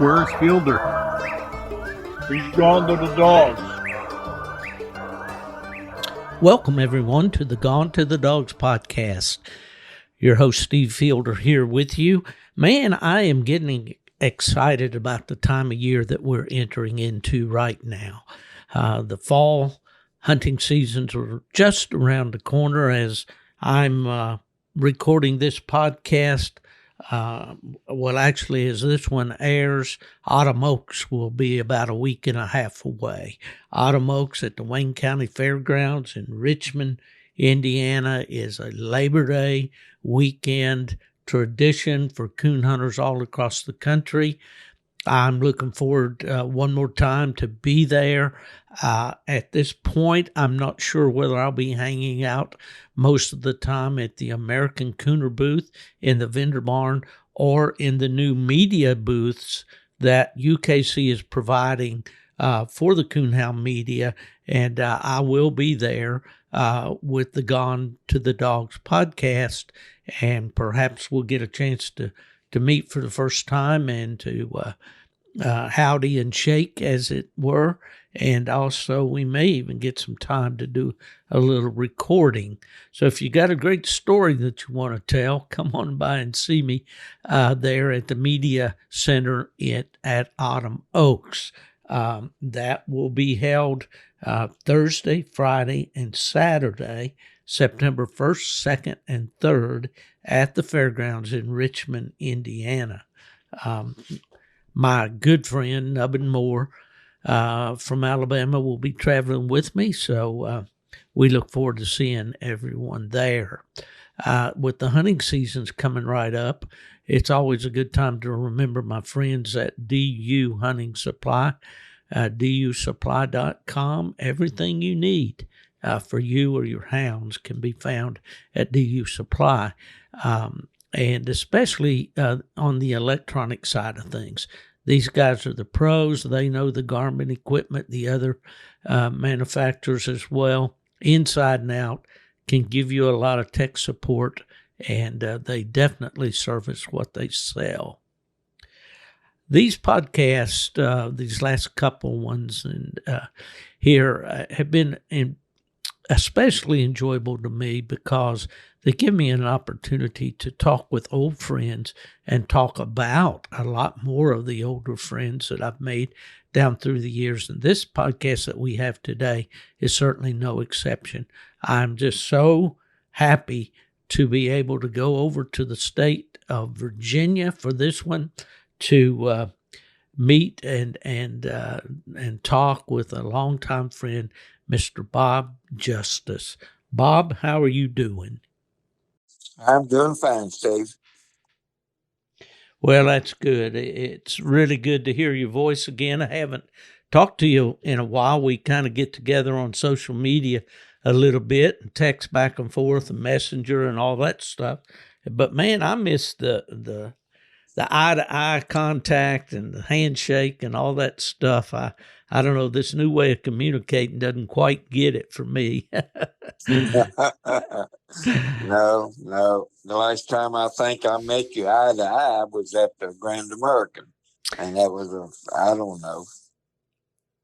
Where's Fielder? He's gone to the dogs. Welcome, everyone, to the Gone to the Dogs podcast. Your host, Steve Fielder, here with you. Man, I am getting excited about the time of year that we're entering into right now. The fall hunting seasons are just around the corner as I'm recording this podcast. Actually, as this one airs, Autumn Oaks will be about a week and a half away. Autumn Oaks at the Wayne County Fairgrounds in Richmond, Indiana, is a Labor Day weekend tradition for coon hunters all across the country. I'm looking forward one more time to be there. At this point, I'm not sure whether I'll be hanging out most of the time at the American Cooner booth in the vendor barn or in the new media booths that UKC is providing for the Coonhound media. And I will be there with the Gone to the Dogs podcast, and perhaps we'll get a chance to meet for the first time and to howdy and shake, as it were. And also we may even get some time to do a little recording. So if you got a great story that you want to tell, come on by and see me there at the Media Center at Autumn Oaks. That will be held Thursday, Friday, and Saturday, September 1st, 2nd, and 3rd at the fairgrounds in Richmond, Indiana. My good friend, Nubbin Moore, from Alabama, will be traveling with me, so we look forward to seeing everyone there. With the hunting seasons coming right up, it's always a good time to remember my friends at DU Hunting Supply, dusupply.com. Everything you need for you or your hounds can be found at DU Supply. And especially on the electronic side of things. These guys are the pros. They know the Garmin equipment, the other manufacturers as well, inside and out, can give you a lot of tech support, and they definitely service what they sell. These podcasts, these last couple ones and here have been especially enjoyable to me because they give me an opportunity to talk with old friends and talk about a lot more of the older friends that I've made down through the years. And this podcast that we have today is certainly no exception. I'm just so happy to be able to go over to the state of Virginia for this one to meet and talk with a longtime friend, Mr. Bob Justice. Bob, how are you doing? I'm doing fine, Steve. Well, that's good. It's really good to hear your voice again. I haven't talked to you in a while. We kind of get together on social media a little bit and text back and forth and messenger and all that stuff. But man, I miss the eye-to-eye contact and the handshake and all that stuff. I don't know, this new way of communicating doesn't quite get it for me. No. The last time I think I met you eye to eye was at the Grand American. And that was, I don't know.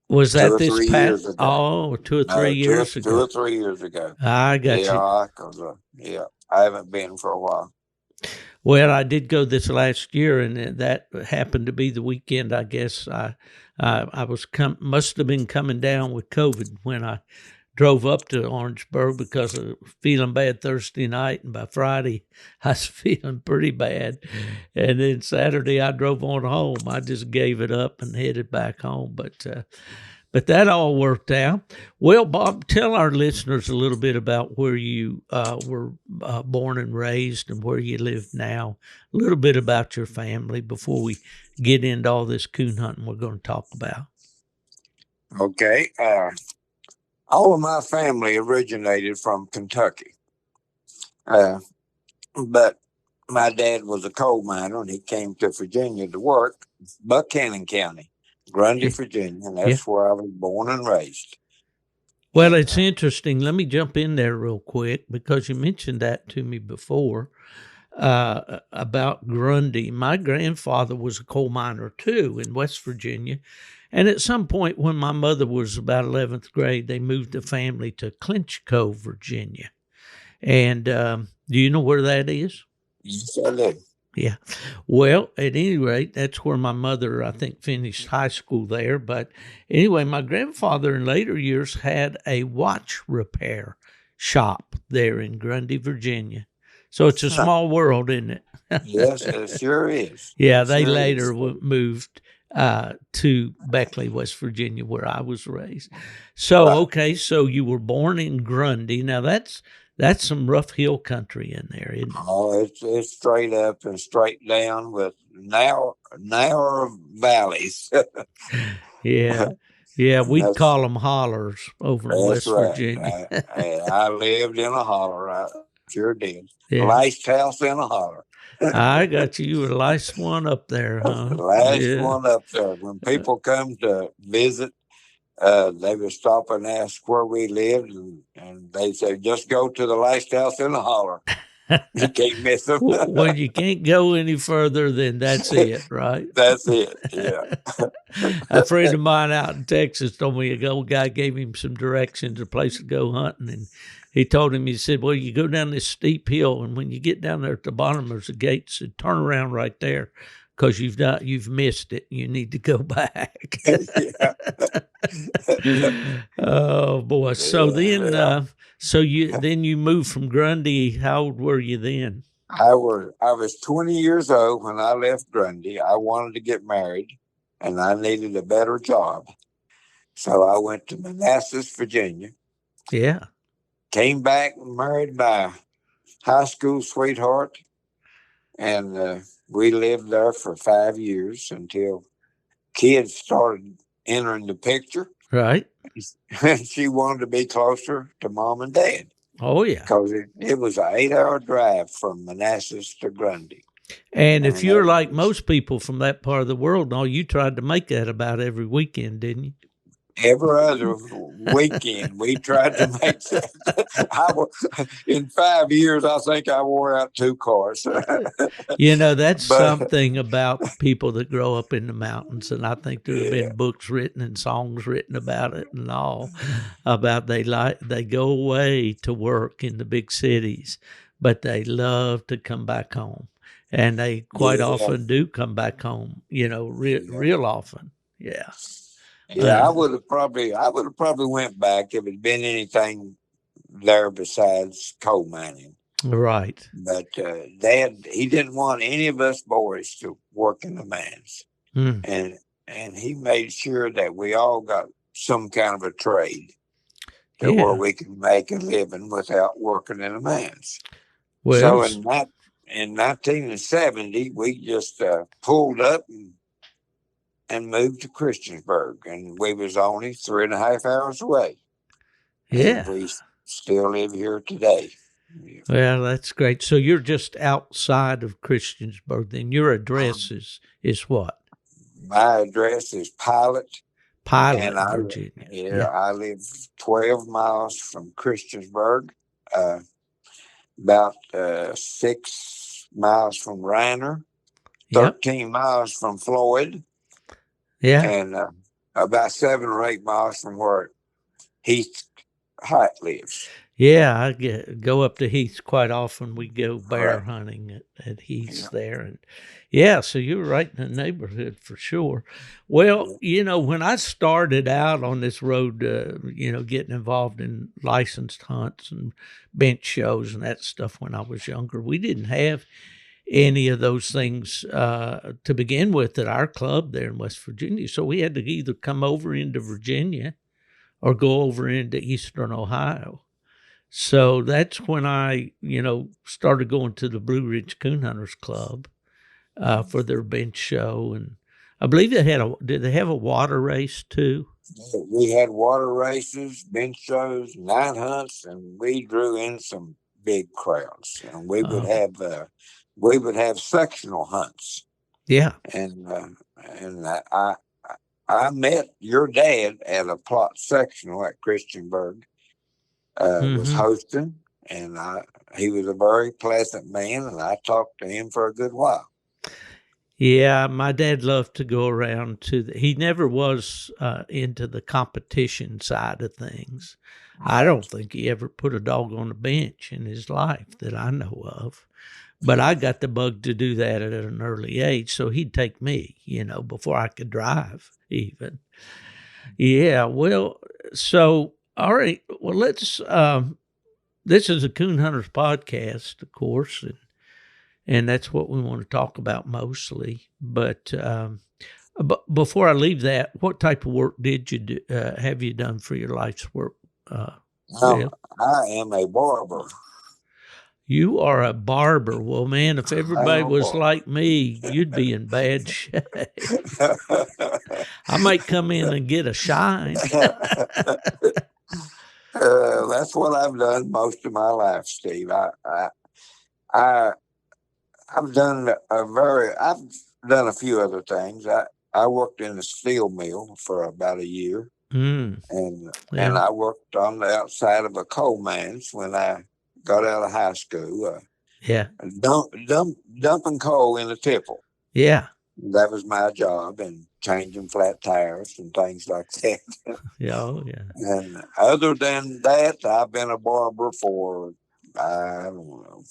Was that this 3 past? years ago. Oh, 2 or 3 years ago. 2 or 3 years ago. I got you. Yeah, I haven't been for a while. Well, I did go this last year, and that happened to be the weekend. I guess I must have been coming down with COVID when I drove up to Orangeburg because of feeling bad Thursday night, and by Friday I was feeling pretty bad. And then Saturday I drove on home. I just gave it up and headed back home. But that all worked out. Well, Bob, tell our listeners a little bit about where you were born and raised and where you live now. A little bit about your family before we get into all this coon hunting we're going to talk about. Okay. All of my family originated from Kentucky. But my dad was a coal miner, and he came to Virginia to work, Buchanan County. Grundy, Virginia, and that's where I was born and raised. Well, it's interesting. Let me jump in there real quick because you mentioned that to me before. about Grundy. My grandfather was a coal miner too in West Virginia. And at some point when my mother was about 11th grade, they moved the family to Clinchco, Virginia. And do you know where that is? Yes, I do. Yeah. Well, at any rate, that's where my mother, I think, finished high school there. But anyway, my grandfather in later years had a watch repair shop there in Grundy, Virginia. So it's a small world, isn't it? Yes, it sure is. Yeah, It they sure later is. moved to Beckley, West Virginia, where I was raised. So, Right. okay, so you were born in Grundy. Now that's some rough hill country in there, isn't it? Oh, it's straight up and straight down with narrow valleys. Yeah, yeah, we'd That's call them hollers over in that's West right. Virginia. I lived in a holler. I sure did. Yeah, Last house in a holler. I got you. You were the last one up there, huh? Last Yeah. one up there. When people come to visit, they would stop and ask where we lived, and they say, just go to the last house in the holler. You can't miss them. When you can't go any further, then that's it, right? That's it. Yeah. A friend of mine out in Texas told me a old guy gave him some directions, a place to go hunting, and he told him, he said, well, you go down this steep hill, and when you get down there at the bottom, there's a gate, so turn around right there, because you've missed it. You need to go back. Yeah. Oh boy! So then, Yeah. then you moved from Grundy. How old were you then? I was 20 years old when I left Grundy. I wanted to get married, and I needed a better job. So I went to Manassas, Virginia. Yeah, Came back and married my high school sweetheart, and we lived there for 5 years until kids started entering the picture. right. She wanted to be closer to mom and dad Oh yeah. because it was an 8-hour drive from Manassas to Grundy. And if And you're that like was most people from that part of the world, no, you tried to make that about every weekend, didn't you? every other weekend we tried to make in 5 years, I think I wore out 2 cars. You know, that's But something about people that grow up in the mountains, and I think there have yeah, been books written and songs written about it and all about they go away to work in the big cities, but they love to come back home, and they quite yeah, often do come back home. You know, yeah. real often. Yeah. Yeah, I would have probably went back if it'd been anything there besides coal mining. Right. But Dad, he didn't want any of us boys to work in the mines, Mm. and he made sure that we all got some kind of a trade to where Yeah. we could make a living without working in the mines. Well, So in 1970, we just pulled up and moved to Christiansburg, and we was only 3.5 hours away, and yeah. we still live here today. Well, that's great. So you're just outside of Christiansburg. Then your address is what? My address is Pilot, and Pilot, Virginia. Yeah. I live 12 miles from Christiansburg, uh, about 6 miles from Reiner, Yep. 13 miles from Floyd, Yeah. and about 7 or 8 miles from where Heath Height lives. Yeah. Go up to Heath quite often. We go bear Right. hunting at Heath's Yeah. there. And yeah, so you're right in the neighborhood for sure. Well, you know, when I started out on this road, getting involved in licensed hunts and bench shows and that stuff when I was younger, we didn't have any of those things to begin with at our club there in West Virginia. So we had to either come over into Virginia or go over into Eastern Ohio. So that's when I, started going to the Blue Ridge Coon Hunters Club for their bench show. And I believe did they have a water race too? We had water races, bench shows, night hunts, and we drew in some big crowds. And we would have sectional hunts. Yeah. And I met your dad at a plot sectional at Christiansburg. Was Mm-hmm. hosting, and he was a very pleasant man, and I talked to him for a good while. Yeah, my dad loved to go around he never was into the competition side of things. I Right. don't think he ever put a dog on a bench in his life that I know of. But I got the bug to do that at an early age, so he'd take me, before I could drive even. Yeah, well, so all right, well this is a Coon Hunters podcast, of course, and that's what we want to talk about mostly. But before I leave that, what type of work did you do, have you done for your life's work, Um, Bill? I am a barber. You are a barber. Well, man, if I am everybody a was barber. like me, you'd be in bad shape. I might come in and get a shine. That's what I've done most of my life, Steve. I I've done I've done a few other things. I worked in a steel mill for about a year, Mm, and yeah, I worked on the outside of a coal mines when I got out of high school, yeah, dumping coal in a tipple. yeah, That was my job, and changing flat tires and things like that. yeah, oh, yeah. And other than that, I've been a barber for, I don't know,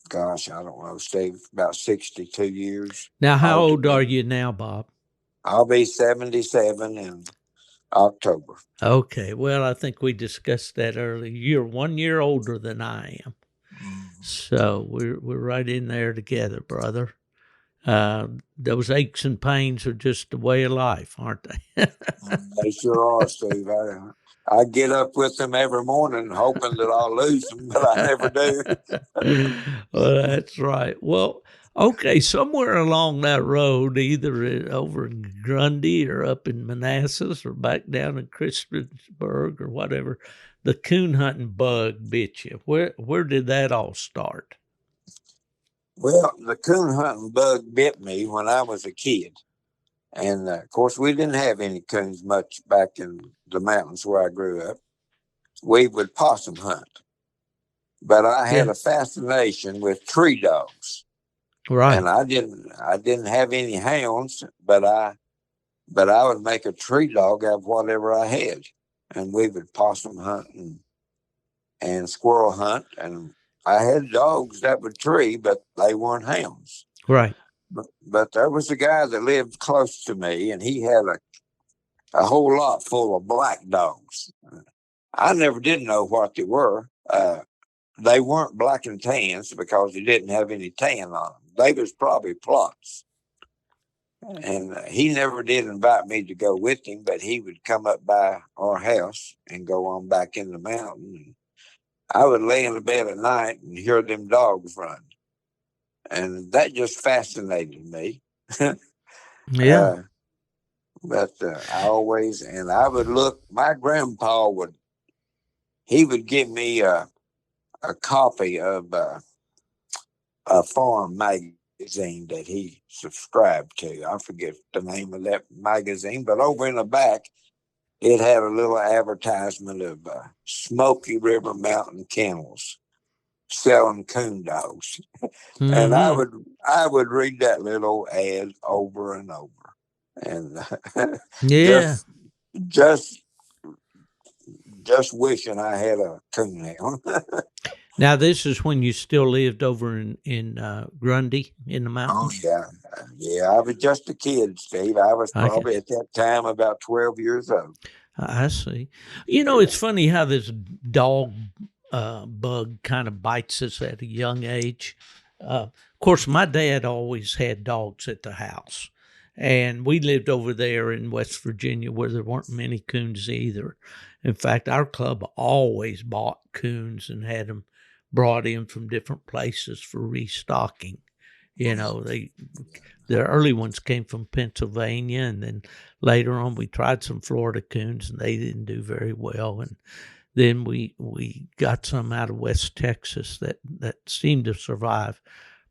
gosh, I don't know, Steve, about 62 years Now, how old are altogether. you now, Bob? I'll be 77 in October. Okay, well, I think we discussed that earlier. You're 1 year older than I am, so we're right in there together, brother. Those aches and pains are just the way of life, aren't they? They sure are, Steve. I get up with them every morning hoping that I'll lose them, but I never do. Well, that's right. Well, okay, somewhere along that road, either over in Grundy or up in Manassas or back down in Christiansburg or whatever, the coon hunting bug bit you. Where did that all start? Well, the coon hunting bug bit me when I was a kid. And of course, we didn't have any coons much back in the mountains where I grew up. We would possum hunt, but I had Yeah, a fascination with tree dogs, and right, I didn't have any hounds, but I would make a tree dog out of whatever I had, and we would possum hunt and squirrel hunt, and I had dogs that would tree, but they weren't hounds. right. But there was a guy that lived close to me, and he had a whole lot full of black dogs. I never did know what they were. They weren't black and tans because he didn't have any tan on them. They was probably plots. And he never did invite me to go with him, but he would come up by our house and go on back in the mountain. And I would lay in the bed at night and hear them dogs run. And that just fascinated me. Yeah, But I would look, my grandpa he would give me a copy of a farm magazine that he subscribed to. I forget the name of that magazine, but over in the back, it had a little advertisement of Smoky River Mountain Kennels selling coon dogs, and I mm-hmm. would I would read that little ad over and over, and Yeah. just just just wishing I had a coon hound. Now, this is when you still lived over in Grundy in the Oh mountains. yeah, yeah. I was just a kid, Steve. I was I got probably at that time about 12 years old. I see. It's funny how this dog bug kind of bites us at a young age. Of course, my dad always had dogs at the house, and we lived over there in West Virginia where there weren't many coons either. In fact, our club always bought coons and had them brought in from different places for restocking. They the early ones came from Pennsylvania, and then later on we tried some Florida coons, and they didn't do very well. And then we got some out of West Texas that seemed to survive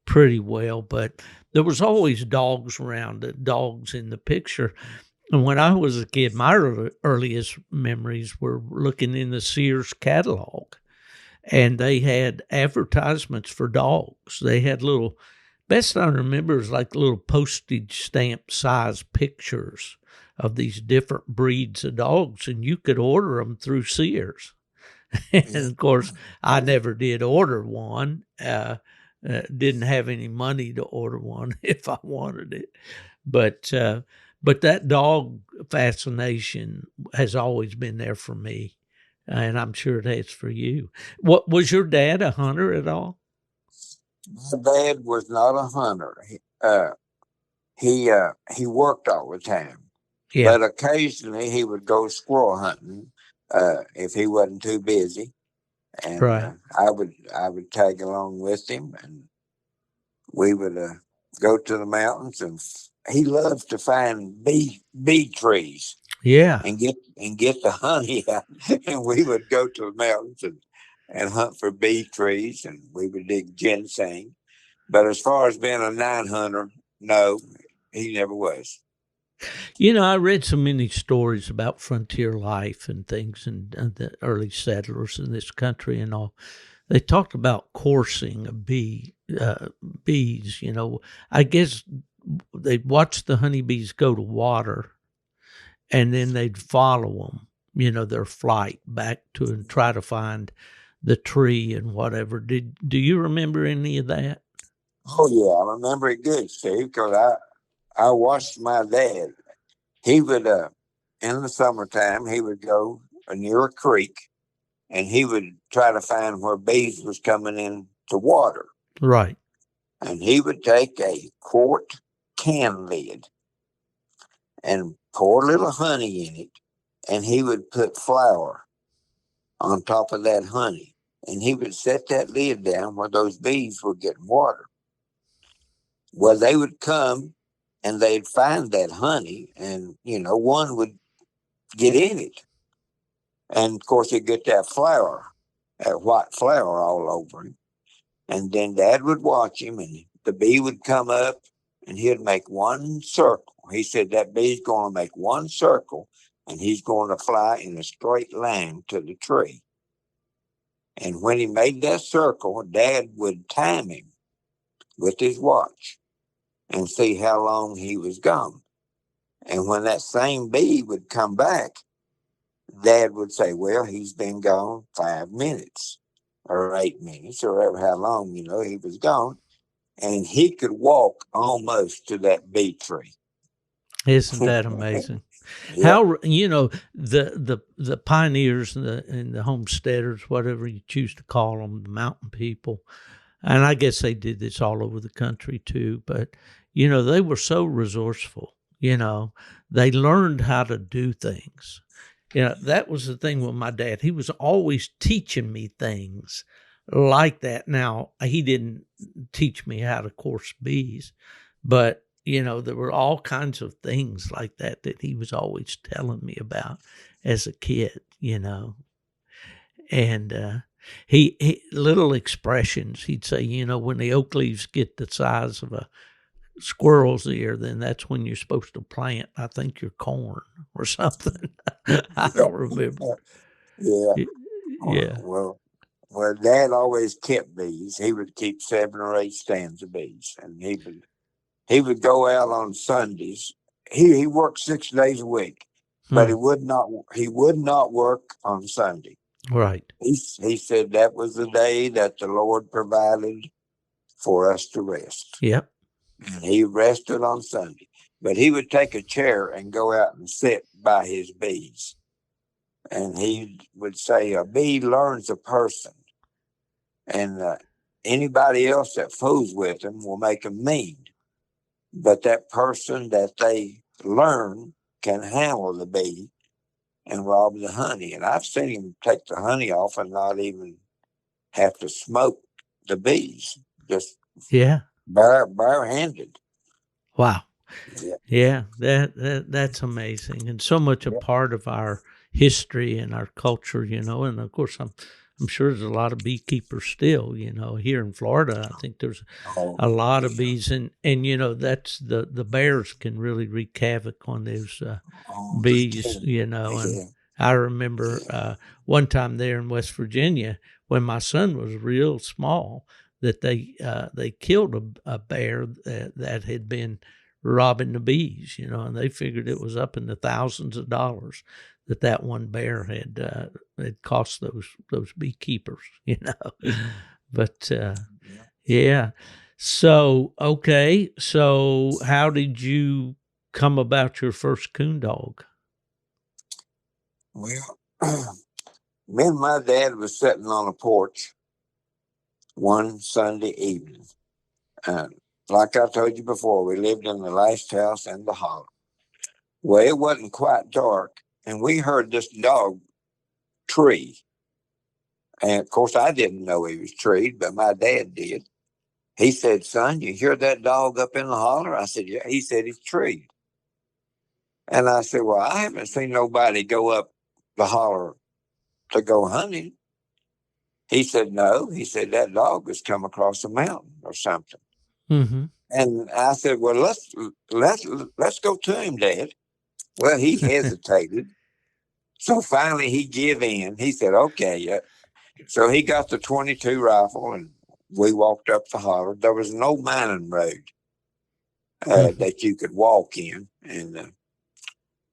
pretty well. But there was always dogs around, dogs in the picture. And when I was a kid, my earliest memories were looking in the Sears catalog. and they had advertisements for dogs. They had little, best I remember is like little postage stamp size pictures of these different breeds of dogs, and you could order them through Sears. And of course, I never did order one. Didn't have any money to order one if I wanted it, but that dog fascination has always been there for me, and I'm sure it has for you. What was your dad a hunter at all? My dad was not a hunter. He worked all the time, Yeah, but occasionally he would go squirrel hunting if he wasn't too busy, and right. I would tag along with him, and we would go to the mountains, and he loves to find bee trees Yeah. and get the honey out. And we would go to the mountains and hunt for bee trees, and we would dig ginseng. But as far as being a night hunter, no, he never was. You know, I read so many stories about frontier life and things and the early settlers in this country and all. They talked about coursing a bees. You know, I guess they'd watch the honeybees go to water, and then they'd follow them. You know, their flight back to and try to find the tree and whatever. Do you remember any of that? Oh yeah, I remember it good, Steve, because I watched my dad. He would in the summertime he would go near a creek and he would try to find where bees was coming in to water. Right. And he would take a quart can lid and pour a little honey in it, and he would put flour on top of that honey. And he would set that lid down where those bees were getting water. Well, they would come and they'd find that honey, and one would get in it. And of course, he'd get that flour, that white flour all over him. And then Dad would watch him, and the bee would come up, and he'd make one circle. He said that bee's going to make one circle, and he's going to fly in a straight line to the tree. And when he made that circle, Dad would time him with his watch and see how long he was gone. And when that same bee would come back, Dad would say, well, he's been gone 5 minutes or 8 minutes or ever how long, he was gone. And he could walk almost to that bee tree. Isn't that amazing? Yeah. How the pioneers and the homesteaders, whatever you choose to call them, the mountain people, and I guess they did this all over the country too. But they were so resourceful. They learned how to do things. That was the thing with my dad. He was always teaching me things like that. Now, he didn't teach me how to course bees, but there were all kinds of things like that he was always telling me about as a kid, and he little expressions. He'd say, when the oak leaves get the size of a squirrel's ear, then that's when you're supposed to plant, I think, your corn or something. I don't remember. Yeah. Yeah. Well, Dad always kept bees. He would keep 7 or 8 stands of bees, and he would go out on Sundays. He worked 6 days a week, but he would not work on Sunday. Right. He said that was the day that the Lord provided for us to rest. Yep. And he rested on Sunday. But he would take a chair and go out and sit by his bees. And he would say, a bee learns a person. And anybody else that fools with him will make him mean. But that person that they learn can handle the bee and rob the honey. And I've seen him take the honey off and not even have to smoke the bees. Just barehanded. Wow. Yeah. That's amazing, and so much a part of our history and our culture, and of course I'm sure there's a lot of beekeepers still, here in Florida. I think there's a lot of bees, and that's the bears can really wreak havoc on those bees, and I remember one time there in West Virginia when my son was real small, that they killed a bear that had been robbing the bees, and they figured it was up in the thousands of dollars that one bear had cost those beekeepers, But yeah. So okay. So how did you come about your first coon dog? Well, me and my dad was sitting on a porch one Sunday evening. Like I told you before, we lived in the last house in the hollow. Well, it wasn't quite dark, and we heard this dog tree. And of course, I didn't know he was treed, but my dad did. He said, "Son, you hear that dog up in the holler?" I said, "Yeah." He said, "He's treed." And I said, "Well, I haven't seen nobody go up the holler to go hunting." He said, "No." He said, "That dog has come across a mountain or something." Mm-hmm. And I said, "Well, let's go to him, Dad." Well, he hesitated. So finally he gave in. He said, "Okay." So he got the 22 rifle and we walked up the holler. There was no mining road that you could walk in. And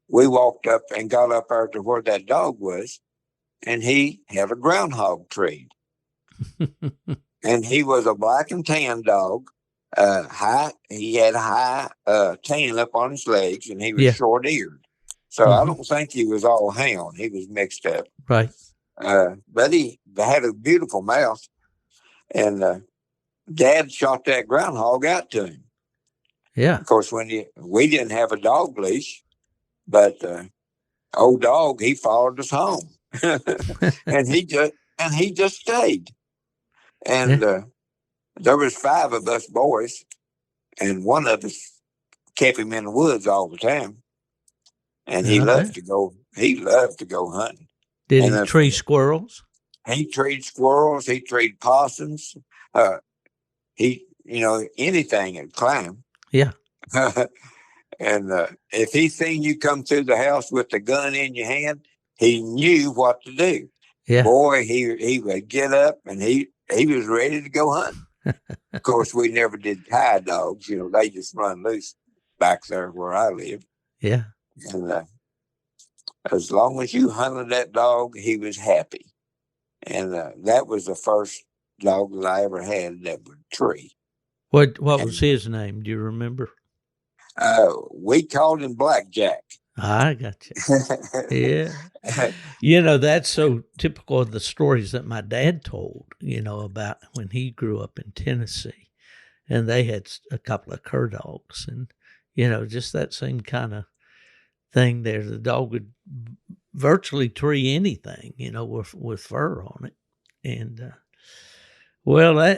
we walked up and got up there to where that dog was. And he had a groundhog tree. And he was a black and tan dog. He had high tan up on his legs, and he was short eared. So I don't think he was all hound. He was mixed up. Right. But he had a beautiful mouth, and Dad shot that groundhog out to him. Yeah. Of course, we didn't have a dog leash, but old dog, he followed us home, and he just stayed. And there was 5 of us boys, and one of us kept him in the woods all the time. And he loved to go. He loved to go hunting. Did he tree squirrels? He treed squirrels. He treed possums. Anything that climb. Yeah. And if he seen you come through the house with the gun in your hand, he knew what to do. Yeah. Boy, he would get up and he was ready to go hunting. Of course, we never did tie dogs. They just run loose back there where I live. Yeah. And as long as you hunted that dog, he was happy. And that was the first dog that I ever had that would tree. What was his name? Do you remember? We called him Blackjack. I got you. Yeah. That's so typical of the stories that my dad told, about when he grew up in Tennessee. And they had a couple of cur dogs. And, just that same kind of thing there. The dog would virtually tree anything, with fur on it. And,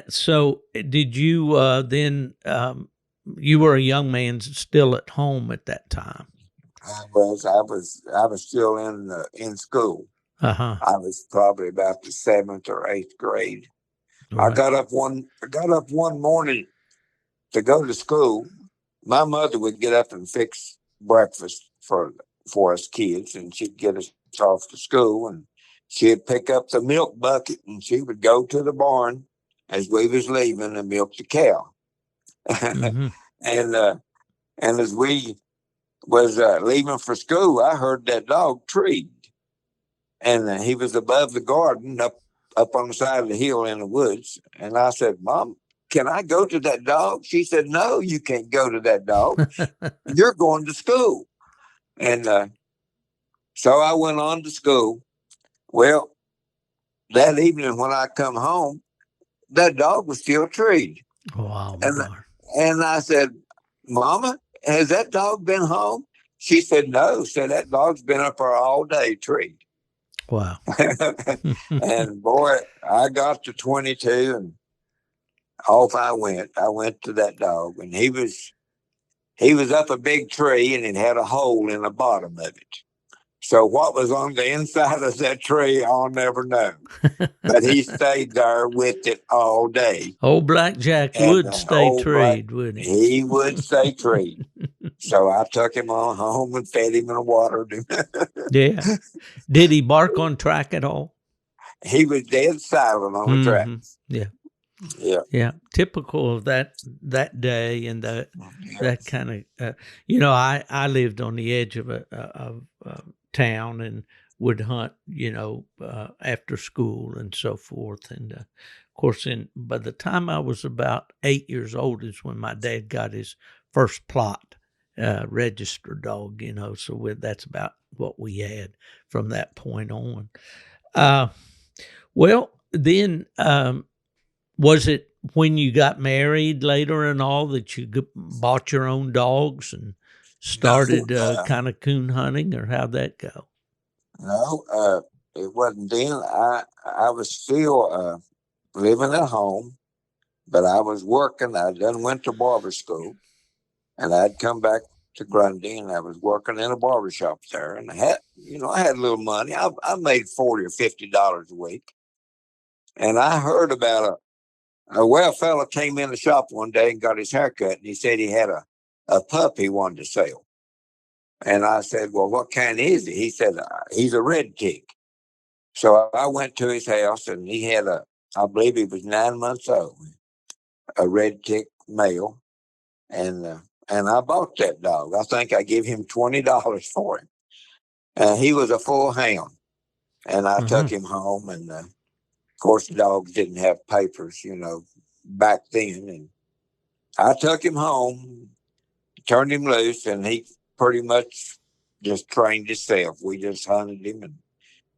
so did you then, you were a young man still at home at that time? I was still in school. Uh-huh. I was probably about the 7th or 8th grade. Right. I got up one morning to go to school. My mother would get up and fix breakfast for us kids, and she'd get us off to school, and she'd pick up the milk bucket and she would go to the barn as we was leaving and milk the cow. Mm-hmm. And as we was leaving for school, I heard that dog treed, and he was above the garden up on the side of the hill in the woods. And I said, "Mom, can I go to that dog?" She said, "No, you can't go to that dog. You're going to school." And so I went on to school. Well, that evening when I come home, that dog was still treed. Wow. And I said, "Mama, has that dog been home?" She said, "No." Said, "That dog's been up there all day treed." Wow. And boy, I got to 22 and off I went. I went to that dog, and he was up a big tree, and it had a hole in the bottom of it. So what was on the inside of that tree, I'll never know. But he stayed there with it all day. Old Blackjack would stay treed, wouldn't he? He would stay treed. So I took him on home and fed him and watered him. Yeah. Did he bark on track at all? he was dead silent on the track. Yeah. Yeah. Yeah, typical of that day and Yeah. that kind of I lived on the edge of a town and would hunt after school and so forth, and of course by the time I was about 8 years old is when my dad got his first plot registered dog, so that's about what we had from that point on. Well then was it when you got married later and all that you bought your own dogs and started kind of coon hunting, or how'd that go? No, it wasn't then. I was still living at home, but I was working. I done went to barber school, and I'd come back to Grundy, and I was working in a barber shop there, and I had a little money. I made $40 or $50 a week, and I heard about a well fella came in the shop one day and got his hair cut, and he said he had a pup he wanted to sell. And I said, well, what kind is he? He said, he's a red tick. So I went to his house, and he had I believe he was 9 months old, a red tick male. And I bought that dog. I think I gave him $20 for him. And he was a full hound. And I took him home, and of course, dogs didn't have papers, back then. And I took him home, turned him loose, and he pretty much just trained himself. We just hunted him, and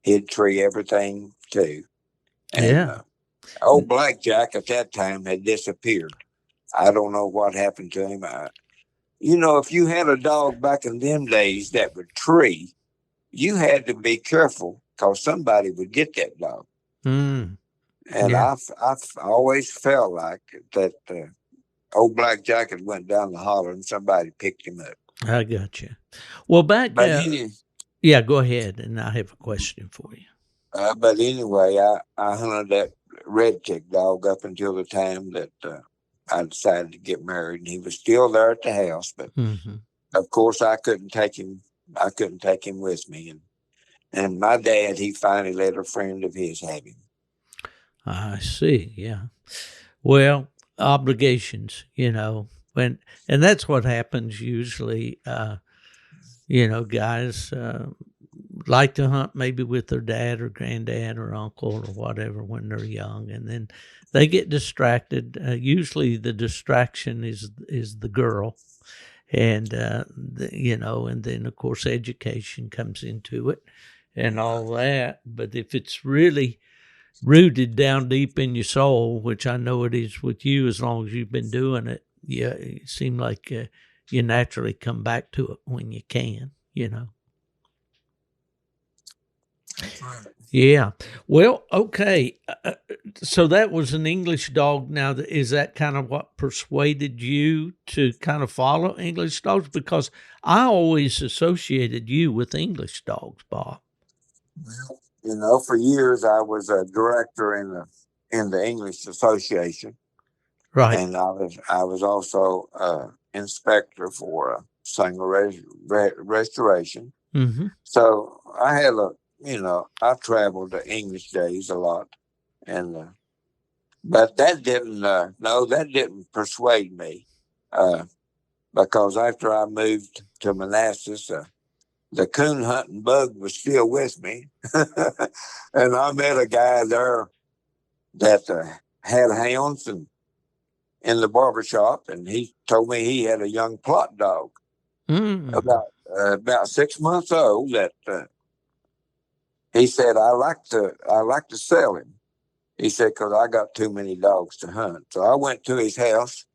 he'd tree everything too. And Yeah. old Blackjack at that time had disappeared. I don't know what happened to him. If you had a dog back in them days that would tree, you had to be careful because somebody would get that dog. Mm. And Yeah. I've always felt like that old Blackjack had went down the holler and somebody picked him up. I got you. Well, back, But yeah, go ahead, and I have a question for you. but anyway, I hunted that red tick dog up until the time that I decided to get married, and he was still there at the house. But of course, I couldn't take him. I couldn't take him with me, and my dad, he finally let a friend of his have him. I see. Yeah. Well, obligations, and that's what happens usually. Guys like to hunt maybe with their dad or granddad or uncle or whatever when they're young, and then they get distracted. Usually, the distraction is the girl, and and then of course education comes into it and all that. But if it's really rooted down deep in your soul, which I know it is with you, as long as you've been doing it, yeah, it seems like you naturally come back to it when you can, Yeah. Well, okay. So that was an English dog. Now, is that kind of what persuaded you to kind of follow English dogs? Because I always associated you with English dogs, Bob. Well, for years I was a director in the English Association, Right. and I was also inspector for singer restoration. Mm-hmm. So I had I traveled to English days a lot, and but that didn't that didn't persuade me, because after I moved to Manassas, the coon hunting bug was still with me, and I met a guy there that had hounds and in the barber shop, and he told me he had a young plot dog about 6 months old that he said I like to sell him. He said because I got too many dogs to hunt. So I went to his house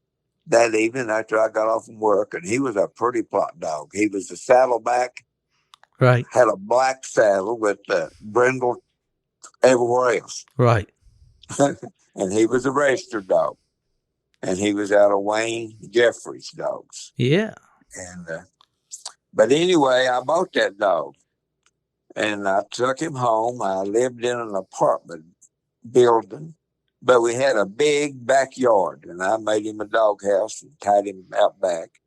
that evening after I got off from work, and he was a pretty plot dog. He was a saddleback, Right. had a black saddle with brindle everywhere else, Right. and he was a registered dog, and he was out of Wayne Jeffries dogs. Yeah. And but anyway, I bought that dog, and I took him home. I lived in an apartment building, but we had a big backyard, and I made him a dog house and tied him out back.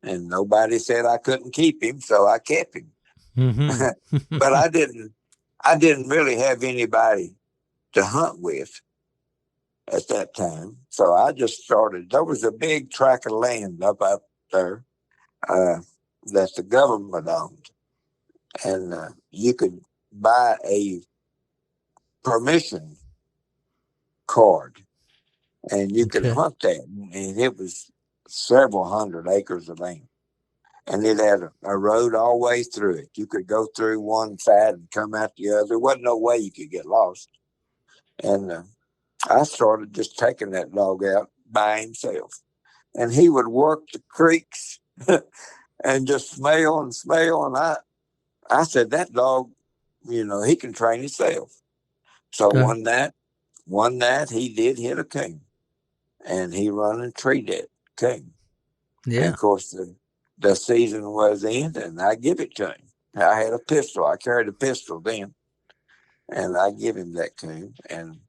And nobody said I couldn't keep him, so I kept him. Mm-hmm. But I didn't really have anybody to hunt with at that time. So I just started. There was a big tract of land up there that the government owned, and you could buy a permission card, and you could Okay. hunt that. And it was several hundred acres of land, and it had a road all the way through it. You could go through one side and come out the other. There wasn't no way you could get lost. And I started just taking that dog out by himself, and he would work the creeks and just smell and smell. And I said, that dog, he can train himself. So Okay. one night he did hit a coon, and he run and treated that coon. And Yeah. of course, the season was in, and I give it to him. I had a pistol. I carried a pistol then, and I give him that coon. And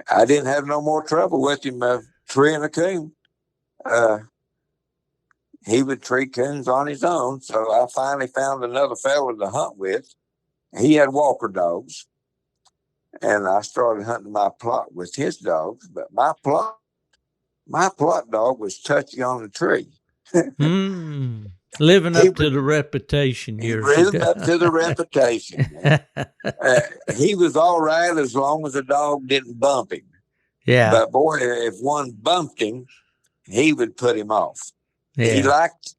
I didn't have no more trouble with him treeing a coon. He would tree coons on his own. So I finally found another fellow to hunt with. He had walker dogs, and I started hunting my plot with his dogs. But my plot dog was touchy on the tree. Living he up to would the reputation he years lived ago. up to the reputation. He was all right as long as the dog didn't bump him. Yeah. But boy, if one bumped him, he would put him off. He Yeah. liked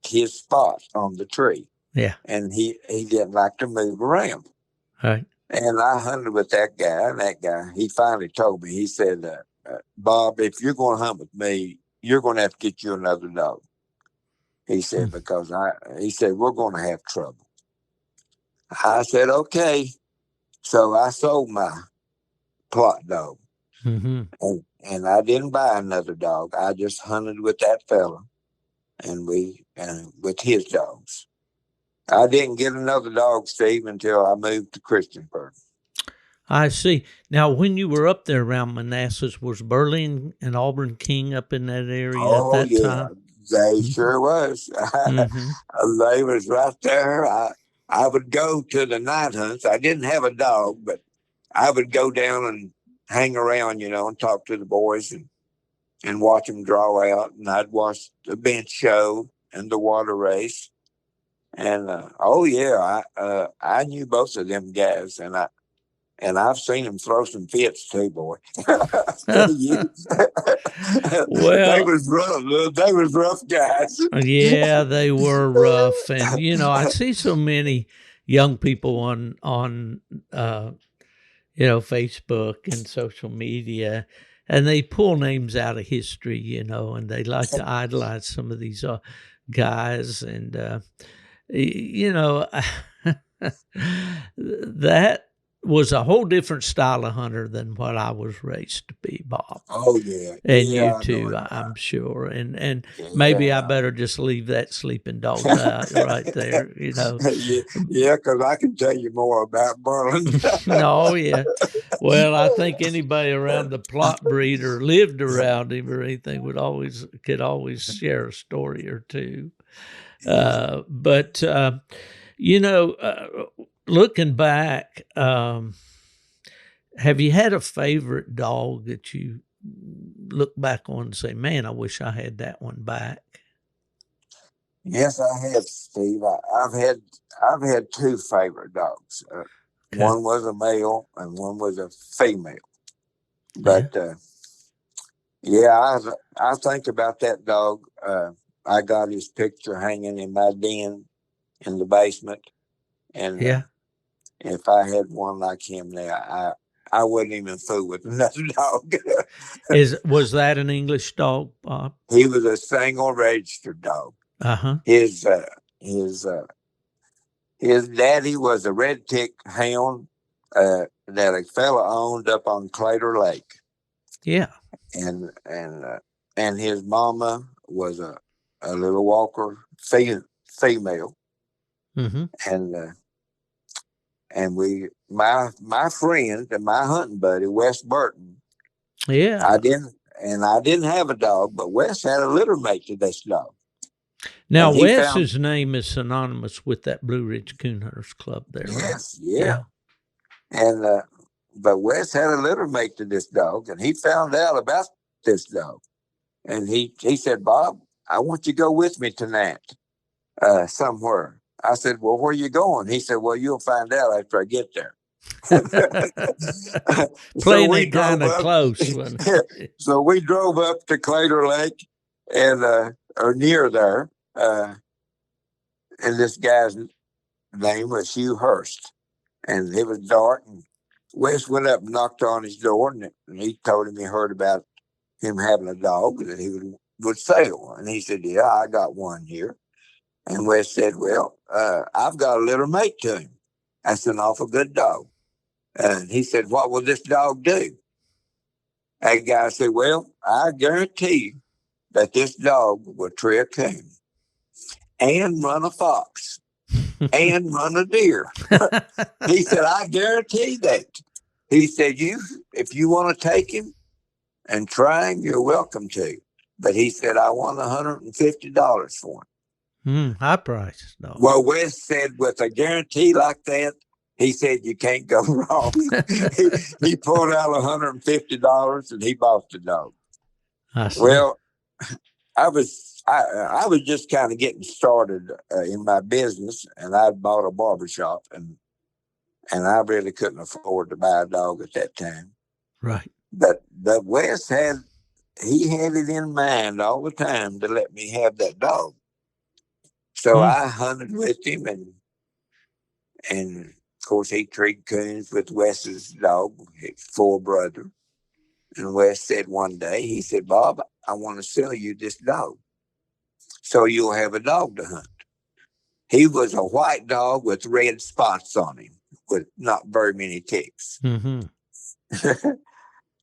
his spot on the tree, Yeah. and he didn't like to move around. Right. And I hunted with that guy, and that guy, he finally told me, he said, Bob, if you're going to hunt with me, you're going to have to get you another dog. He said, because he said, we're going to have trouble. I said, okay. So I sold my plot dog, and I didn't buy another dog. I just hunted with that fella, and with his dogs. I didn't get another dog, Steve, until I moved to Christiansburg. I see. Now, when you were up there around Manassas, was Burley and Auburn King up in that area at Oh, that yeah, time? they sure was. They was right there. I would go to the night hunts. I didn't have a dog, but I would go down and hang around, and talk to the boys and watch them draw out. And I'd watch the bench show and the water race. And oh yeah, I knew both of them guys, and I've seen them throw some fits too, boy. They Well, was rough. They was rough guys. yeah, they were rough, and I see so many young people on Facebook and social media, and they pull names out of history, and they like to idolize some of these guys, and that was a whole different style of hunter than what I was raised to be, Bob. Oh yeah, And yeah, you I know too, it. I'm sure. And maybe I Yeah, better just leave that sleeping dogs out right there, yeah, because I can tell you more about Berlin. Oh, yeah. Well, I think anybody around the plot breed or lived around him or anything could always share a story or two. But looking back, have you had a favorite dog that you look back on and say, man, I wish I had that one back? Yes, I have, Steve. I've had two favorite dogs. Okay. One was a male and one was a female. Yeah. But yeah, I think about that dog. I got his picture hanging in my den in the basement, and Yeah. if I had one like him now, I wouldn't even fool with another dog. Was that an English dog, Bob? He was a single registered dog. Uh-huh. His daddy was a red tick hound that a fella owned up on Clater Lake. Yeah. And his mama was a little walker female. And my friend and my hunting buddy Wes Burton. Yeah. I didn't have a dog, but Wes had a litter mate to this dog. Now, Wes's name is synonymous with that Blue Ridge Coon Hunters Club there. Yes, right? yeah. And But Wes had a litter mate to this dog, and he found out about this dog. And he said, Bob, I want you to go with me tonight somewhere. I said, well, where are you going? He said, well, you'll find out after I get there. So Playing we it kind drove of up. close one. So we drove up to Claytor Lake and or near there. And this guy's name was Hugh Hurst. And it was dark. And Wes went up and knocked on his door, and he told him he heard about him having a dog that he would sell. And he said, yeah, I got one here. And Wes said, well, I've got a little mate to him. That's an awful good dog. And he said, what will this dog do? That guy said, well, I guarantee you that this dog will tree a coon and run a fox and run a deer. He said, I guarantee that. He said, if you want to take him and try him, you're welcome to. But he said, I want $150 for him. High price. No. Well, Wes said, with a guarantee like that, he said, you can't go wrong. he pulled out $150 and he bought the dog. Well, I was just kind of getting started in my business, and I'd bought a barbershop, and I really couldn't afford to buy a dog at that time. Right. But Wes had it in mind all the time to let me have that dog. So I hunted with him, and of course he treated coons with Wes's dog, his full brother. And Wes said one day, he said, Bob, I want to sell you this dog so you'll have a dog to hunt. He was a white dog with red spots on him, with not very many ticks.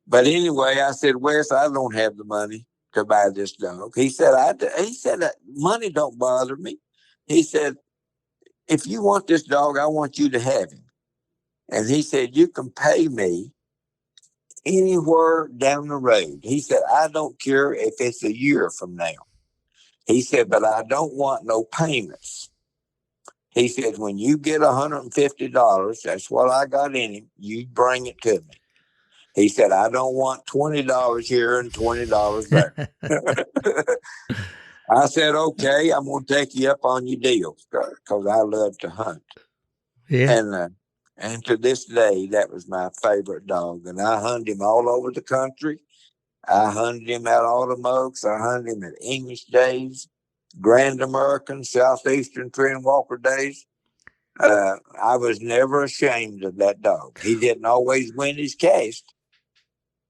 But anyway, I said, Wes, I don't have the money to buy this dog. He said, money don't bother me. He said, if you want this dog, I want you to have him. And he said, you can pay me anywhere down the road. He said, I don't care if it's a year from now. He said, but I don't want no payments. He said, when you get $150, that's what I got in him, you bring it to me. He said, I don't want $20 here and $20 there. I said, okay, I'm going to take you up on your deal because I love to hunt. Yeah. And to this day, that was my favorite dog. And I hunted him all over the country. I hunted him at Autumn Oaks. I hunted him at English Days, Grand American, Southeastern Tree and Walker Days. I was never ashamed of that dog. He didn't always win his cast,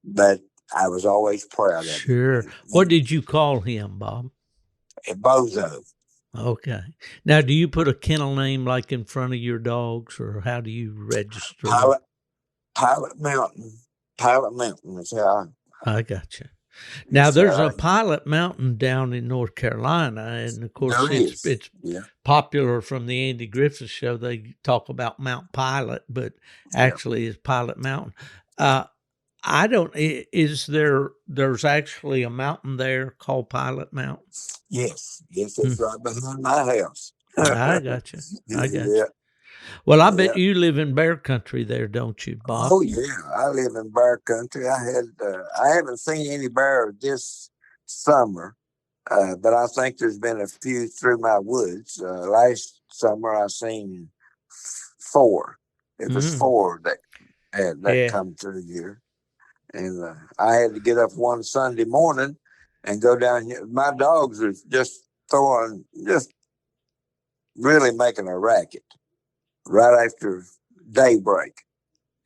but I was always proud of him. Sure. What did you call him, Bob? Bozo. Okay. Now, do you put a kennel name like in front of your dogs, or how do you register? Pilot Mountain. Pilot Mountain is how I got you. Now, there's a Pilot Mountain down in North Carolina, and of course, it's popular from the Andy Griffith Show. They talk about Mount Pilot, but actually, it's Pilot Mountain. There's actually a mountain there called Pilot Mountain? Yes, it's right behind my house. I got you. You. Well, I bet you live in bear country there, don't you, Bob? Oh yeah, I live in bear country. I haven't seen any bear this summer, but I think there's been a few through my woods. Last summer I seen 4. It was 4 that had come through here. And I had to get up one Sunday morning and go down here. My dogs were just really making a racket right after daybreak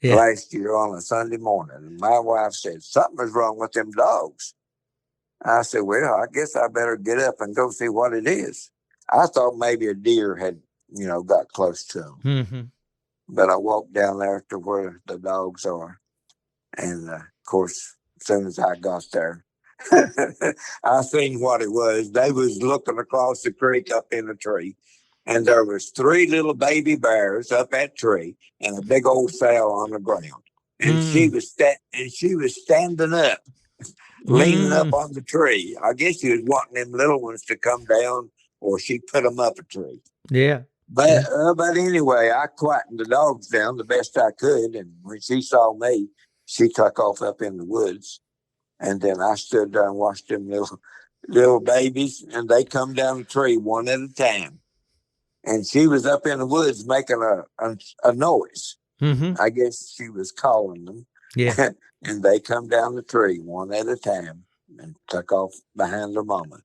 last year on a Sunday morning. And my wife said, something was wrong with them dogs. I said, well, I guess I better get up and go see what it is. I thought maybe a deer had, got close to them. Mm-hmm. But I walked down there to where the dogs are. And, of course, as soon as I got there, I seen what it was. They was looking across the creek up in a tree, and there was 3 little baby bears up that tree and a big old sow on the ground. And she was standing up, leaning up on the tree. I guess she was wanting them little ones to come down, or she put them up a tree. Yeah. But anyway, I quietened the dogs down the best I could, and when she saw me, she took off up in the woods, and then I stood there and watched them little babies, and they come down the tree one at a time. And she was up in the woods making a noise. Mm-hmm. I guess she was calling them. Yeah. And they come down the tree one at a time and took off behind their mama.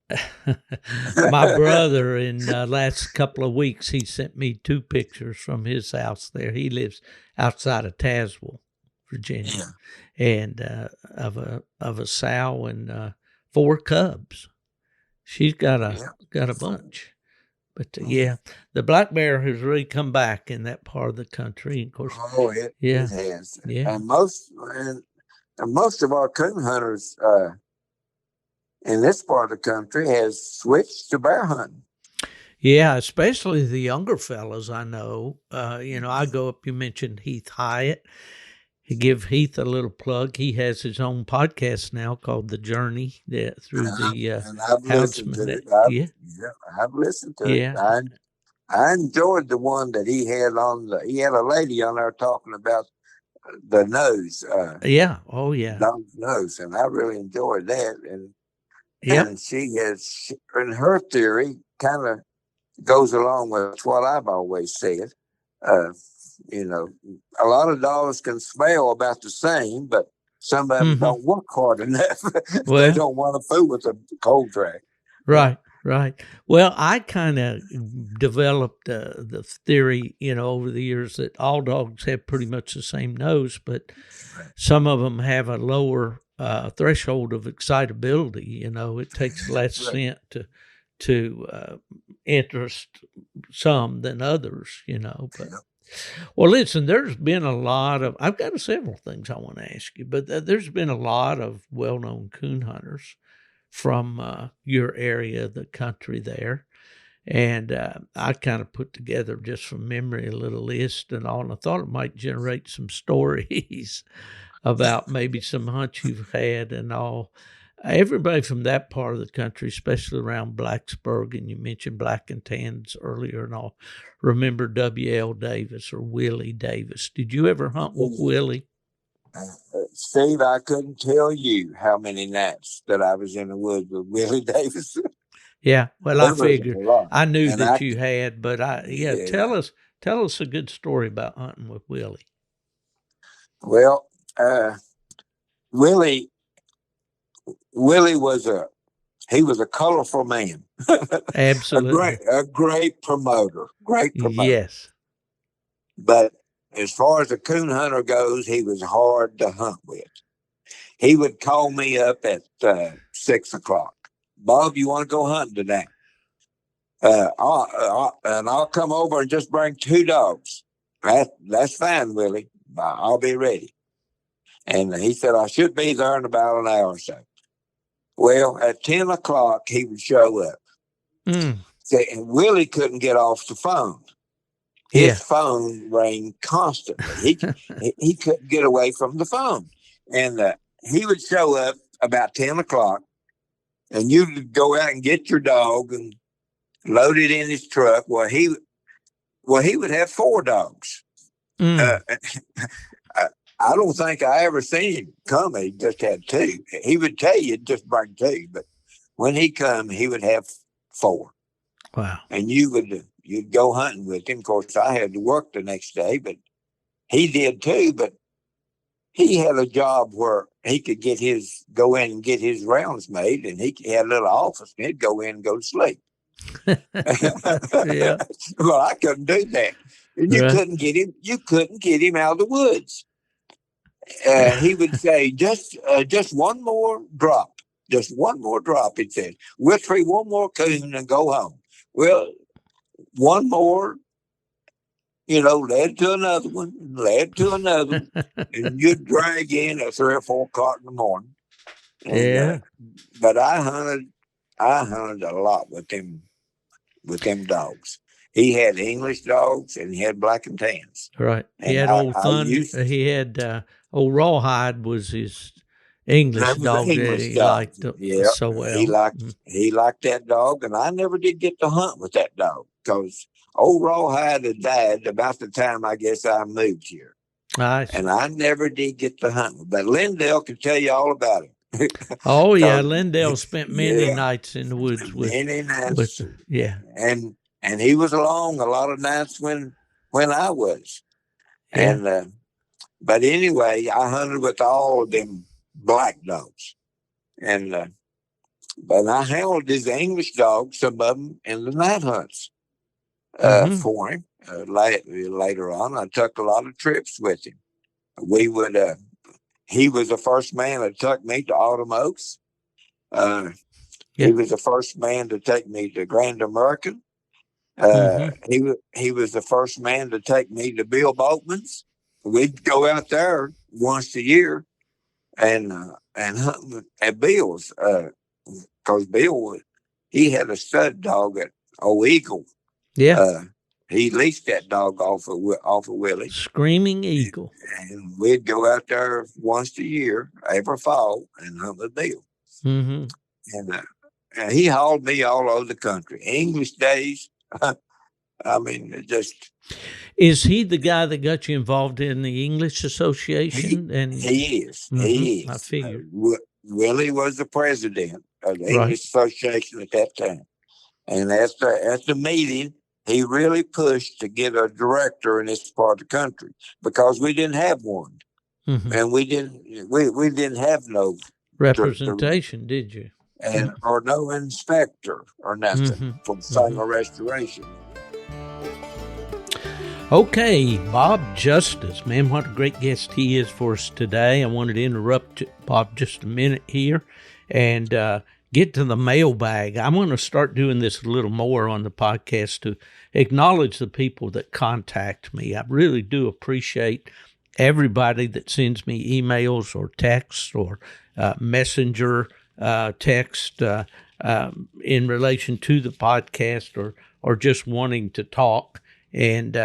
My brother, in last couple of weeks, he sent me 2 pictures from his house there. He lives outside of Tazewell, Virginia, and of a sow and 4 cubs. She's got a bunch. But yeah, the black bear has really come back in that part of the country. Of course, it has. Yeah. And most of our coon hunters in this part of the country has switched to bear hunting. Yeah, especially the younger fellas I know. I go up, you mentioned Heath Hyatt. Give Heath a little plug. He has his own podcast now called The Journey through the and I've listened to it. I've listened to it. I enjoyed the one that he had he had a lady on there talking about the nose. Dog's nose, and I really enjoyed that. And she has, and her theory kind of goes along with what I've always said. A lot of dogs can smell about the same, but some of them don't work hard enough. They don't want to fool with a cold track. Right. Well, I kind of developed the theory, over the years that all dogs have pretty much the same nose, but some of them have a lower threshold of excitability. It takes less scent to interest some than others. But well, listen, there's been a lot of. I've got several things I want to ask you, but there's been a lot of well-known coon hunters from your area of the country there. And I kind of put together, just from memory, a little list and all, and I thought it might generate some stories about maybe some hunts you've had and all. Everybody from that part of the country, especially around Blacksburg, and you mentioned Black and Tans earlier and all, remember W.L. Davis or Willie Davis. Did you ever hunt with Willie? Steve, I couldn't tell you how many nights that I was in the woods with Willie Davis. Yeah, well, I figured. I knew that you had, but tell us a good story about hunting with Willie. Well, Willie was a colorful man. Absolutely. a great promoter. Yes. But as far as a coon hunter goes, he was hard to hunt with. He would call me up at 6 o'clock. Bob, you want to go hunting today? I'll come over and just bring 2 dogs. That's fine, Willie. I'll be ready. And he said, I should be there in about an hour or so. Well, at 10 o'clock, he would show up. And Willie couldn't get off the phone. His phone rang constantly. He couldn't get away from the phone. And he would show up about 10 o'clock, and you would go out and get your dog and load it in his truck. Well, he would have 4 dogs. I don't think I ever seen him come. He just had 2. He would tell you just bring 2, but when he come, he would have 4. Wow! And you'd go hunting with him. Of course, I had to work the next day, but he did too. But he had a job where he could go in and get his rounds made, and he had a little office, and he'd go in and go to sleep. Yeah. Well, I couldn't do that. And you couldn't get him. You couldn't get him out of the woods. He would say, just one more drop. Just one more drop, he said. We'll tree one more coon and go home. Well, one more, led to another one, and you'd drag in at 3 or 4 o'clock in the morning. And, but I hunted a lot with them dogs. He had English dogs and he had Black and Tans. Right. He had Old Thunder. He had Old Rawhide was his English dog that he liked so well. He liked that dog, and I never did get to hunt with that dog because Old Rawhide had died about the time I guess I moved here. I see. And I never did get to hunt. But Lindell can tell you all about it. Oh yeah, 'Cause, Lindell spent many yeah, nights in the woods with many with nights. yeah. And he was along a lot of nights when I was. Yeah. And but anyway, I hunted with all of them black dogs. And but I held his English dogs, some of them, in the night hunts Mm-hmm. for him. Later on, I took a lot of trips with him. We would. He was the first man that took me to Autumn Oaks. Uh, Yeah. he was the first man to take me to Grand American. Mm-hmm. He was the first man to take me to Bill Boatman's. We'd go out there once a year and hunt at Bill's because Bill he had a stud dog at Eagle. Yeah. Uh, he leased that dog off of Willie, Screaming Eagle. and we'd go out there once a year, every fall, and hunt with Bill. Mm-hmm. And he hauled me all over the country. English days. I mean, it just Is he the guy that got you involved in the English Association? he is. Mm-hmm, He I is. figured. Willie was the president of the Right. English Association at that time. And at the meeting, he really pushed to get a director in this part of the country because we didn't have one. Mm-hmm. And we didn't have no Representation, did you? and or no inspector or nothing Mm-hmm. from Singer Restoration. Okay, Bob Justice, man, what a great guest he is for us today. I wanted to interrupt Bob just a minute here and get to the mailbag. I'm going to start doing this a little more on the podcast to acknowledge the people that contact me. I really do appreciate everybody that sends me emails or texts or messenger text in relation to the podcast or just wanting to talk. And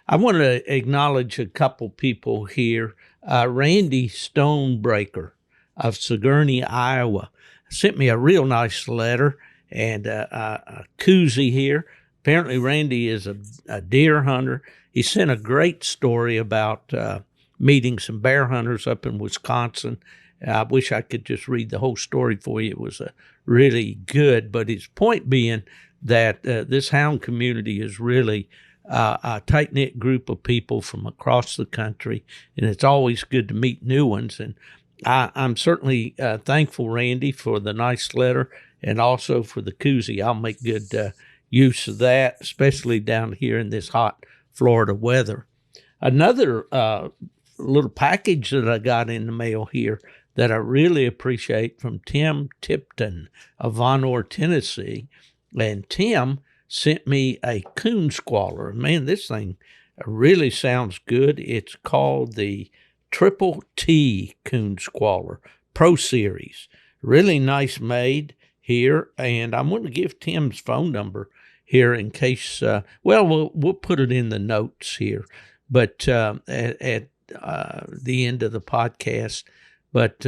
I want to acknowledge a couple people here. Randy Stonebreaker of Sigourney, Iowa, sent me a real nice letter and a koozie here. Apparently, Randy is a deer hunter. He sent a great story about meeting some bear hunters up in Wisconsin. I wish I could just read the whole story for you. It was really good. But his point being that this hound community is really a tight-knit group of people from across the country, and it's always good to meet new ones. And I'm certainly thankful, Randy, for the nice letter and also for the koozie. I'll make good use of that, especially down here in this hot Florida weather. Another little package that I got in the mail here that I really appreciate from Tim Tipton of Von Orr, Tennessee. And Tim sent me a coon squaller. Man, this thing really sounds good. It's called the Triple T Coon Squaller Pro Series. Really nice made here. And I'm going to give Tim's phone number here in case, we'll put it in the notes here, but at the end of the podcast. But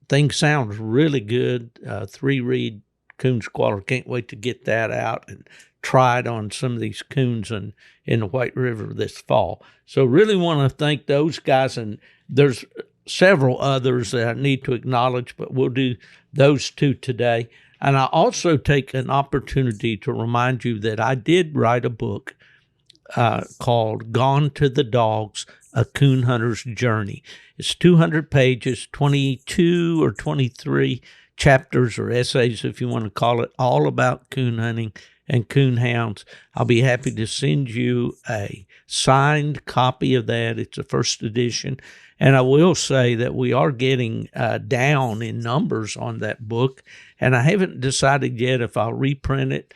thing sounds really good. 3-reed coon squaller. Can't wait to get that out and try it on some of these coons in the White River this fall. So really want to thank those guys. And there's several others that I need to acknowledge, but we'll do those two today. And I also take an opportunity to remind you that I did write a book called Gone to the Dogs, A Coon Hunter's Journey. It's 200 pages, 22 or 23 chapters or essays, if you want to call it, all about coon hunting and coon hounds. I'll be happy to send you a signed copy of that. It's a first edition. And I will say that we are getting down in numbers on that book, and I haven't decided yet if I'll reprint it.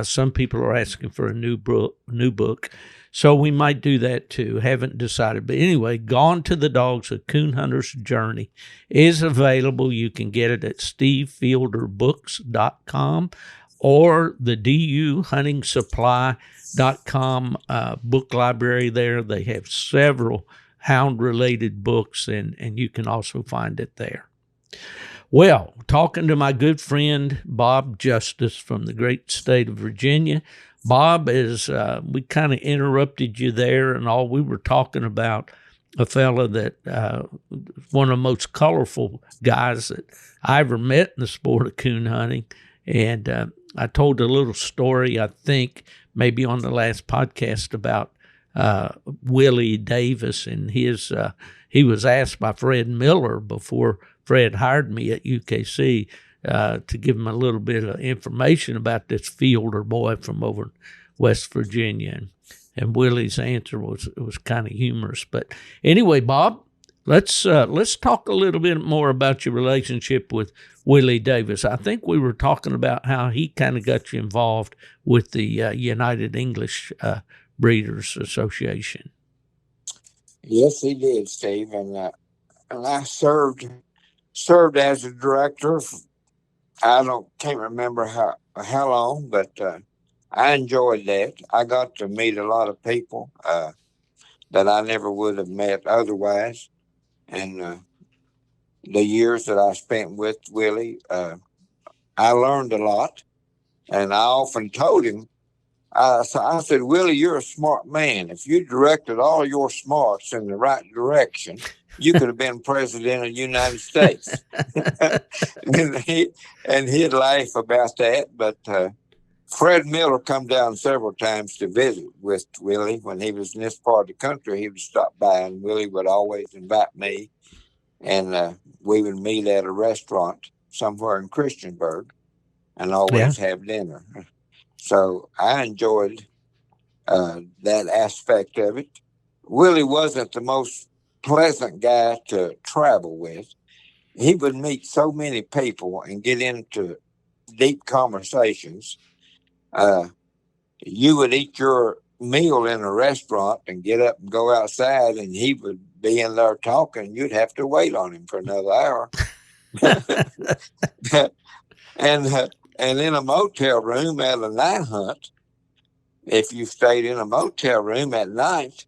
Some people are asking for a new book, so we might do that too. Haven't decided. But anyway, Gone to the Dogs, A Coon Hunter's Journey is available. You can get it at stevefielderbooks.com or the duhuntingsupply.com book library there. They have several hound-related books, and you can also find it there. Well, talking to my good friend Bob Justice from the great state of Virginia. Bob, is we kind of interrupted you there and all. We were talking about a fella that one of the most colorful guys that I ever met in the sport of coon hunting. And I told a little story, I think, maybe on the last podcast about Willie Davis and his. He was asked by Fred Miller before Fred hired me at UKC to give him a little bit of information about this Fielder boy from over in West Virginia. And Willie's answer was kind of humorous. But anyway, Bob, let's talk a little bit more about your relationship with Willie Davis. I think we were talking about how he kind of got you involved with the United English Breeders Association. Yes, he did, Steve, and I served as a director. Can't remember how long, but I enjoyed that. I got to meet a lot of people that I never would have met otherwise, and the years that I spent with Willie, I learned a lot, and I often told him. So I said, Willie, you're a smart man. If you directed all your smarts in the right direction, you could have been president of the United States. and he'd laugh about that. But Fred Miller come down several times to visit with Willie. When he was in this part of the country, he would stop by, and Willie would always invite me. And we would meet at a restaurant somewhere in Christiansburg and always have dinner. So I enjoyed that aspect of it. Willie wasn't the most pleasant guy to travel with. He would meet so many people and get into deep conversations. You would eat your meal in a restaurant and get up and go outside, and he would be in there talking. You'd have to wait on him for another hour. And in a motel room at a night hunt, if you stayed in a motel room at night,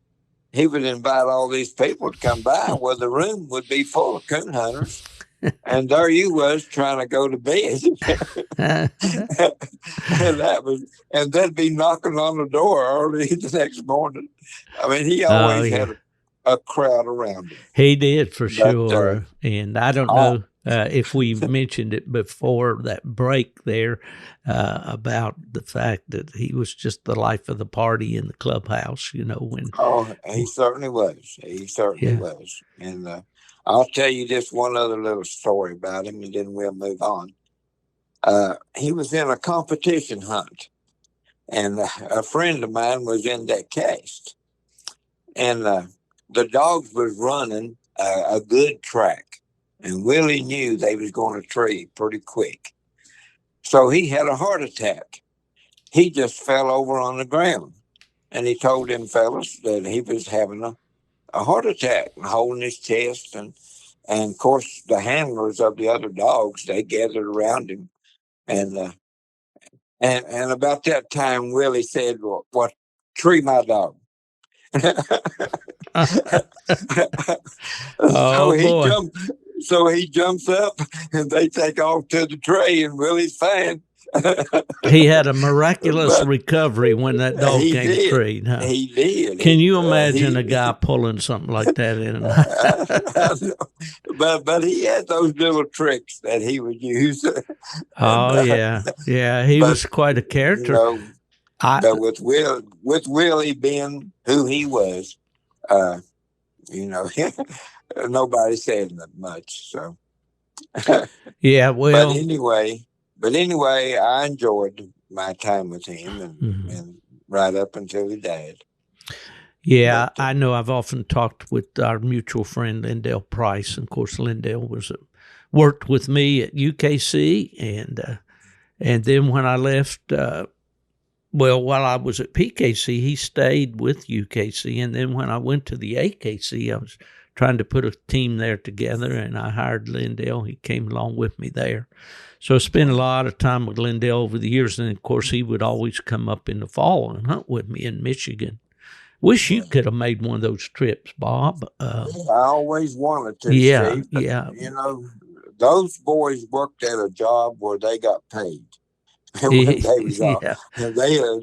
he would invite all these people to come by. Well, the room would be full of coon hunters. And there you was trying to go to bed. and they'd be knocking on the door early the next morning. I mean, he always had a crowd around him. He did, for sure. And I don't know if we've mentioned it before, that break there about the fact that he was just the life of the party in the clubhouse, when. Oh, he certainly was. He certainly was. And I'll tell you just one other little story about him, and then we'll move on. He was in a competition hunt, and a friend of mine was in that cast. And the dogs was running a good track. And Willie knew they was going to tree pretty quick. So he had a heart attack. He just fell over on the ground. And he told them fellas that he was having a heart attack and holding his chest. And of course, the handlers of the other dogs, they gathered around him. And about that time, Willie said, well, tree my dog. So he jumps up, and they take off to the tree, and Willie's fine. He had a miraculous recovery when that dog came treed. Huh? He did. Can you imagine a guy pulling something like that in? But he had those little tricks that he would use. He was quite a character. But with Willie being who he was, nobody said much. So But anyway, I enjoyed my time with him, and right up until he died. Yeah, I know. I've often talked with our mutual friend Lindell Price, and of course, Lindell worked with me at UKC, and then when I left. While I was at PKC, he stayed with UKC. And then when I went to the AKC, I was trying to put a team there together, and I hired Lindell. He came along with me there. So I spent a lot of time with Lindell over the years. And, of course, he would always come up in the fall and hunt with me in Michigan. Wish you could have made one of those trips, Bob. I always wanted to, Steve, but, those boys worked at a job where they got paid. when they was off. Yeah. And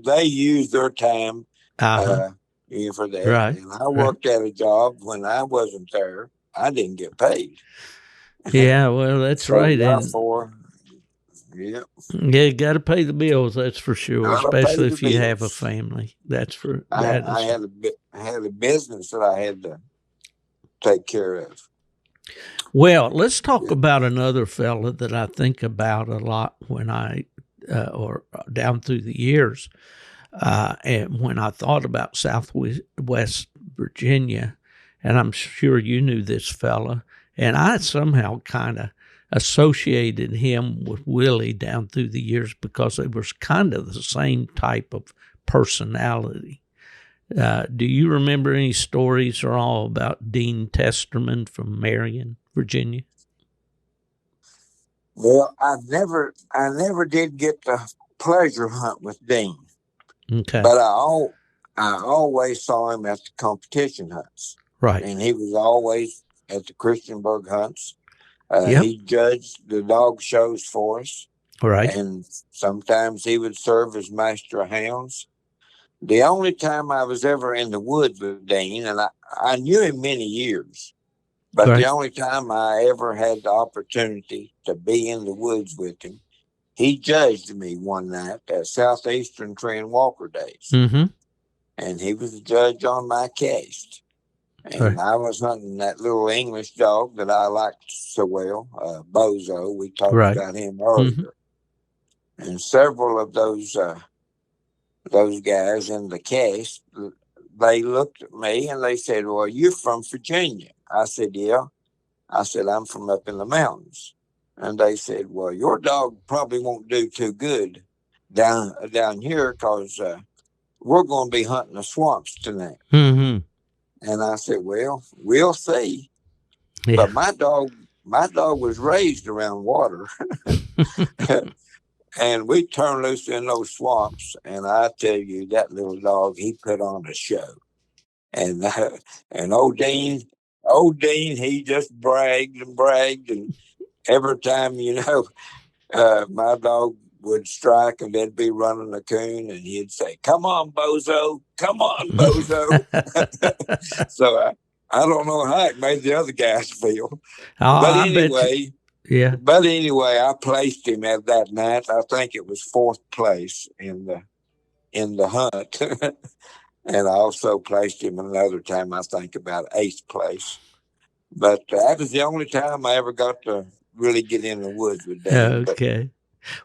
they used their time Uh-huh. uh, for that. Right. And I Right. worked at a job when I wasn't there. I didn't get paid. Yeah, well, that's So right. And therefore, yeah, yeah, you got to pay the bills, that's for sure, gotta pay especially the if you have a bills. family. I That I is. had I had a business that I had to take care of. Well, let's talk Yeah. about another fella that I think about a lot when or down through the years. And when I thought about Southwest West Virginia, and I'm sure you knew this fella, and I somehow kind of associated him with Willie down through the years because they were kind of the same type of personality. Do you remember any stories or all about Dean Testerman from Marion, Virginia? Well, I never did get the pleasure hunt with Dean, Okay, but I always saw him at the competition hunts, right. and he was always at the Christiansburg hunts. Yep, He judged the dog shows for us, right, and sometimes he would serve as master of hounds. The only time I was ever in the woods with Dean, and I knew him many years, but the right. only time I ever had the opportunity to be in the woods with him, he judged me one night at Southeastern Trend Walker Days, Mm-hmm. and he was the judge on my cast. And Right. I was hunting that little English dog that I liked so well, Bozo. We talked Right. about him Mm-hmm. earlier, and several of those guys in the cast, they looked at me and they said, "Well, you're from Virginia." I said, "Yeah." I said, "I'm from up in the mountains." And they said, "Well, your dog probably won't do too good down here because we're going to be hunting the swamps tonight." Mm-hmm. And I said, "Well, we'll see." Yeah. But my dog was raised around water, and we turned loose in those swamps. And I tell you, that little dog, he put on a show. And and old Dean, he just bragged, and every time my dog would strike, and they'd be running a coon, and he'd say, "Come on, Bozo, come on, Bozo." So I don't know how it made the other guys feel, Oh, but I bet you. anyway, Yeah. I placed him at that night. I think it was fourth place in the hunt. And I also placed him another time, I think about eighth place. But that was the only time I ever got to really get in the woods with Dean. But, Okay.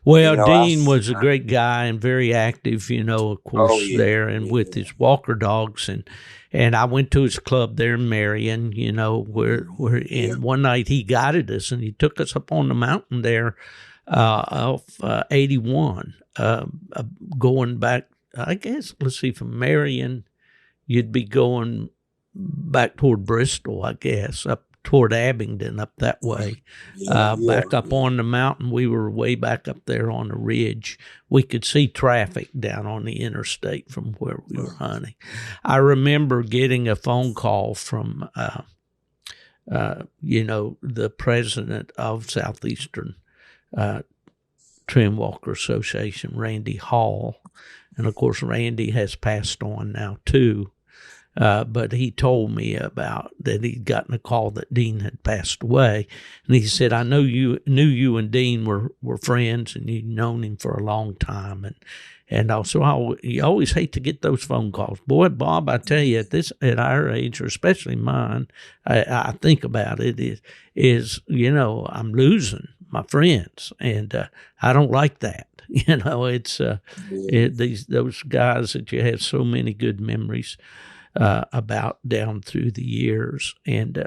Well, I, Dean was a great guy and very active, of oh, course, yeah, there and with yeah, his Walker dogs, and I went to his club there in Marion, where yeah. and one night he guided us and he took us up on the mountain there, off 81, going back. I guess let's see, from Marion, you'd be going back toward Bristol, I guess, up toward Abingdon, up that way. Yeah, yeah, Back up yeah. on the mountain, we were way back up there on the ridge. We could see traffic down on the interstate from where we were hunting. I remember getting a phone call from, the president of Southeastern Trend Walker Association, Randy Hall. And of course, Randy has passed on now too. But he told me about that he'd gotten a call that Dean had passed away, and he said, "I know you and Dean were friends, and you'd known him for a long time, and also you always hate to get those phone calls, boy, Bob. I tell you, at our age, or especially mine, I think about it is I'm losing my friends, and I don't like that. It's Yeah. those guys that you have so many good memories." About down through the years. And,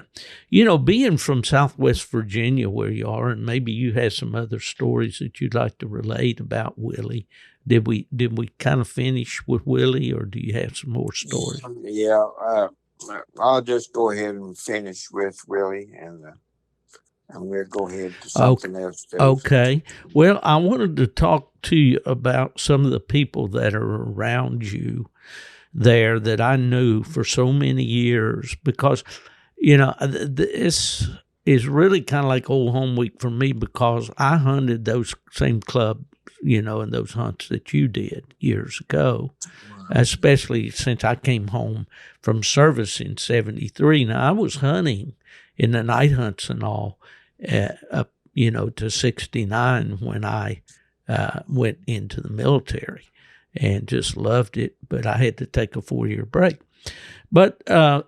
being from Southwest Virginia where you are, and maybe you have some other stories that you'd like to relate about Willie. Did we kind of finish with Willie, or do you have some more stories? Yeah, I'll just go ahead and finish with Willie, and we'll go ahead to something else too. Okay. Well, I wanted to talk to you about some of the people that are around you there that I knew for so many years, because this is really kind of like old home week for me, because I hunted those same clubs in those hunts that you did years ago, especially since I came home from service in 73. Now, I was hunting in the night hunts and all up, to 69 when I went into the military and just loved it. But I had to take a 4-year break. But I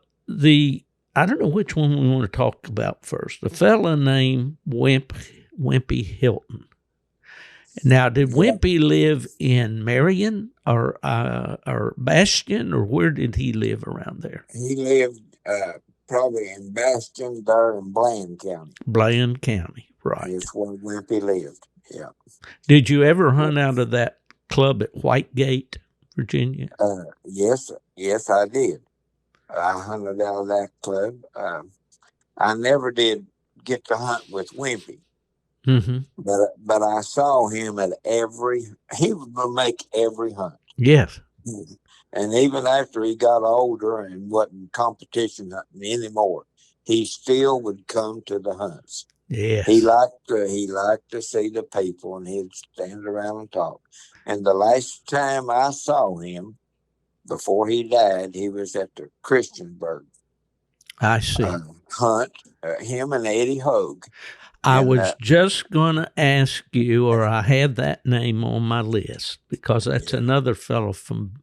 don't know which one we want to talk about first. The fella named Wimpy Hilton. Now, did Wimpy live in Marion or Bastion, or where did he live around there? He lived probably in Bastion, there in Bland County. Bland County, right. That's where Wimpy lived, yeah. Did you ever hunt out of that club at Whitegate, Virginia? Yes, I did. I hunted out of that club. I never did get to hunt with Wimpy. Mm-hmm. But I saw him at he would make every hunt. Yes. And even after he got older and wasn't competition hunting anymore, he still would come to the hunts. Yes. He liked to see the people, and he'd stand around and talk. And the last time I saw him before he died, he was at the Christiansburg. I see. Hunt, him and Eddie Hogue. I was just going to ask you, or I had that name on my list, because that's another fellow from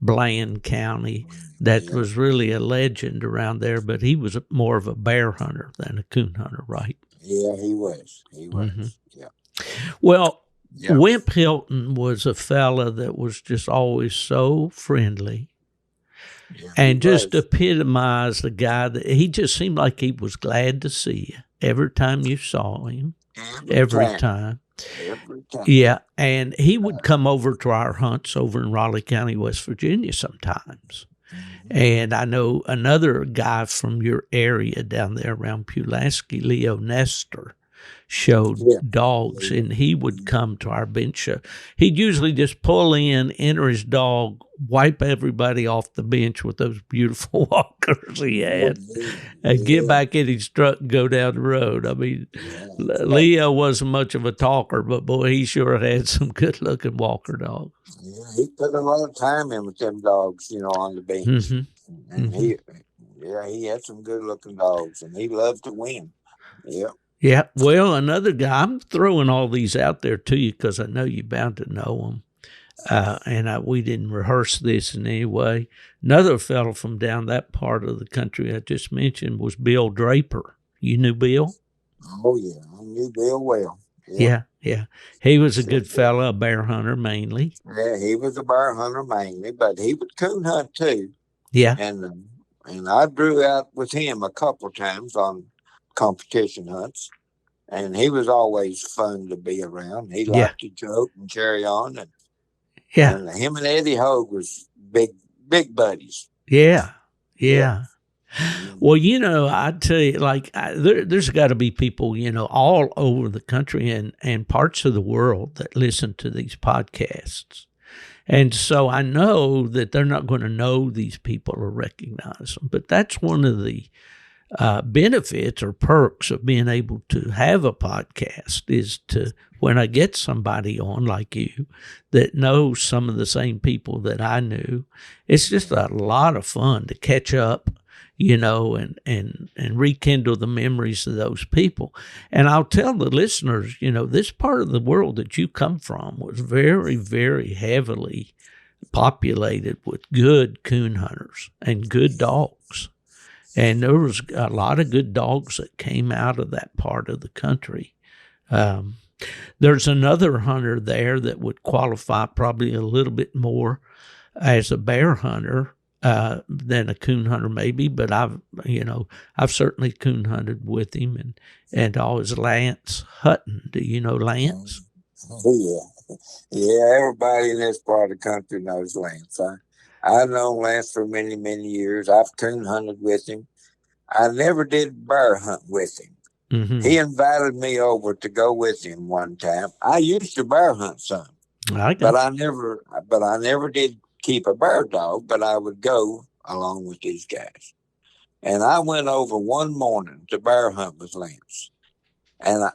Bland County that was really a legend around there, but he was more of a bear hunter than a coon hunter, right? Yeah, he was. Mm-hmm. Yeah. Well, Wimp Hilton was a fella that was just always so friendly. Yeah, and just epitomized the guy that he just seemed like he was glad to see you every time you saw him. Every time. Yeah. And he would come over to our hunts over in Raleigh County, West Virginia sometimes. Mm-hmm. And I know another guy from your area down there around Pulaski, Leo Nestor, showed dogs, and he would come to our bench show. He'd usually just pull in, enter his dog, wipe everybody off the bench with those beautiful walkers he had, and get back in his truck and go down the road. I mean, Leo wasn't much of a talker, but boy, he sure had some good-looking walker dogs. Yeah, he put a lot of time in with them dogs, on the bench. Mm-hmm. And he had some good-looking dogs, and he loved to win. Yeah. Yeah, well, another guy, I'm throwing all these out there to you because I know you're bound to know them, and we didn't rehearse this in any way. Another fellow from down that part of the country I just mentioned was Bill Draper. You knew Bill? Oh, yeah, I knew Bill well. Yeah. He was a good fellow, a bear hunter mainly. Yeah, he was a bear hunter mainly, but he would coon hunt too. Yeah. And I drew out with him a couple of times on competition hunts, and he was always fun to be around. He liked to joke and carry on, and him and Eddie Hogue was big buddies. Yeah. Well, I tell you, there's got to be people, all over the country and parts of the world that listen to these podcasts. And so I know that they're not going to know these people or recognize them, but that's one of the benefits or perks of being able to have a podcast is to, when I get somebody on like you that knows some of the same people that I knew, it's just a lot of fun to catch up, and rekindle the memories of those people. And I'll tell the listeners, this part of the world that you come from was very, very heavily populated with good coon hunters and good dogs. And there was a lot of good dogs that came out of that part of the country. There's another hunter there that would qualify probably a little bit more as a bear hunter than a coon hunter maybe, but I've certainly coon hunted with him, and always Lance Hutton. Do you know Lance? Oh, yeah. Everybody in this part of the country knows Lance. I've known Lance for many, many years. I've coon hunted with him. I never did bear hunt with him. Mm-hmm. He invited me over to go with him one time. I used to bear hunt some, but I never did keep a bear dog, but I would go along with these guys. And I went over one morning to bear hunt with Lance. And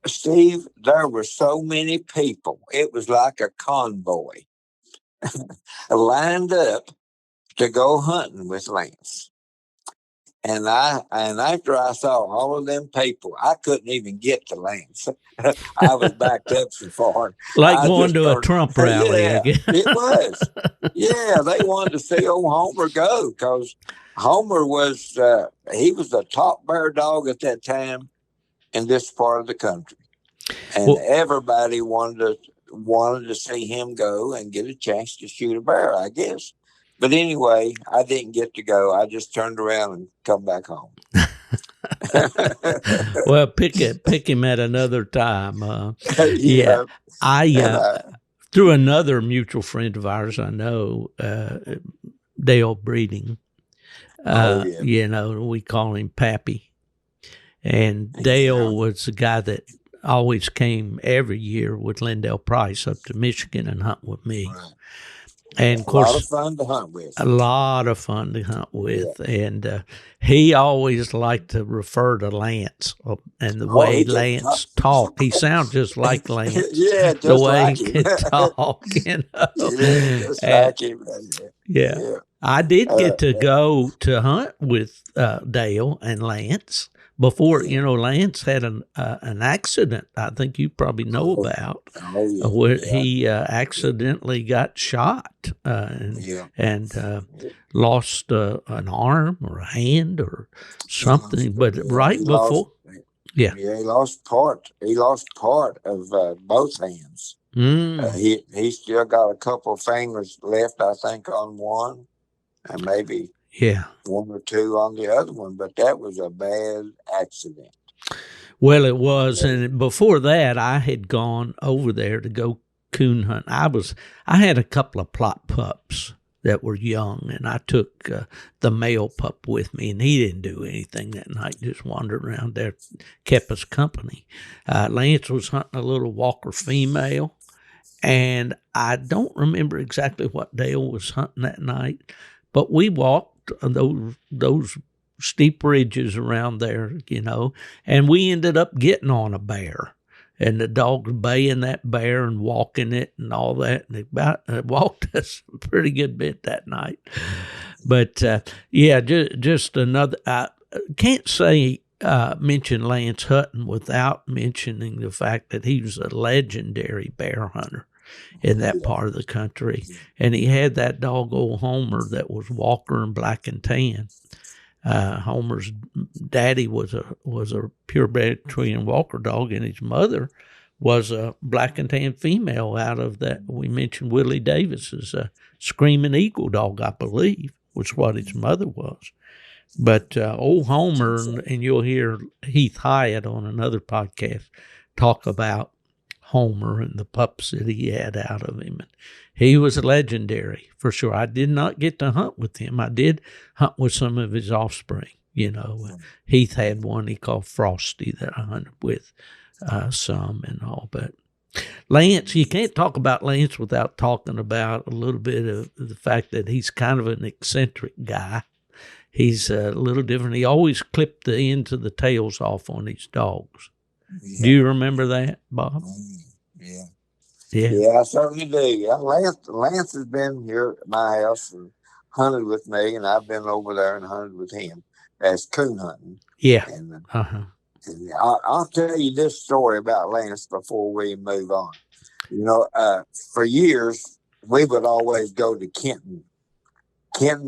Steve, there were so many people. It was like a convoy lined up to go hunting with Lance. And after I saw all of them people, I couldn't even get to Lance. I was backed up so far. Like I going just to a started. Trump rally Yeah, again. it was. Yeah, they wanted to see old Homer go because Homer was he was the top bear dog at that time in this part of the country, and Well, everybody wanted to see him go and get a chance to shoot a bear, I guess. But anyway, I didn't get to go. I just turned around and come back home. well, pick him at another time. Yeah, Yeah, I and through another mutual friend of ours I know, Dale Breeding. oh yeah, We call him Pappy, and yeah, Dale was the guy that always came every year with Lindell Price up to Michigan and hunt with me. right. And of A lot of course, fun to hunt with. a lot of fun to hunt Yeah. with. And he always liked to refer to Lance and the Oh, way he could talk. Lance talked. He sounded just like Lance, Yeah, the just way like he him. could talk, Yeah, just And, like him. yeah. Yeah. I did Uh, get to go to hunt with Dale and Lance before. yeah. Lance had an accident. I think you probably know Oh, about oh yeah. where Yeah. he accidentally got shot Yeah. and lost an arm or a hand or something. But Yeah, right he lost. before, yeah, Yeah, he lost part. He lost part of both hands. mm, He still got a couple of fingers left, I think, on one, and maybe yeah. one or two on the other one. But that was a bad accident. Well, it was, and before that, I had gone over there to go coon hunt. I had a couple of plot pups that were young, and I took the male pup with me, and he didn't do anything that night, just wandered around there, kept us company. Lance was hunting a little Walker female, and I don't remember exactly what Dale was hunting that night, but we walked those steep ridges around there, and we ended up getting on a bear. And the dog was baying that bear and walking it and all that. And it walked us a pretty good bit that night. But yeah, just another. I can't say mention Lance Hutton without mentioning the fact that he was a legendary bear hunter in that part of the country. And he had that dog, old Homer, that was Walker and black and tan. Homer's daddy was a purebred Australian Walker dog, and his mother was a black and tan female out of that. We mentioned Willie Davis's Screaming Eagle dog, I believe, was what his mother was. But old Homer, and you'll hear Heath Hyatt on another podcast talk about Homer and the pups that he had out of him. And he was legendary for sure. I did not get to hunt with him. I did hunt with some of his offspring. Heath had one he called Frosty that I hunted with some and all. But Lance, you can't talk about Lance without talking about a little bit of the fact that he's kind of an eccentric guy. He's a little different. He always clipped the ends of the tails off on his dogs. Yeah. Do you remember that, Bob? Yeah. Yeah. Yeah, I certainly do. Yeah, Lance has been here at my house and hunted with me, and I've been over there and hunted with him as coon hunting. Yeah. And, Uh-huh. I'll tell you this story about Lance before we move on. For years, we would always go to Kenton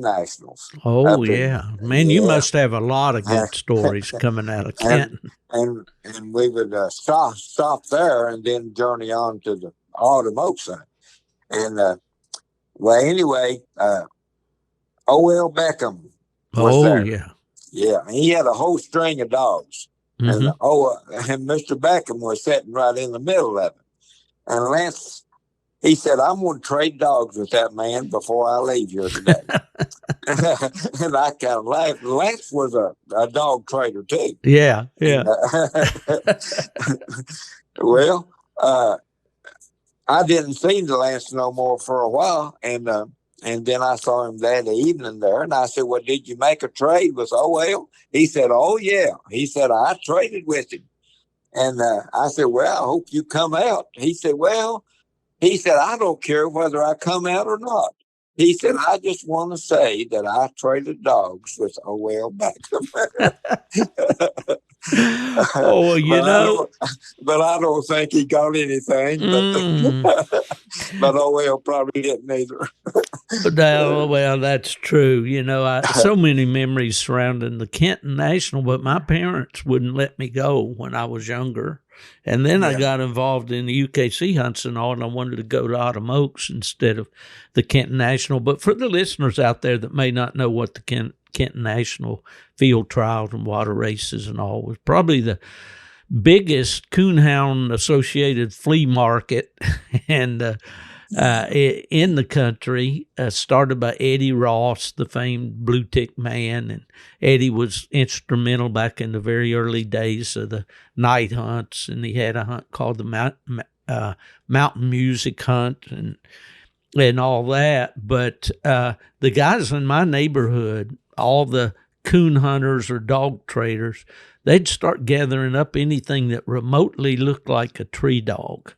Nationals. Oh, yeah. Man, you must have a lot of good stories coming out of Kenton. And we would stop there and then journey on to the Autumn Oak side. And, anyway, O.L. Beckham was there. Yeah. Yeah, he had a whole string of dogs. Mm-hmm. And Mr. Beckham was sitting right in the middle of it. And Lance, he said, I'm going to trade dogs with that man before I leave here today. And I kind of laughed. Lance was a dog trader, too. Yeah, yeah. Well, I didn't see the Lance no more for a while. And then I saw him that evening there. And I said, well, did you make a trade with O.L.? He said, oh, yeah. He said, I traded with him. And I said, well, I hope you come out. He said, well, I don't care whether I come out or not. He said, I just want to say that I traded dogs with O.L. Beckham. Oh, well, but I don't think he got anything. But mm. but O.L. probably didn't either. Well, that's true. So many memories surrounding the Kenton National, but my parents wouldn't let me go when I was younger. And then I got involved in the UKC hunts and all, and I wanted to go to Autumn Oaks instead of the Kenton National. But for the listeners out there that may not know what the Kenton National field trials and water races and all was, probably the biggest coonhound associated flea market and in the country, started by Eddie Ross, the famed blue tick man. And Eddie was instrumental back in the very early days of the night hunts. And he had a hunt called the Mountain Music Hunt and all that. But the guys in my neighborhood, all the coon hunters or dog traders, they'd start gathering up anything that remotely looked like a tree dog.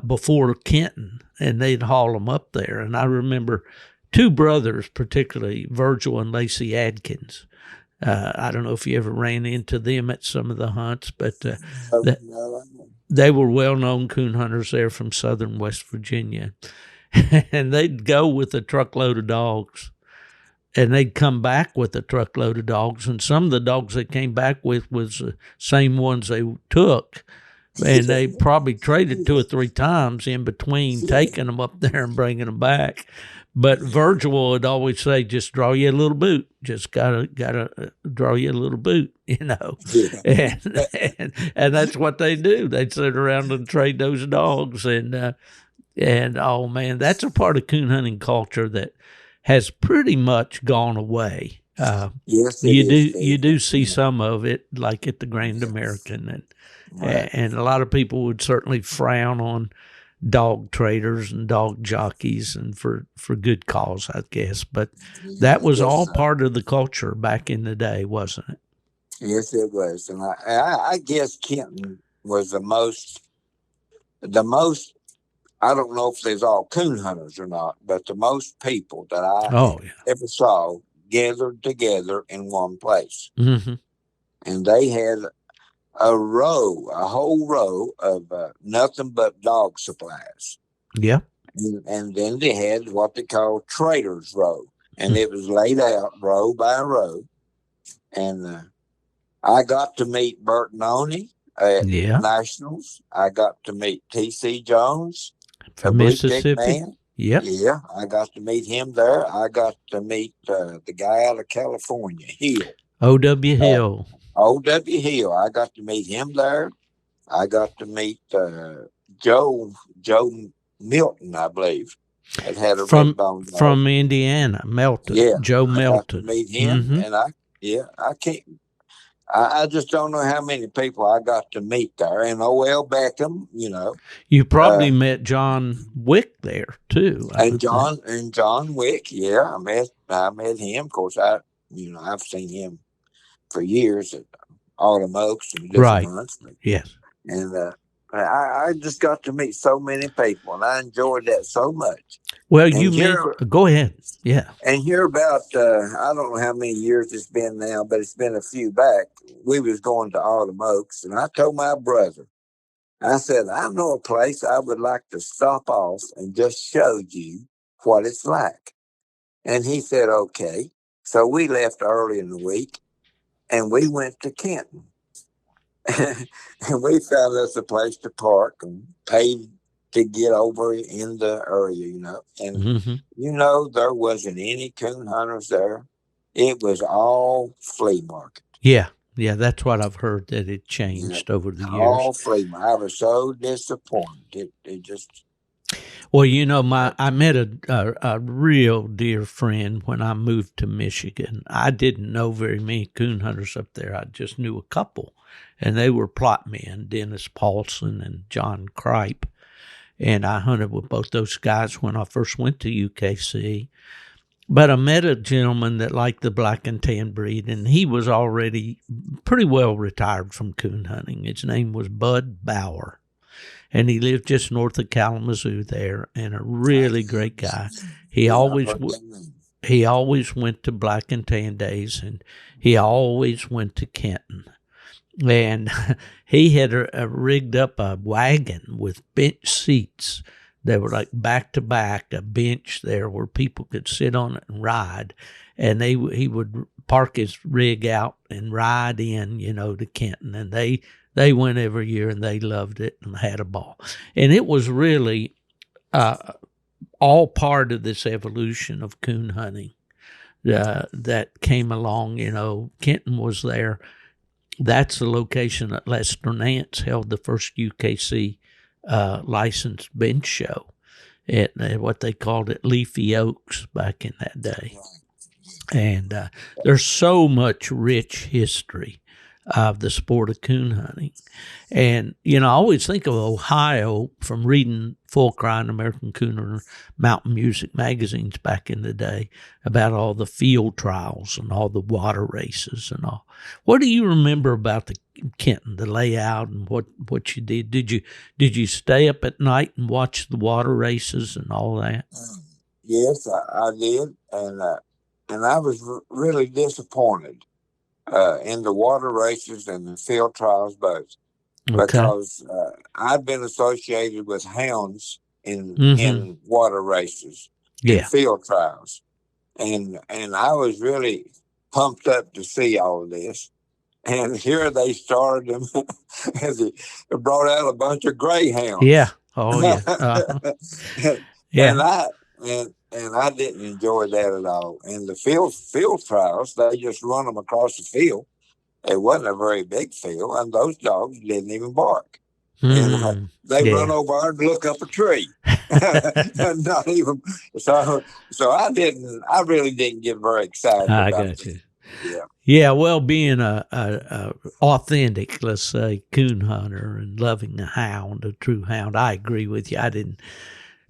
Before Kenton, and they'd haul them up there. And I remember two brothers, particularly Virgil and Lacey Adkins. I don't know if you ever ran into them at some of the hunts, but they were well-known coon hunters there from southern West Virginia. And they'd go with a truckload of dogs, and they'd come back with a truckload of dogs. And some of the dogs they came back with was the same ones they took. And they probably traded 2 or 3 times in between taking them up there and bringing them back. But Virgil would always say, just draw you a little boot. Just gotta draw you a little boot, And that's what they do. They'd sit around and trade those dogs. And oh, man, that's a part of coon hunting culture that has pretty much gone away. Yes, you do see some of it, like at the Grand American, and a lot of people would certainly frown on dog traders and dog jockeys, and for good cause, I guess. But that was all part of the culture back in the day, wasn't it? Yes, it was, and I guess Kenton was the most. I don't know if there's all coon hunters or not, but the most people that I ever saw gathered together in one place. Mm-hmm. And they had a whole row of nothing but dog supplies. Yeah. And then they had what they call traders row. And it was laid out row by row. And I got to meet Bertononi at Nationals. I got to meet T.C. Jones from Mississippi. Yeah, I got to meet him there. I got to meet the guy out of California, Hill. O.W. Hill. O.W. Hill. I got to meet him there. I got to meet Joe Milton, I believe. That had a red bone dog. From Indiana, Melton. Yeah, Joe Melton. I got to meet him, and I can't. I just don't know how many people I got to meet there. And O.L. Beckham, You probably met John Wick there too. And John Wick, I met him. Of course, I've seen him for years at Autumn Oaks and different hunts. Yes. And I just got to meet so many people, and I enjoyed that so much. Well, go ahead. Yeah. And here about, I don't know how many years it's been now, but it's been a few back. We was going to Autumn Oaks, and I told my brother, I said, I know a place I would like to stop off and just show you what it's like. And he said, okay. So we left early in the week, and we went to Kenton. And we found us a place to park and paid to get over in the area, And, there wasn't any coon hunters there. It was all flea market. Yeah, that's what I've heard, that it changed over the years. All flea market. I was so disappointed. It just... Well, I met a real dear friend when I moved to Michigan. I didn't know very many coon hunters up there. I just knew a couple, and they were plot men, Dennis Paulson and John Kripe. And I hunted with both those guys when I first went to UKC. But I met a gentleman that liked the black and tan breed, and he was already pretty well retired from coon hunting. His name was Bud Bauer, and he lived just north of Kalamazoo there, and a really great guy. He Yeah, I've always heard that name. he always went to black and tan days, and he always went to Kenton. And he had rigged up a wagon with bench seats. They were like back to back, a bench there where people could sit on it and ride. And he would park his rig out and ride in, to Kenton. And they went every year, and they loved it and had a ball. And it was really all part of this evolution of coon hunting that came along. Kenton was there. That's the location that Lester Nance held the first UKC licensed bench show at what they called it Leafy Oaks back in that day. And there's so much rich history of the sport of coon hunting. And, I always think of Ohio from reading Full Cry and American Cooner Mountain Music magazines back in the day about all the field trials and all the water races and all. What do you remember about the Kenton, the layout and what you did? Did you stay up at night and watch the water races and all that? Yes, I did, and I was really disappointed in the water races and the field trials both, because I've been associated with hounds in water races, in field trials, and I was really pumped up to see all of this. And here they started them, and they brought out a bunch of greyhounds. Yeah. Oh yeah. Yeah. And I didn't enjoy that at all. And the field trials, they just run them across the field. It wasn't a very big field, and those dogs didn't even bark. And they run over and look up a tree. Not even so. I really didn't get very excited I about got it. you. Yeah. Yeah, well, being a authentic, let's say, coon hunter and loving a hound, a true hound, I agree with you. I didn't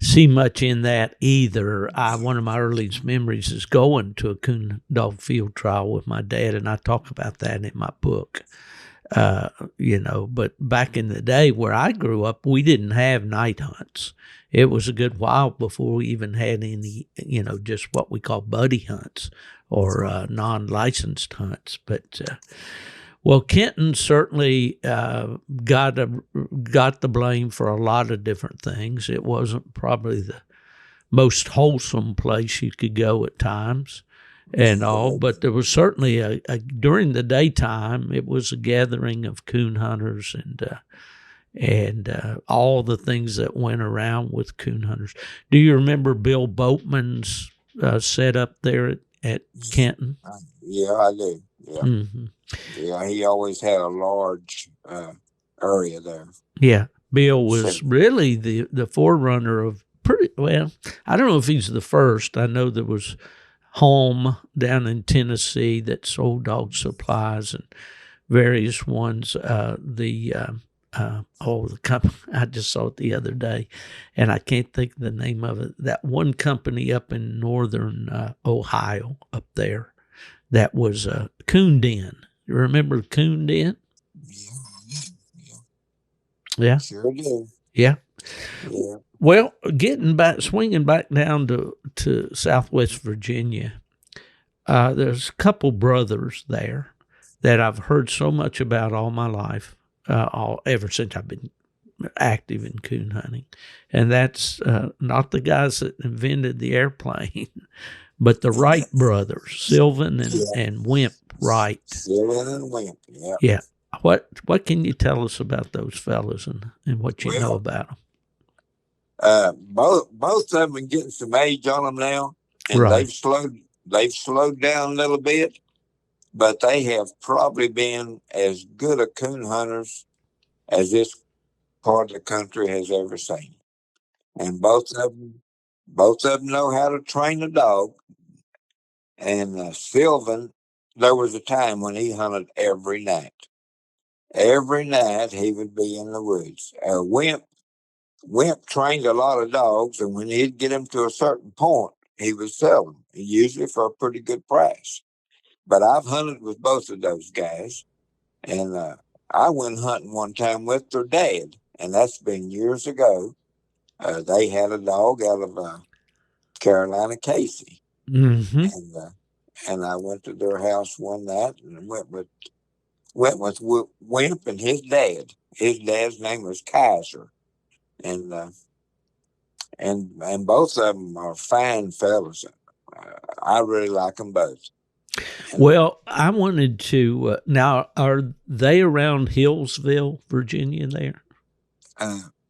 see much in that either. One of my earliest memories is going to a coon dog field trial with my dad, and I talk about that in my book. But back in the day where I grew up, we didn't have night hunts. It was a good while before we even had any, just what we call buddy hunts or non-licensed hunts. But well, Kenton certainly got the blame for a lot of different things. It wasn't probably the most wholesome place you could go at times and all, but there was certainly during the daytime, it was a gathering of coon hunters and all the things that went around with coon hunters. Do you remember Bill Boatman's setup there at Kenton? Yeah, I do. Yeah. Mm-hmm. Yeah, he always had a large area there. Yeah, Bill was really the forerunner of I don't know if he's the first. I know there was Home down in Tennessee that sold dog supplies and various ones. The company, I just saw it the other day, and I can't think of the name of it. That one company up in northern Ohio up there that was Coon Den. You remember Coon Den? Yeah. Sure do. Yeah. Yeah. Well, swinging back down to Southwest Virginia, there's a couple brothers there that I've heard so much about all my life, ever since I've been active in coon hunting. And that's not the guys that invented the airplane, but the Wright brothers, Sylvan and Wimp Wright. Sylvan and Wimp, yeah. Yeah. What can you tell us about those fellas and what you know about them? Both of them are getting some age on them now, and they've slowed down a little bit, but they have probably been as good a coon hunters as this part of the country has ever seen. And both of them know how to train a dog. And Sylvan, there was a time when he hunted every night. Every night he would be in the woods. Wimp trained a lot of dogs, and when he'd get them to a certain point, he was selling, usually for a pretty good price. But I've hunted with both of those guys, and I went hunting one time with their dad, and that's been years ago. They had a dog out of Carolina Casey, Mm-hmm. and I went to their house one night and went with Wimp and his dad. His dad's name was Kaiser, and and both of them are fine fellas. I really like them both. And, Well, I wanted to now. Are they around Hillsville, Virginia? There,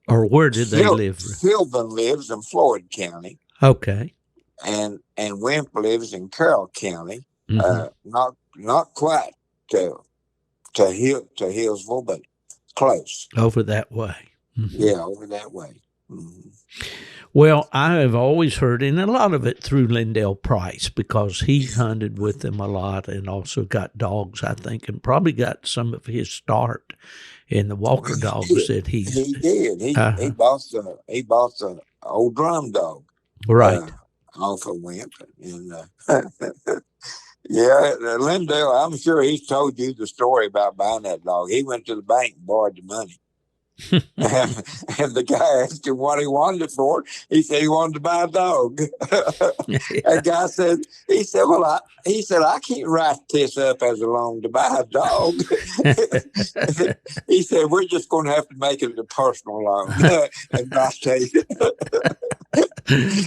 or where did they live? Sylvan lives in Floyd County, Okay. and Wimp lives in Carroll County. Mm-hmm. Not quite to Hillsville, but close. Over that way. Mm-hmm. Yeah, over that way. Mm-hmm. Well, I have always heard, and a lot of it through Lindell Price, because he hunted with them a lot and also got dogs, I think, and probably got some of his start in the Walker dogs that he did. He bought the old drum dog, right. Off of Wimp, and yeah, Lindell. I'm sure he's told you the story about buying that dog. He went to the bank and borrowed the money. And the guy asked him what he wanted it for. He said he wanted to buy a dog. That guy said, I can't write this up as a loan to buy a dog. He said, we're just going to have to make it a personal loan. And I tell you,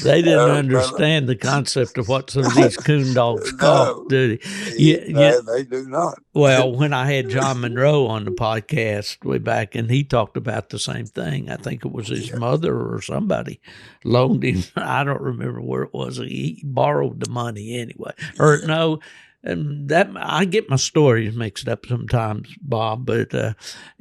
they didn't understand the concept of what some of these coon dogs cost, do they? They do not. Well, when I had John Monroe on the podcast way back, and he talked about the same thing. I think it was his mother or somebody loaned him. I don't remember where it was. He borrowed the money anyway. Or no, that I get my stories mixed up sometimes, Bob. But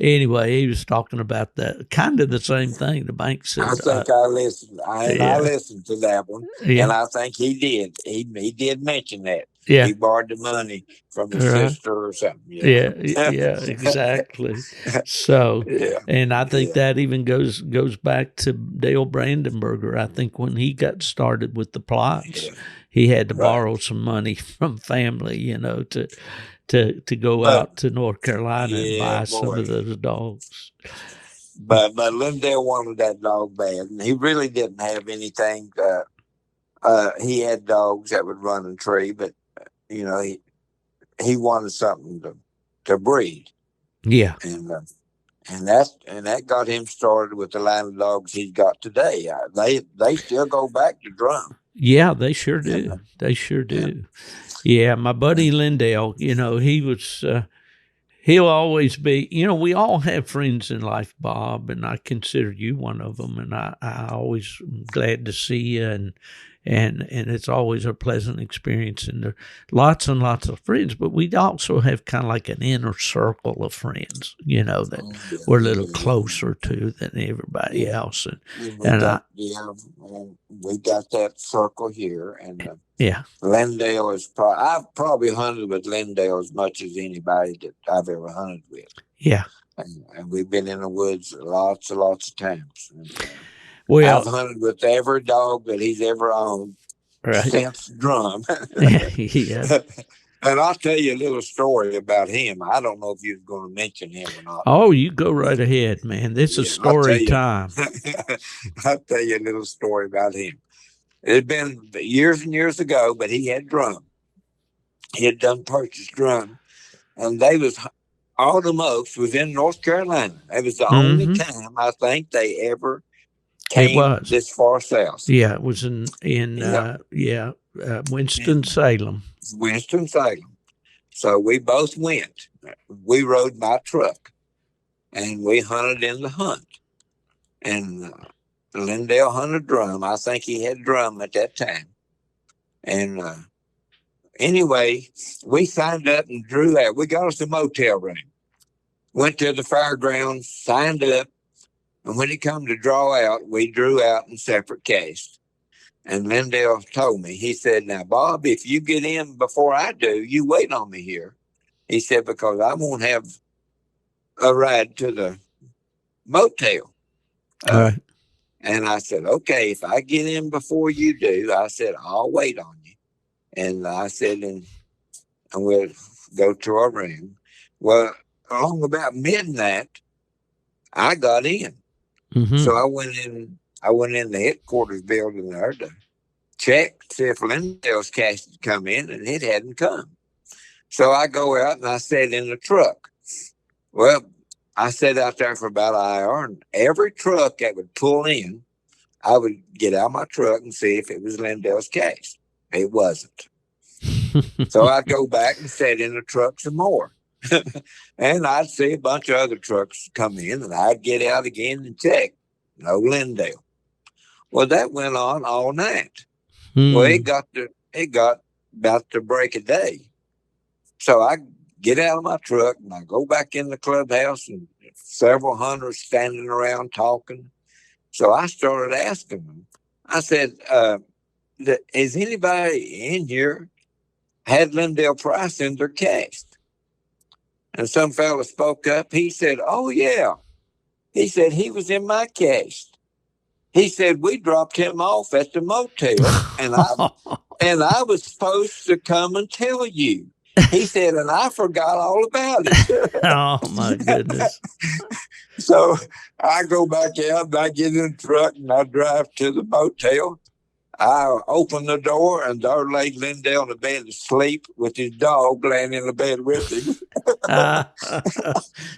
anyway, he was talking about that kind of the same thing. The bank said, I think I listened. I listened to that one, and I think he did. He did mention that. Yeah. He borrowed the money from his sister or something. Yeah, exactly. So, and I think that even goes back to Dale Brandenburger. I think when he got started with the plots, he had to borrow some money from family, to go out to North Carolina and buy some of those dogs. But Lindell wanted that dog bad, and he really didn't have anything. He had dogs that would run and tree, but he wanted something to breed. Yeah, and that got him started with the line of dogs he's got today. They still go back to drum. Yeah, they sure do. They sure do. Yeah, my buddy Lindell, he was. He'll always be, we all have friends in life, Bob, and I consider you one of them. And I always am glad to see you, and it's always a pleasant experience. And there are lots and lots of friends, but we also have kind of like an inner circle of friends, that we're a little closer to than everybody else. We got that circle here, and Lindell is I've probably hunted with Lindell as much as anybody that I've ever hunted with. Yeah, and we've been in the woods lots and lots of times. And, well, I've hunted with every dog that he's ever owned since drum. Yeah. And I'll tell you a little story about him. I don't know if you're going to mention him or not. Oh, you go right ahead, man. This is story time. I'll tell you a little story about him. It had been years and years ago, but he had drum. He had done purchase drum, and Autumn Oaks was in North Carolina. It was the only time I think they ever came this far south. Yeah, it was in Winston-Salem. Winston-Salem. So we both went. We rode my truck, and we hunted in the hunt. And Lindell hunted drum. I think he had drum at that time. And anyway, we signed up and drew out. We got us a motel room. Went to the fairgrounds, signed up. And when it come to draw out, we drew out in separate cases. And Lindell told me, he said, now, Bob, if you get in before I do, you wait on me here. He said, because I won't have a ride to the motel. All right. And I said, okay, if I get in before you do, I said, I'll wait on you. And I said, and we'll go to our room. Well, along about midnight, I got in. Mm-hmm. So I went in. I went in the headquarters building there to check, see if Lindell's cash had come in, and it hadn't come. So I go out and I sat in the truck. Well, I sat out there for about an hour, and every truck that would pull in, I would get out my truck and see if it was Lindell's cash. It wasn't. So I'd go back and sit in the truck some more. And I'd see a bunch of other trucks come in, and I'd get out again and check. No Lindell. Well, that went on all night. Well, it got about to break of day. So I get out of my truck and I go back in the clubhouse, and several hunters standing around talking. So I started asking them. I said, "Is anybody in here had Lindell Price in their cast?" And some fella spoke up. He said, "Oh yeah." He said, "He was in my cast." He said, "We dropped him off at the motel, and I was supposed to come and tell you." He said, "And I forgot all about it." Oh my goodness. So I go back out and I get in the truck and I drive to the motel. I open the door and there lay Lindell in the bed asleep with his dog laying in the bed with him.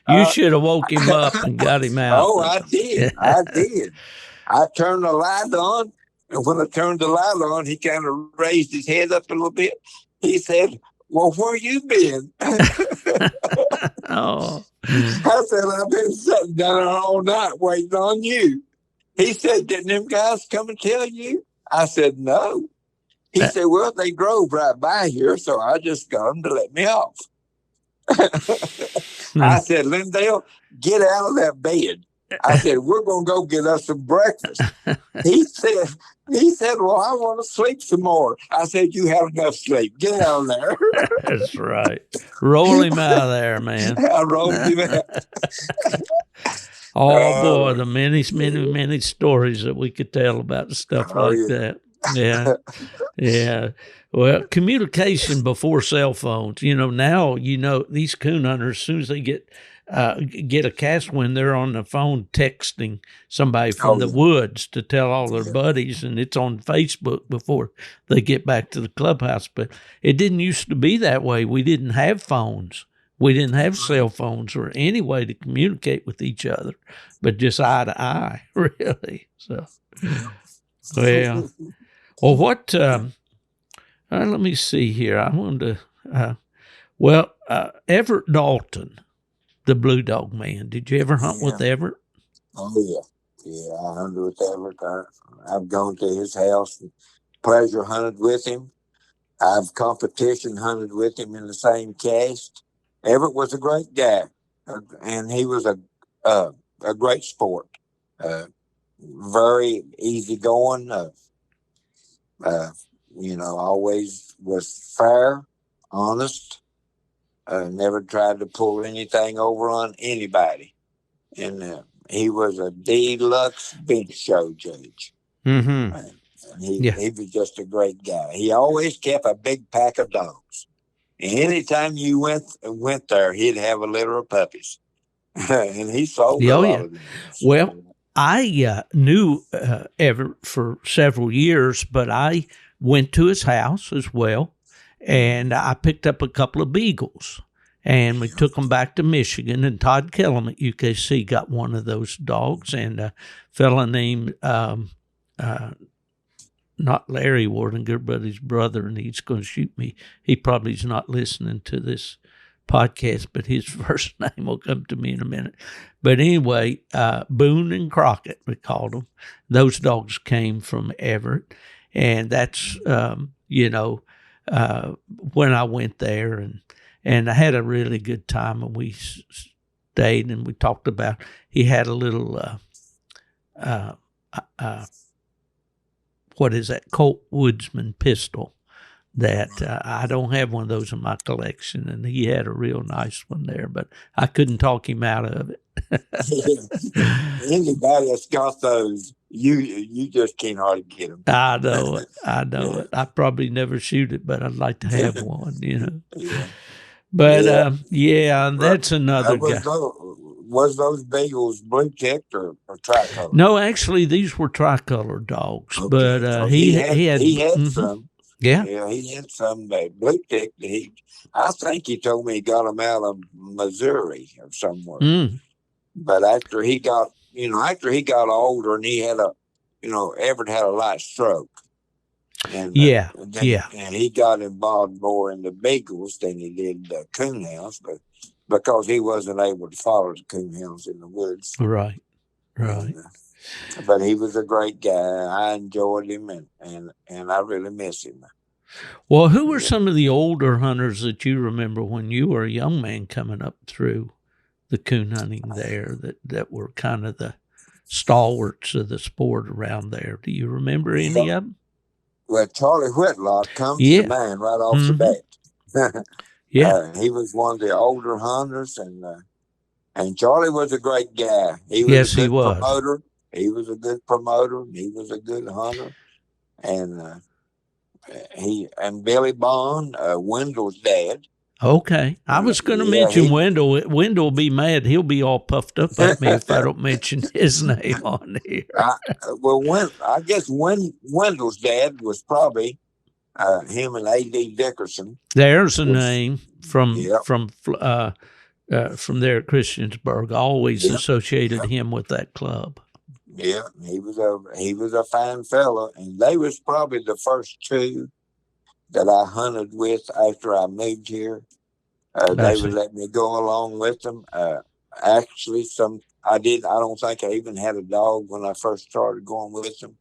You should have woke him up and got him out. Oh, I did. I turned the light on, and when I turned the light on, he kind of raised his head up a little bit. He said, "Well, where you been?" Oh. I said, "I've been sitting down all night waiting on you." He said, "Didn't them guys come and tell you?" I said, "No." He said, "Well, they drove right by here, so I just got them to let me off." I said, "Lindell, get out of that bed." I said, "We're going to go get us some breakfast." He said, "Well, I want to sleep some more." I said, "You have enough sleep. Get out of there." That's right. Roll him out of there, man. I rolled him out. Oh boy, the many stories that we could tell about stuff like that. Yeah. Yeah. Well, communication before cell phones. Now, these coon hunters, as soon as they get a cast win, they're on the phone texting somebody from the woods to tell all their buddies, and it's on Facebook before they get back to the clubhouse. But it didn't used to be that way. We didn't have phones. We didn't have cell phones or any way to communicate with each other, but just eye to eye, really. So, well, what? Let me see here. I wanted to. Everett Dalton, the Blue Dog Man. Did you ever hunt with Everett? Oh yeah. I hunted with Everett. I've gone to his house and pleasure hunted with him. I've competition hunted with him in the same cast. Everett was a great guy, and he was a great sport. Very easygoing. Always was fair, honest. Never tried to pull anything over on anybody. And he was a deluxe bench show judge. Mm-hmm. He was just a great guy. He always kept a big pack of dogs. Anytime you went there, he'd have a litter of puppies. And he sold a lot of them. Well, I knew Everett for several years, but I went to his house as well, and I picked up a couple of beagles, and we took them back to Michigan, and Todd Kellum at UKC got one of those dogs, and a fella named not Larry Wardinger, but his brother, and he's going to shoot me. He probably is not listening to this podcast, but his first name will come to me in a minute. But anyway, Boone and Crockett, we called them. Those dogs came from Everett, and that's, when I went there, and I had a really good time, and we stayed, and we talked about, he had a little, what is that, Colt Woodsman pistol that I don't have one of those in my collection, and he had a real nice one there, but I couldn't talk him out of it. Anybody that's got those, you just can't hardly get them. I know it. I know Yeah. it. I probably never shoot it, but I'd like to have one, you know. Yeah. But Yeah. yeah, Well, that's another guy. was those bagels blue tipped or tricolor? No, actually, these were tricolor dogs, but Okay. So he had he had mhm. some. Yeah. Yeah, he had some that blue tipped. I think he told me he got them out of Missouri or somewhere. Mm. But after he got older and he had Everett had a light stroke. And Yeah. then Yeah. and he got involved more in the beagles than he did the coonhounds, but because he wasn't able to follow the coonhounds in the woods. Right. Right. And, but he was a great guy. I enjoyed him, and I really miss him. Well, who were Yeah. some of the older hunters that you remember when you were a young man coming up through the coon hunting there that were kind of the stalwarts of the sport around there? Do you remember any of them? Well, Charlie Whitlock comes to Yeah. mind right off Mhm. the bat. Yeah. He was one of the older hunters, and Charlie was a great guy. He was Yes, a he good was. promoter. He was a good promoter. He was a good hunter, and he and Billy Bond, Wendell's dad. Okay. I was going to Yeah, mention Wendell. Wendell will be mad. He'll be all puffed up at me if I don't mention his name on here. I guess Wendell's dad was probably him and A.D. Dickerson. There's a name from Yep. from there at Christiansburg. I always Yep. associated him with that club. Yeah, he was a fine fellow, and they was probably the first two that I hunted with after I moved here. They would let me go along with them. Actually, I did. I don't think I even had a dog when I first started going with them.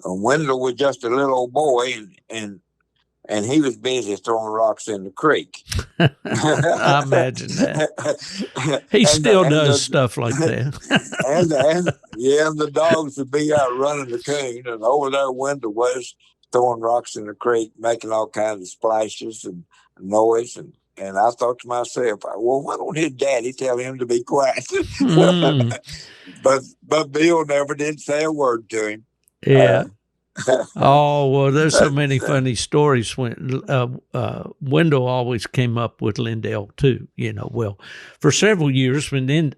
Wendell was just a little old boy, and he was busy throwing rocks in the creek. I imagine that. He still does stuff like that. and the dogs would be out running the coon, and over there Wendell was throwing rocks in the creek, making all kinds of splashes and noise. And I thought to myself, well, why don't his daddy tell him to be quiet? But Bill never did say a word to him. Yeah. Oh, well, there's so many funny stories. When Wendell always came up with Lindell too, well, for several years.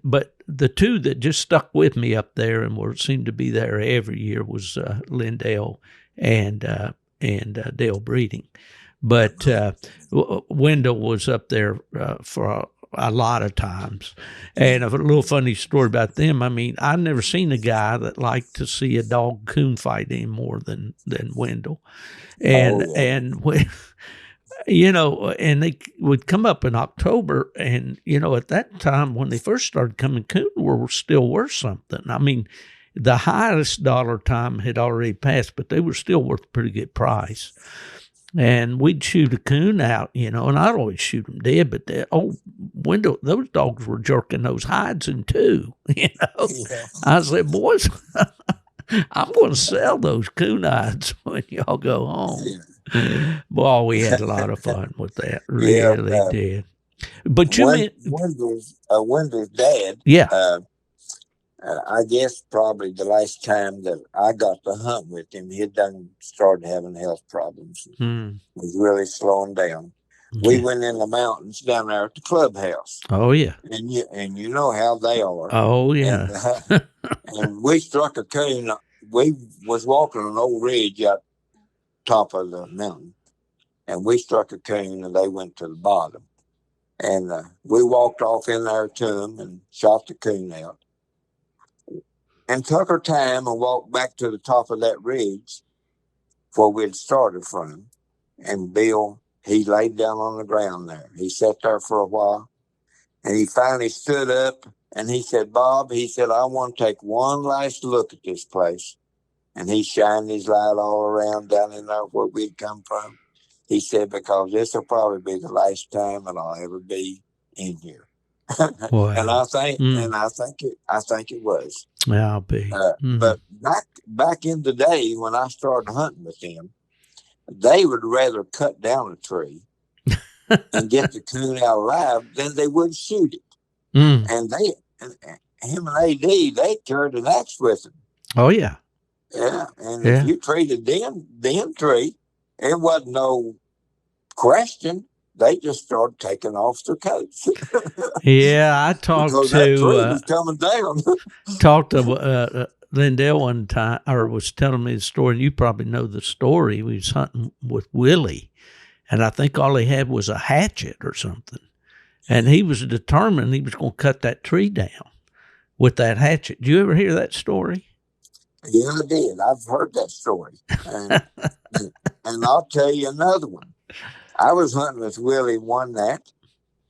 But the two that just stuck with me up there and seemed to be there every year was Lindell and Dale Breeding. But Wendell was up there for a lot of times. And a little funny story about them. I mean, I've never seen a guy that liked to see a dog coon fight any more than Wendell. And and they would come up in October, and at that time when they first started coming, coon were still worth something. I mean, the highest dollar time had already passed, but they were still worth a pretty good price. And we'd shoot a coon out, and I'd always shoot them dead. But Wendell, those dogs were jerking those hides in two. Yeah. I said, boys, I'm going to sell those coon hides when y'all go home. Yeah. Boy, we had a lot of fun with that. Really did. But Wendell's dad. Yeah. I guess probably the last time that I got to hunt with him, he had started having health problems. He was really slowing down. Okay. We went in the mountains down there at the clubhouse. Oh, yeah. And you know how they are. Oh, yeah. And we struck a coon. We was walking an old ridge out top of the mountain. And we struck a coon, and they went to the bottom. And we walked off in there to them and shot the coon out. And took our time and walked back to the top of that ridge where we'd started from. And Bill, he laid down on the ground there. He sat there for a while, and he finally stood up, and he said, Bob, I want to take one last look at this place. And he shined his light all around down in there where we'd come from. He said, because this will probably be the last time that I'll ever be in here. Wow. And I think it was. I'll be. But back in the day when I started hunting with them, they would rather cut down a tree and get the coon out alive than they would shoot it. And him and AD, they carried an axe with them. Oh yeah. Yeah, and if Yeah. you treated them tree, it wasn't no question. They just started taking off their coats Yeah, I talked because that to tree was coming down. Lindell one time, or was telling me the story, and you probably know the story. He was hunting with Willie, and I think all he had was a hatchet or something. And he was determined he was going to cut that tree down with that hatchet. Did you ever hear that story? Yeah, I did. I've heard that story, and I'll tell you another one. I was hunting with Willie one night,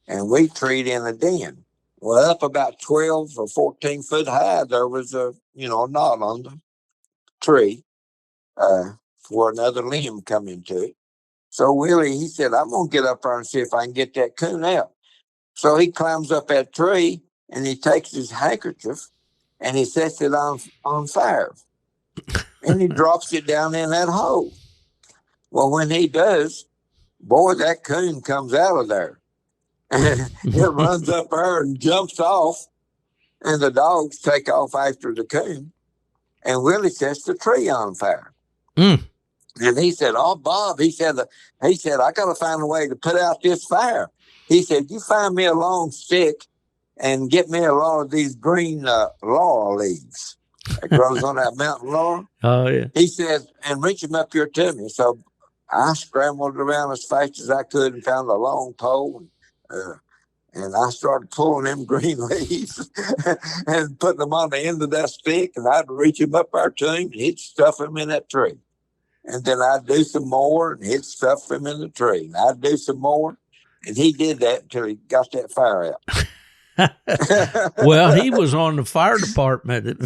and we treed in a den. Well, up about 12 or 14 foot high, there was a knot on the tree uh, for another limb come into it. So Willie, he said, I'm gonna get up there and see if I can get that coon out. So he climbs up that tree and he takes his handkerchief and he sets it on fire and he drops it down in that hole. Well, when he does, boy, that coon comes out of there. And it runs up there and jumps off, and the dogs take off after the coon. And Willie sets the tree on fire. Mm. And he said, "Oh, Bob," he said, "I got to find a way to put out this fire." He said, "You find me a long stick and get me a lot of these green laurel leaves that grows on that mountain laurel." Oh, yeah. He said, "And reach them up here to me." So I scrambled around as fast as I could and found a long pole. And I started pulling them green leaves and putting them on the end of that stick. And I'd reach him up there to him and he'd stuff him in that tree. And then I'd do some more and he'd stuff him in the tree. And I'd do some more. And he did that until he got that fire out. Well, he was on the fire department at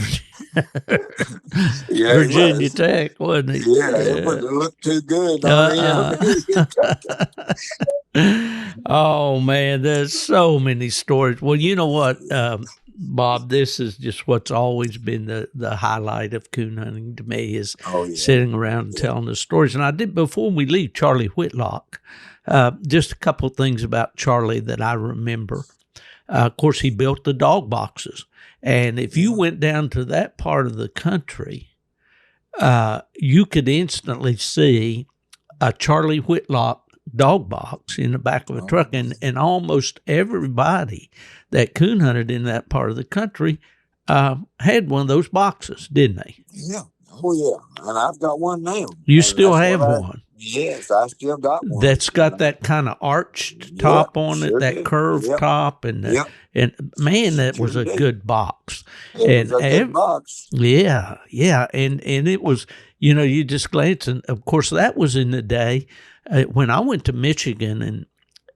Yeah, Virginia Tech, wasn't he? Yeah, it wouldn't look too good on him. Oh, man, there's so many stories. Well, you know what, Bob, this is just what's always been the highlight of coon hunting to me is sitting around and telling the stories. And I did, before we leave, Charlie Whitlock, just a couple of things about Charlie that I remember. Of course, he built the dog boxes. And if you went down to that part of the country, you could instantly see a Charlie Whitlock dog box in the back of a truck. And almost everybody that coon hunted in that part of the country had one of those boxes, didn't they? Yeah. Oh, yeah. And I've got one now. You still have one? Yes, I still got one. That's got that kind of arched top on it, that curved top. And man, that was a good box. It was a good box. Yeah, yeah. And it was, you just glance. And, of course, that was in the day. When I went to Michigan in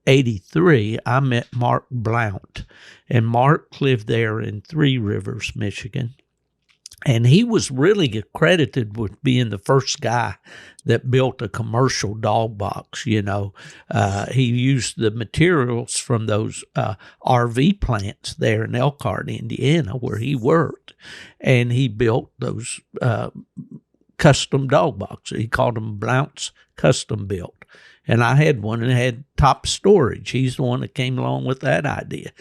1983, I met Mark Blount. And Mark lived there in Three Rivers, Michigan. And he was really accredited with being the first guy that built a commercial dog box. He used the materials from those RV plants there in Elkhart, Indiana, where he worked. And he built those custom dog boxes. He called them Blount's Custom Built. And I had one and it had top storage. He's the one that came along with that idea.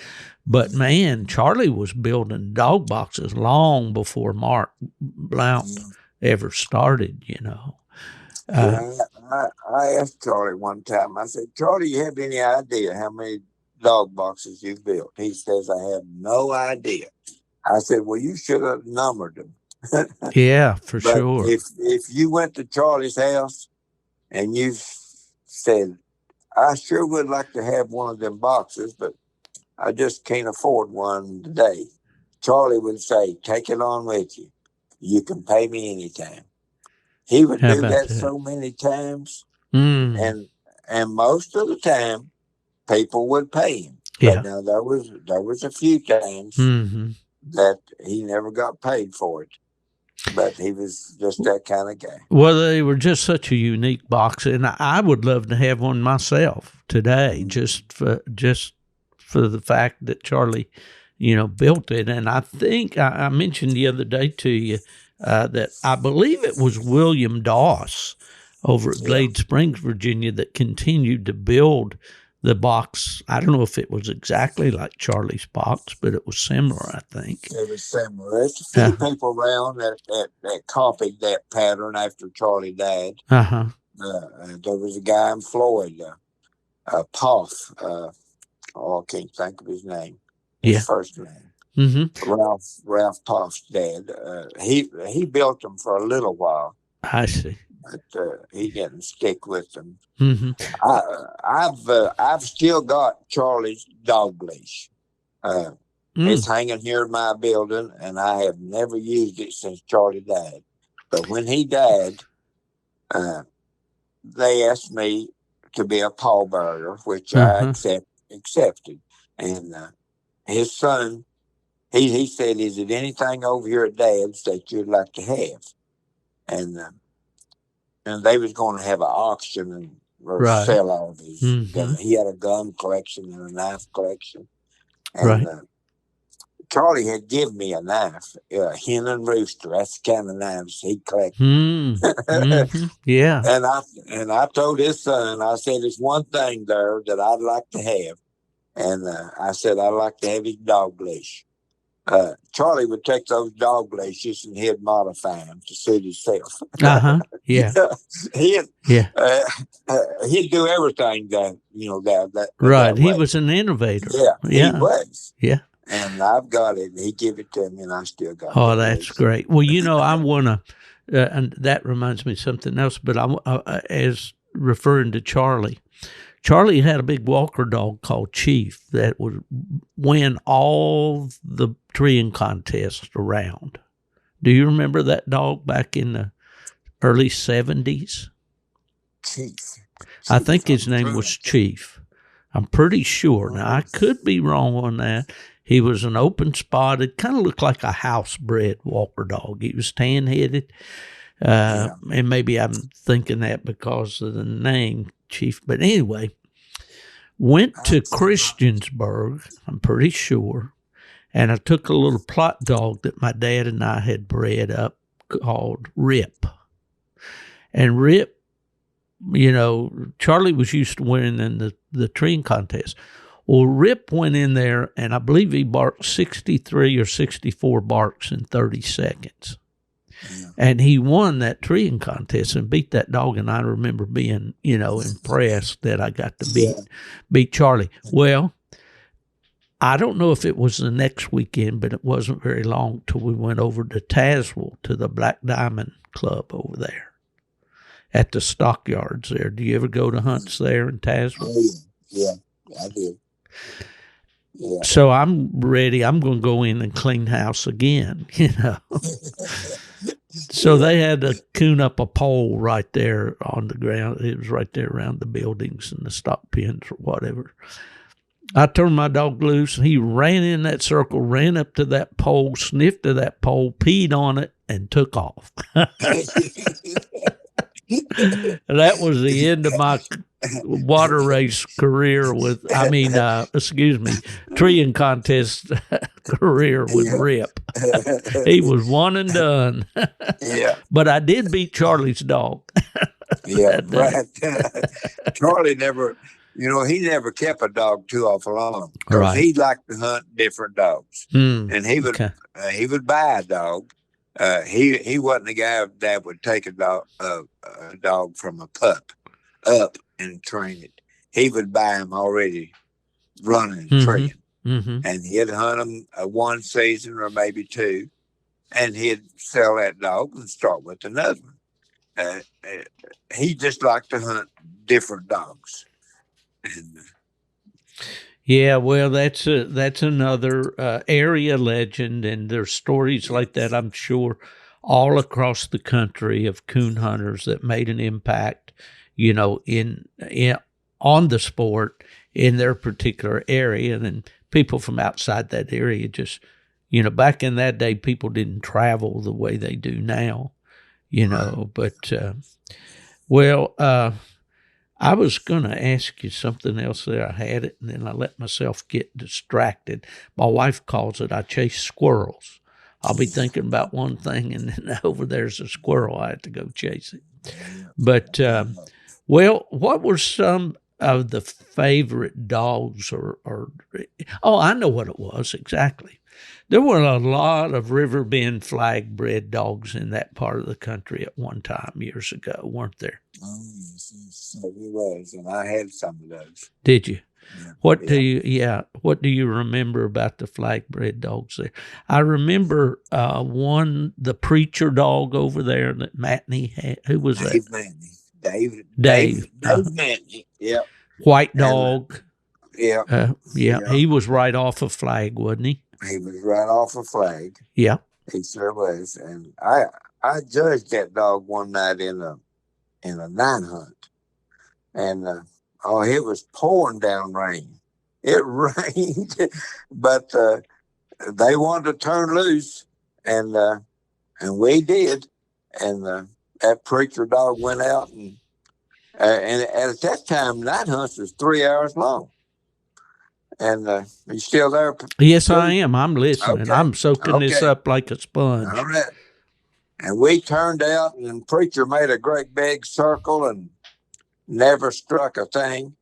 But, man, Charlie was building dog boxes long before Mark Blount ever started, I asked Charlie one time, I said, "Charlie, you have any idea how many dog boxes you built?" He says, "I have no idea." I said, "Well, you should have numbered them." Yeah, for sure. If you went to Charlie's house and you said, "I sure would like to have one of them boxes, but I just can't afford one today," Charlie would say, "Take it on with you. You can pay me anytime." He would do that so many times, and most of the time, people would pay him. Yeah. But now there was a few times that he never got paid for it. But he was just that kind of guy. Well, they were just such a unique box, and I would love to have one myself today, just for the fact that Charlie, built it. And I think I mentioned the other day to you that I believe it was William Doss over at Glade Springs, Virginia, that continued to build the box. I don't know if it was exactly like Charlie's box, but it was similar, I think. It was similar. There's a few people around that copied that pattern after Charlie died. Uh-huh. There was a guy in Florida, Poff. I can't think of his name. His first name. Mm-hmm. Ralph Poff's dad. He built them for a little while. I see. But he didn't stick with them. Mm-hmm. I've still got Charlie's dog leash. It's hanging here in my building, and I have never used it since Charlie died. But when he died, they asked me to be a pallbearer, which I accepted. And his son, he said, "Is it anything over here at Dad's that you'd like to have?" And they was going to have an auction or sell all of his. He had a gun collection and a knife collection. And Charlie had given me a knife, hen and rooster. That's the kind of knives he collected. Yeah. And I told his son, I said, "There's one thing there that I'd like to have." And I said, "I'd like to have his dog leash." Charlie would take those dog leashes and he'd modify them to suit himself. Yeah. He'd do everything that right. He was an innovator. Yeah, he was. Yeah. And I've got it. He gave it to me, and I still got it. Oh, that's great. Well, I want to, and that reminds me of something else, but as referring to Charlie, Charlie had a big walker dog called Chief that would win all the treeing contests around. Do you remember that dog back in the early 70s? Chief. I think his name was Chief. I'm pretty sure. Now, I could be wrong on that. He was an open spotted, kind of looked like a house-bred walker dog. He was tan-headed. And maybe I'm thinking that because of the name Chief. But anyway, went to Christiansburg, I'm pretty sure, and I took a little plot dog that my dad and I had bred up called Rip. And Rip, Charlie was used to winning in the treeing contest. Well, Rip went in there, and I believe he barked 63 or 64 barks in 30 seconds. Yeah. And he won that treeing contest and beat that dog, and I remember being, impressed that I got to beat Charlie. Well, I don't know if it was the next weekend, but it wasn't very long till we went over to Tazewell to the Black Diamond Club over there at the stockyards there. Do you ever go to hunts there in Tazewell? Yeah, I did. Yeah. So I'm ready. I'm going to go in and clean house again, So they had to coon up a pole right there on the ground. It was right there around the buildings and the stock pens or whatever. I turned my dog loose, and he ran in that circle, ran up to that pole, sniffed to that pole, peed on it, and took off. That was the end of my water race career treeing contest career with Rip. He was one and done. Yeah. But I did beat Charlie's dog. Yeah, right. Charlie never, he never kept a dog too awful long. Right. He liked to hunt different dogs. And he would buy a dog. He wasn't the guy that would take a dog from a pup up and train it. He would buy him already running and training. And he'd hunt them one season or maybe two, and he'd sell that dog and start with another one. He just liked to hunt different dogs. And, yeah, well, that's another area legend, and there's stories like that, I'm sure, all across the country of coon hunters that made an impact, in on the sport in their particular area, and then people from outside that area just, back in that day, people didn't travel the way they do now, But I was going to ask you something else there. I had it, and then I let myself get distracted. My wife calls it, I chase squirrels. I'll be thinking about one thing, and then over there's a squirrel. I have to go chase it. But, what were some of the favorite dogs or oh, I know what it was exactly. There were a lot of river bend flag bred dogs in that part of the country at one time years ago, weren't there? Oh, yes, yes, so he was, and I had some of those. Did you? Yeah, What do yeah. what do you remember about the flag bred dogs there? I remember one, the preacher dog over there that Matney had. Who was that? Dave Manny. Dave, Dave. Dave, Dave Manny. Yep. White And dog. yep, Yeah, yep. he was right off a flag, wasn't he? He was right off a flag. Yeah. He sure was. And I judged that dog one night in a night hunt, and oh, it was pouring down rain. It rained, but they wanted to turn loose, and we did, and that preacher dog went out, and at that time, night hunts was 3 hours long. And you still there? Yes, I am. I'm listening. Okay. I'm soaking this Okay. up like a sponge. All right. And we turned out, and preacher made a great big circle and never struck a thing.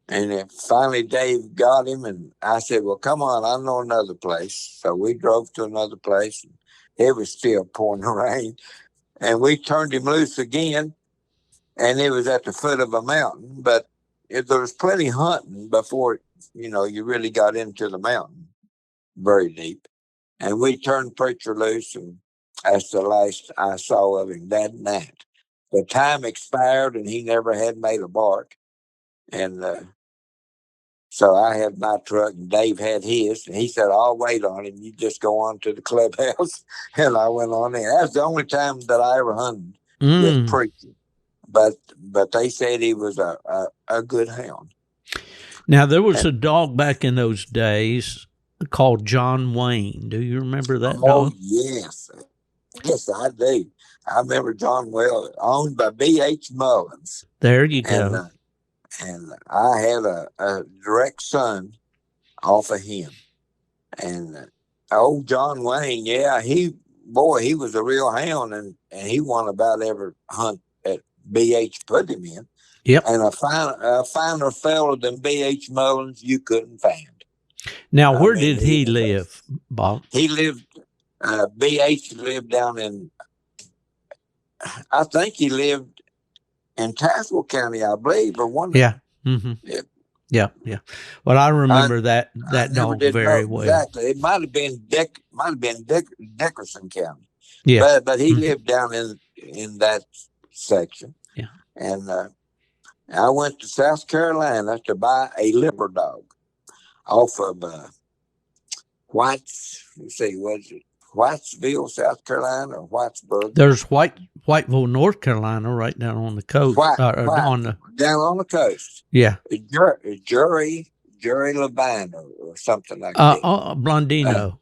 And then finally, Dave got him, and I said, "Well, come on, I know another place." So we drove to another place, and it was still pouring rain. And we turned him loose again, and it was at the foot of a mountain. But there was plenty hunting before you really got into the mountain, very deep. And we turned preacher loose, and that's the last I saw of him that night. The time expired, and he never had made a bark. And so I had my truck, and Dave had his. And he said, "I'll wait on him. You just go on to the clubhouse." And I went on in. That's the only time that I ever hunted with preacher. But they said he was a good hound. Now, there was a dog back in those days called John Wayne. Do you remember that dog? Yes. Yes, I do. I remember John well, owned by B.H. Mullins. There you go. And I had a direct son off of him. And old John Wayne, yeah, he was a real hound, and he won about every hunt that B.H. put him in. Yep. And a finer fellow than B.H. Mullins you couldn't find. Now, where did he live, Bob? He lived, B.H. lived down in, I think he lived in Tazewell County, I believe, or one. Yeah. Mm-hmm. Yeah. Well, I remember that dog very well. Exactly. It might have been Dickerson County. Yeah. But he lived down in that section. Yeah. And I went to South Carolina to buy a liver dog off of Whitesville, South Carolina, or Whitesburg? There's Whiteville, North Carolina, right down on the coast. Down on the coast. Yeah. Jury Labine or something like that. Blondino.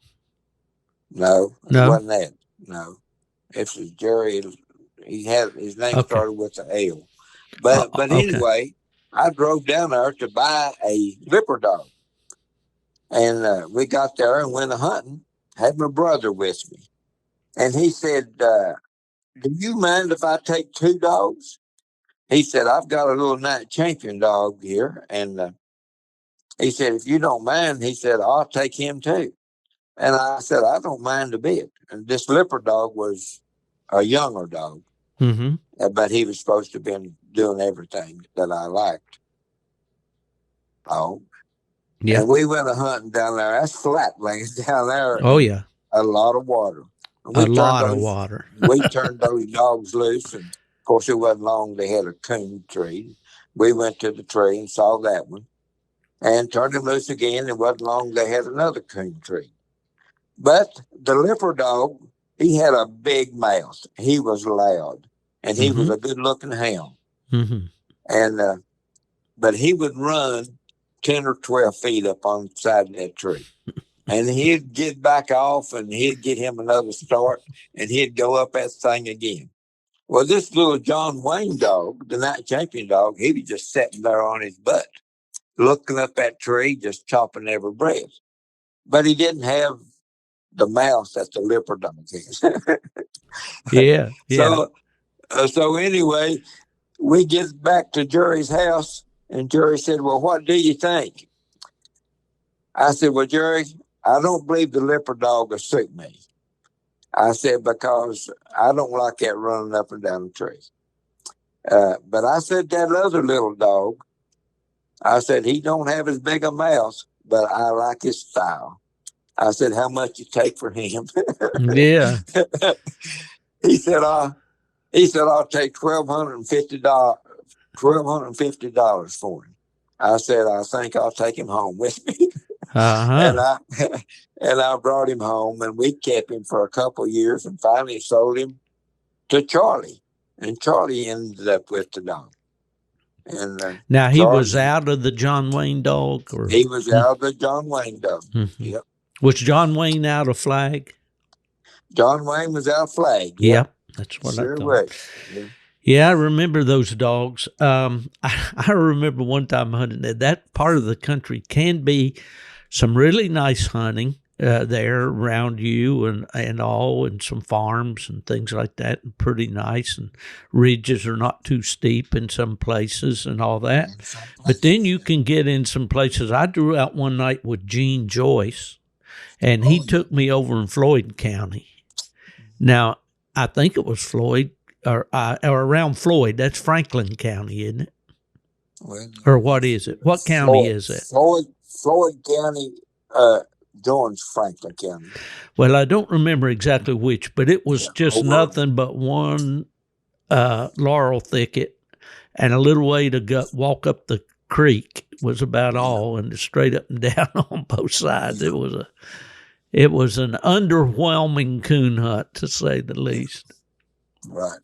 No, it wasn't that. No, it was Jury. His name started with an L. But anyway, I drove down there to buy a liver dog, and we got there and went hunting. Had my brother with me, and he said, "Do you mind if I take 2 dogs?" He said, "I've got a little night champion dog here," and he said, "If you don't mind," he said, "I'll take him too." And I said, "I don't mind a bit." And this liver dog was a younger dog, but he was supposed to have been doing everything that I liked. Oh, yeah. And we went hunting down there. That's flatlands down there. Oh, yeah. A lot of water. A lot of water. We turned those dogs loose, and of course it wasn't long they had a coon tree. We went to the tree and saw that one, and turned them loose again. It wasn't long they had another coon tree. But the liver dog, he had a big mouth. He was loud, and he was a good-looking hound. And but he would run 10 or 12 feet up on the side of that tree. And he'd get back off, and he'd get him another start, and he'd go up that thing again. Well, this little John Wayne dog, the night champion dog, he was just sitting there on his butt, looking up that tree, just chopping every breath. But he didn't have the mouth that the liver dog has. Yeah. So anyway, we get back to Jerry's house, And Jerry said, well, what do you think? I said, well, Jerry, I don't believe the leopard dog will suit me. I said, because I don't like that running up and down the tree. But I said, that other little dog, I said, he don't have as big a mouth, but I like his style. I said, how much you take for him? Yeah. he said, I'll take $1,250 for him. I said, I think I'll take him home with me. and Uh-huh. I brought him home, and we kept him for a couple of years, and finally sold him to Charlie. And Charlie ended up with the dog. And Now, he Charlie, was out of the John Wayne dog? Or he was out of the John Wayne dog. Mm-hmm. Yep. Was John Wayne out of Flag? John Wayne was out of Flag. Yep. That's what Sure I thought. was. Yeah. Yeah, I remember those dogs. I remember one time hunting that part of the country can be some really nice hunting there around you and all, and some farms and things like that, and pretty nice. And ridges are not too steep in some places and all that. But then you can get in some places. I drew out one night with Gene Joyce, and he took me over in Floyd County. Now, I think it was Floyd or around Floyd. That's Franklin County, isn't it? Well, or what is it? What county is it? Floyd County joins Franklin County. Well, I don't remember exactly which, but it was just nothing but one laurel thicket and a little way to walk up the creek was about all, and straight up and down on both sides. It was an underwhelming coon hunt, to say the least. Right.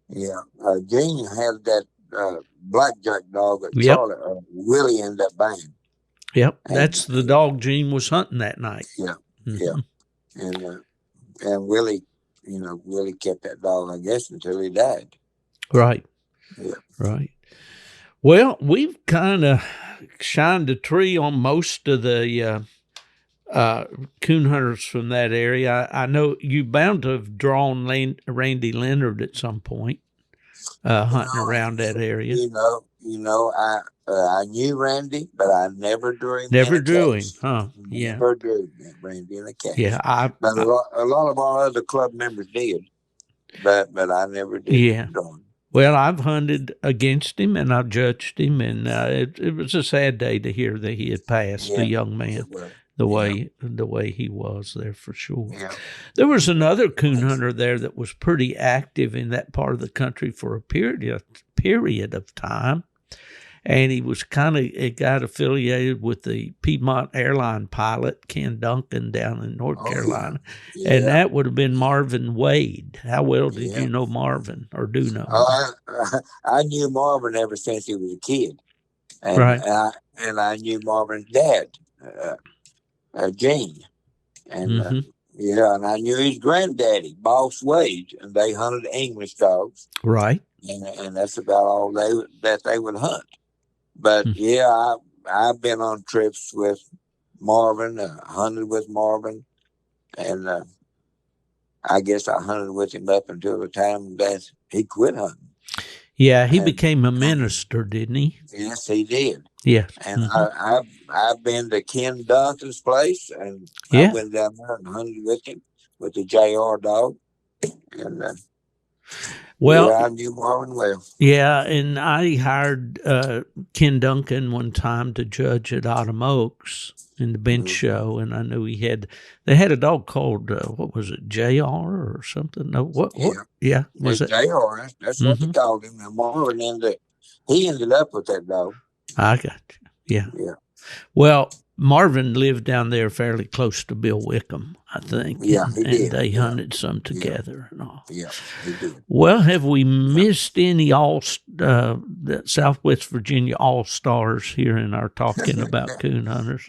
Yeah. Gene had that blackjack dog that Charlie Willie ended up buying. Yep, that's the dog Gene was hunting that night. Yeah, yeah, and Willie, Willie kept that dog, I guess, until he died. Right. Yeah. Right. Well, we've kind of shined a tree on most of the coon hunters from that area. I know you bound to have drawn Randy Leonard at some point, hunting around that area. I knew Randy, but I never drew him. Never drew him, huh? Yeah. Never drew Randy in a case. Yeah, but a lot of our other club members did, but I never did. Yeah. Draw him. Well, I've hunted against him and I've judged him, and it was a sad day to hear that he had passed, the young man. The way he was there, for sure. Yeah. There was another coon hunter there that was pretty active in that part of the country for a period of time, and he was got affiliated with the Piedmont airline pilot Ken Duncan down in North Carolina, and that would have been Marvin Wade. How well did you know Marvin, or do know? I knew Marvin ever since he was a kid, and right. And I knew Marvin's dad. Gene, and and I knew his granddaddy, Boss Wade, and they hunted English dogs, right? And that's about all that they would hunt. But I've been on trips with Marvin, hunted with Marvin, and I guess I hunted with him up until the time that he quit hunting. Yeah, he became a minister, didn't he? Yes, he did. Yes. And I've been to Ken Duncan's place, and I went down there and hunted with him with the JR dog. And I knew Marvin well. Yeah, and I hired Ken Duncan one time to judge at Autumn Oaks in the bench show, and I knew they had a dog called, what was it, JR or something? No, what? Yeah. Was it JR? That's what they called him. And Marvin ended up with that dog. I got you. Yeah. Yeah. Well, Marvin lived down there fairly close to Bill Wickham, I think. Yeah, he did. And they hunted some together and all. Yeah, he did. Well, have we missed any Southwest Virginia All-Stars here in our talking about coon hunters?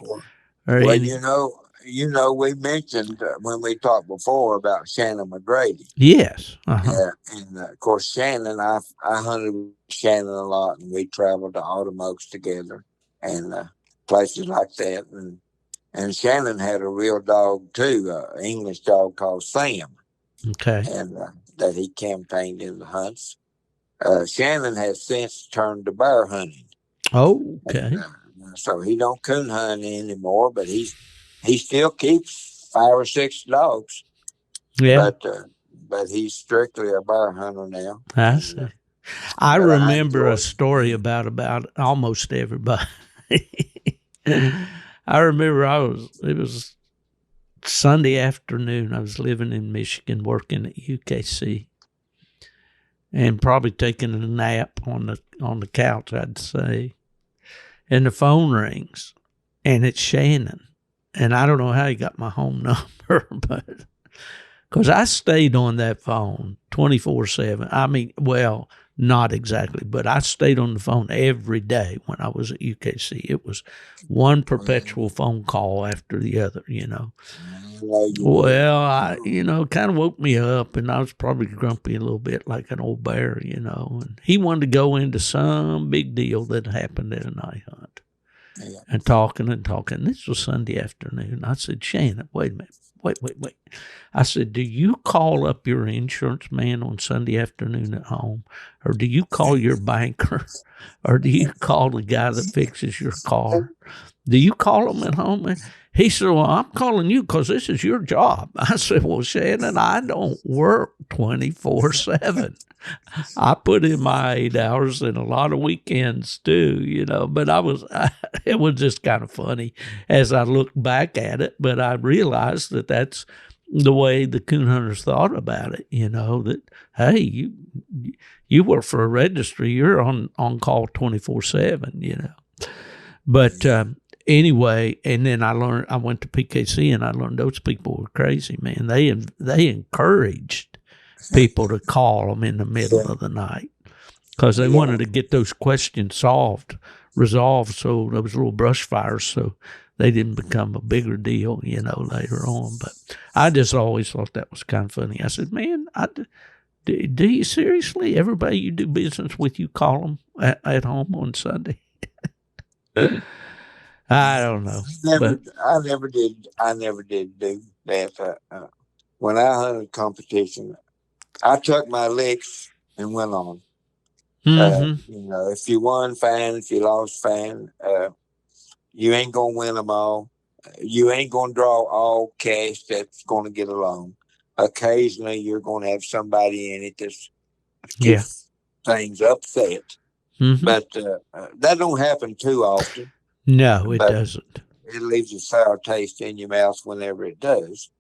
Well, we mentioned when we talked before about Shannon McGrady. Yes. And of course, Shannon, I hunted with Shannon a lot, and we traveled to Autumn Oaks together and places like that. And Shannon had a real dog too, an English dog called Sam. Okay. And that he campaigned in the hunts. Shannon has since turned to bear hunting. Oh, And, okay. so he don't coon hunt anymore, but he still keeps 5 or 6 dogs. Yeah, But he's strictly a bear hunter now. I And see. I but I remember a enjoy. story about almost everybody. I remember it was Sunday afternoon. I was living in Michigan working at UKC and probably taking a nap on the couch, I'd say. And the phone rings and it's Shannon. And I don't know how he got my home number, but because I stayed on that phone 24/7. I mean, well, not exactly, but I stayed on the phone every day when I was at UKC. It was one perpetual phone call after the other, you know. I know you did. Well, kind of woke me up, and I was probably grumpy a little bit like an old bear, you know. And he wanted to go into some big deal that happened at a night hunt Yeah. and talking and talking. This was Sunday afternoon. I said, Shannon, wait a minute. Wait. I said, do you call up your insurance man on Sunday afternoon at home? Or do you call your banker? Or do you call the guy that fixes your car? Do you call them at home? He said, well, I'm calling you because this is your job. I said, well, Shannon, I don't work 24/7. I put in my 8 hours and a lot of weekends too, you know, but it was just kind of funny as I look back at it. But I realized that that's the way the coon hunters thought about it, you know, that, hey, you work for a registry, you're on call 24/7, you know. But anyway, and then I went to PKC and I learned those people were crazy, man. They encouraged people to call them in the middle of the night because they wanted to get those questions resolved, so those little brush fires, so they didn't become a bigger deal, you know, later on. But I just always thought that was kind of funny. I said, man, do you seriously, everybody you do business with, you call them at home on Sunday? I don't know, but I never did do that. When I hunted competition, I took my licks and went on. You know, if you won, fine. If you lost, fine. You ain't gonna win them all. You ain't gonna draw all cash that's gonna get along. Occasionally, you're gonna have somebody in it that's yeah. keeps things upset, but that don't happen too often. No, it But doesn't. it leaves a sour taste in your mouth whenever it does.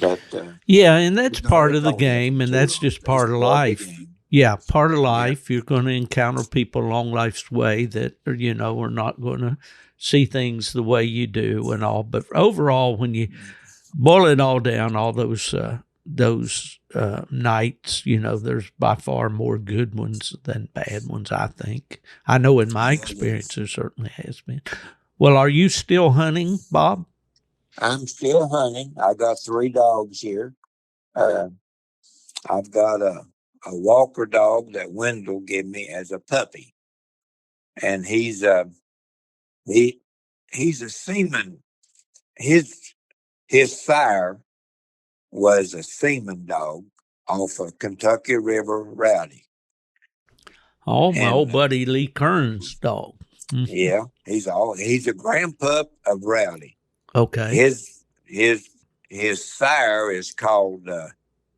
But Yeah, and that's part it of the don't game, happen and too that's often. just It's part of part of the life. game. Yeah, part of Yeah. life. You're going to encounter people along life's way that are not going to see things the way you do and all. But overall, when you boil it all down, all those nights, you know, there's by far more good ones than bad ones, I think. I know in my experience there certainly has been. Well, are you still hunting, Bob? I'm still hunting. I got 3 dogs here. Uh, I've got a Walker dog that Wendell gave me as a puppy, and he he's a seaman. His his sire was a seaman dog off of Kentucky River Rowdy, Oh, my and old buddy Lee Kern's dog. yeah, he's a grandpup of Rowdy. Okay. His his sire is called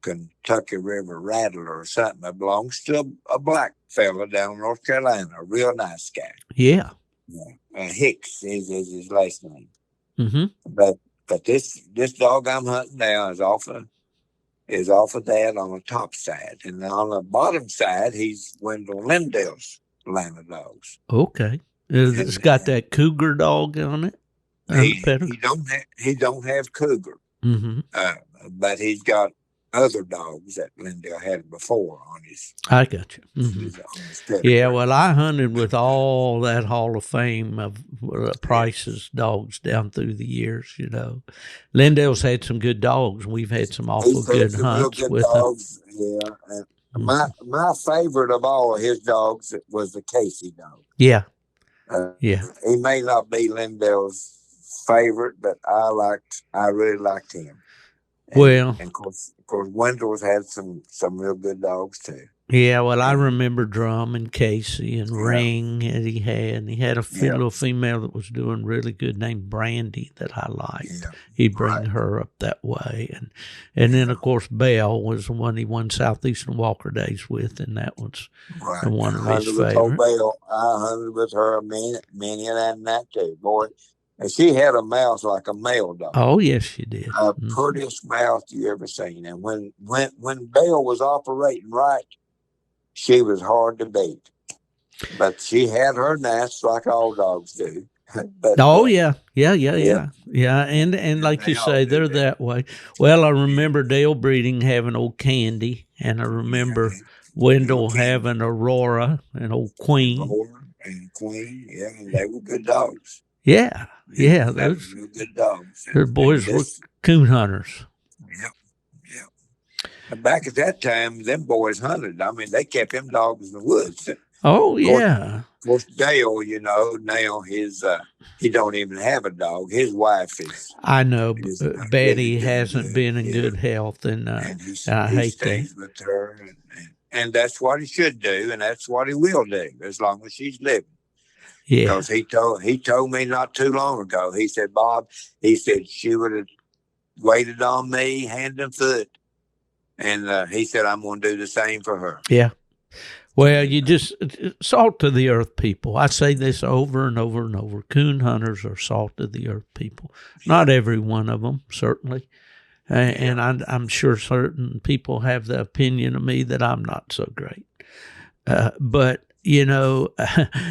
Kentucky River Rattler or something. It belongs to a black fella down in North Carolina, a real nice guy. Yeah. Yeah. Hicks is his last name. Mm-hmm. But this dog I'm hunting now is off of that on the top side, and on the bottom side he's Wendell Lindell's line of dogs. Okay. It's And got that cougar dog on it, on the pedigree. he don't have cougar. Mm-hmm. Uh, but he's got other dogs that Lindell had before on I got you. Mm-hmm. his pedigree. Yeah, well, I hunted with all that Hall of Fame of Price's dogs down through the years, you know. Lindell's had some good dogs. We've had some awful He's had good some real hunts good with them. dogs. Yeah. And Mhm. my favorite of all of his dogs was the Casey dog. Yeah. Yeah. He may not be Lindell's favorite, but I really liked him. Well, And of course Wendell's had some real good dogs too. Yeah, well, I And remember Drum and Casey and yeah, Ring that he had. And he had a yeah, little female that was doing really good named Brandy that I liked. yeah, He'd bring right, her up that way. And then, yeah, of course, Belle was the one he won Southeastern Walker Days with, and that was right. I one of his hunted with old favorite. Belle. I hunted with her many and that too, boy. And she had a mouth like a male dog. Oh, yes, you did. Prettiest mouth you ever seen. And when Belle was operating right, she was hard to beat. But she had her gnats like all dogs do. but Oh yeah, yeah, yeah, yeah, yeah, yeah, and yeah, like you they all say, do they're that. that way. Well, I Yeah, remember Dale breeding having old Candy, and I yeah. remember Little Wendell Candy having Aurora and old and Queen. Laura and Queen. Yeah, and they were good dogs. Yeah, Yeah, yeah, they were those real good dogs. And boys were this, coon hunters. yeah, yeah. And back at that time, them boys hunted. I mean, they kept them dogs in the woods. Oh Of yeah, course, Dale, now he don't even have a dog. His wife I know. is really Betty doing hasn't good. been in Yeah, good health, and and I he hate that. stays with her, and that's what he should do, and that's what he will do as long as she's living. Yeah, Because he told me not too long ago. He said, Bob, he said she would have waited on me hand and foot, and he said I'm going to do the same for her. yeah. Well, And you just salt of the earth people. I say this over and over and over. Coon hunters are salt of the earth people. Not every one of them, certainly. yeah, And I'm sure certain people have the opinion of me that I'm not so great. But,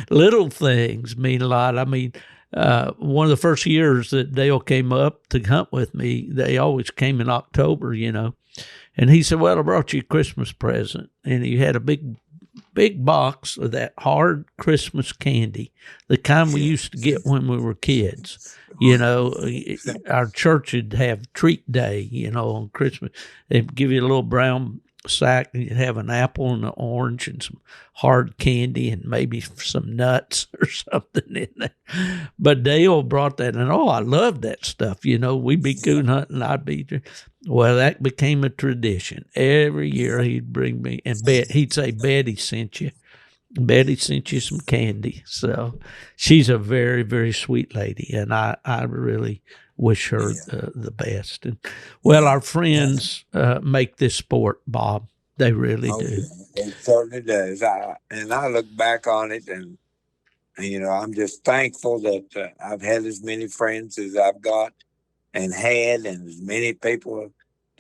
little things mean a lot. I mean, one of the first years that Dale came up to hunt with me, they always came in October, And he said, well, I brought you a Christmas present. And he had a big box of that hard Christmas candy, the kind we used to get when we were kids. Our church would have treat day, on Christmas. They'd give you a little brown sack, and you'd have an apple and an orange and some hard candy and maybe some nuts or something in there. But Dale brought that, and I loved that stuff. We'd be coon hunting, I'd be. Well, that became a tradition. Every year he'd bring me, and he'd say, Betty sent you. Betty sent you some candy. So she's a very, very sweet lady, and I really wish her the best. And well, our friends make this sport, Bob. They really do. Yeah, it certainly does. I look back on it, and I'm just thankful that I've had as many friends as I've got and had, and as many people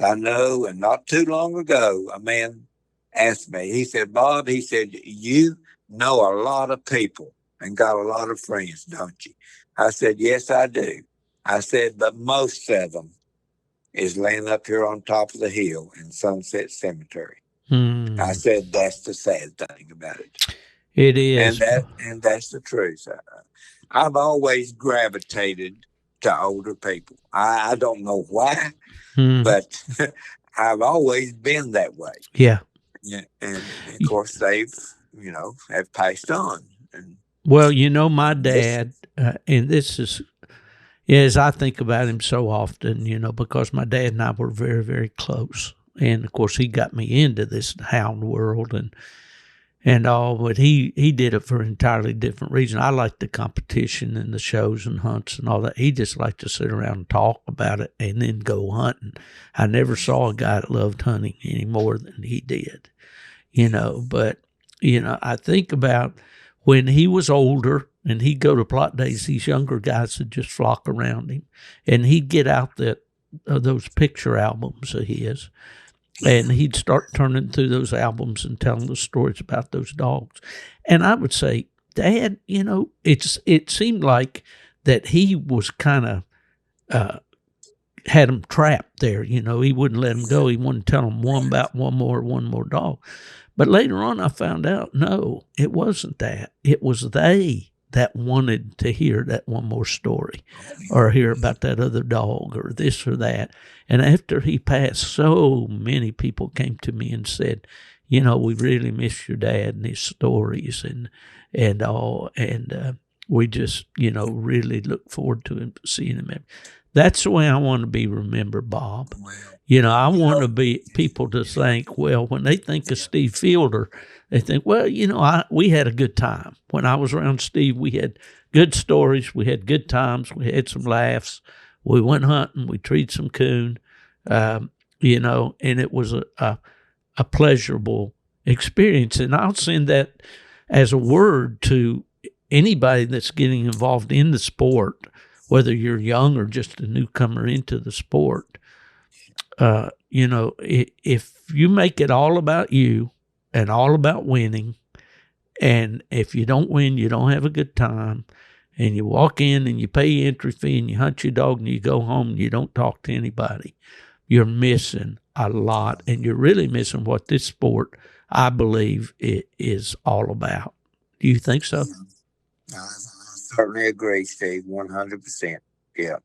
I know. And not too long ago, a man asked me, he said, Bob, he said, you know a lot of people and got a lot of friends, don't you? I said, yes, I do. I said, but most of them is laying up here on top of the hill in Sunset Cemetery. I said, that's the sad thing about it. It And is. that's the truth. I've always gravitated to older people. I don't know why, but I've always been that way. Yeah. Yeah, and of course they've have passed on. And well, my dad, and this is as I think about him so often, because my dad and I were very, very close, and of course he got me into this hound world and all, but he did it for an entirely different reason. I liked the competition and the shows and hunts and all that. He just liked to sit around and talk about it and then go hunting. I never saw a guy that loved hunting any more than he did, but, I think about when he was older and he'd go to plot days, these younger guys would just flock around him, and he'd get out those picture albums of his, and he'd start turning through those albums and telling the stories about those dogs. And I would say, Dad, it seemed like that he was kind of had them trapped there. He wouldn't let them go. He wouldn't tell them one more dog. But later on, I found out, no, it wasn't that. It was they that wanted to hear that one more story or hear about that other dog or this or that. And after he passed, so many people came to me and said, we really miss your dad and his stories and all. And we just, really look forward to seeing him. That's the way I want to be remembered, Bob. Well, I want to be people to think, well, when they think of Steve Fielder, they think, well, we had a good time. When I was around Steve, we had good stories, we had good times, we had some laughs, we went hunting, we treated some coon, and it was a pleasurable experience. And I'll send that as a word to anybody that's getting involved in the sport, whether you're young or just a newcomer into the sport. If you make it all about you and all about winning, and if you don't win, you don't have a good time, and you walk in and you pay your entry fee and you hunt your dog and you go home and you don't talk to anybody, you're missing a lot, and you're really missing what this sport, I believe, is all about. Do you think so? I certainly agree, Steve, 100%. Yeah.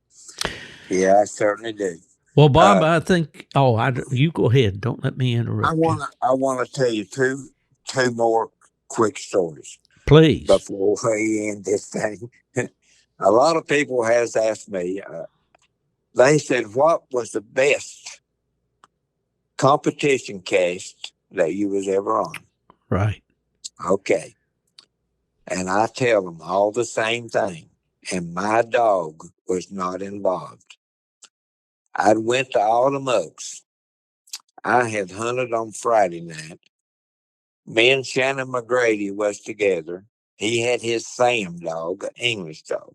Yeah, I certainly do. Well, Bob, I think. You go ahead. Don't let me interrupt you. I want to tell you two more quick stories, please, before we end this thing. A lot of people has asked me. They said, "What was the best competition cast that you was ever on?" Right. Okay, and I tell them all the same thing. And my dog was not involved. I went to Autumn Oaks. I had hunted on Friday night. Me and Shannon McGrady was together. He had his Sam dog, an English dog,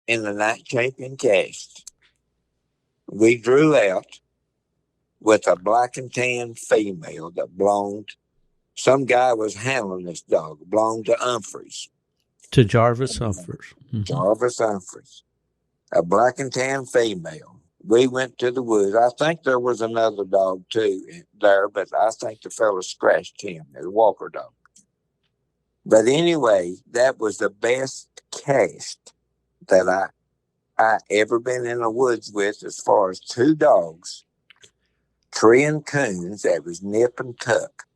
in the night champion cast. We drew out with a black and tan female that belonged. Some guy was handling this dog, belonged to Humphreys. To Jarvis Humphreys. Mm-hmm. Jarvis Humphreys. A black and tan female. We went to the woods. I think there was another dog too there, but I think the fellow scratched him, a Walker dog. But anyway, that was the best cast that I ever been in the woods with, as far as two dogs, treeing coons that was nip and tuck.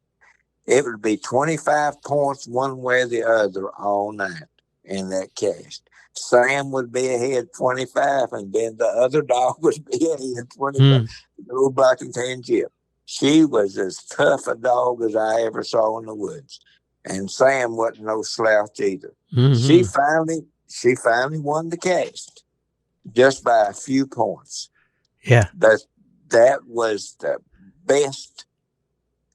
It would be 25 points one way or the other all night in that cast. Sam would be ahead 25, and then the other dog would be ahead 25. Little black and tan Jip. She was as tough a dog as I ever saw in the woods. And Sam wasn't no slouch either. Mm-hmm. She finally won the cast just by a few points. Yeah. That was the best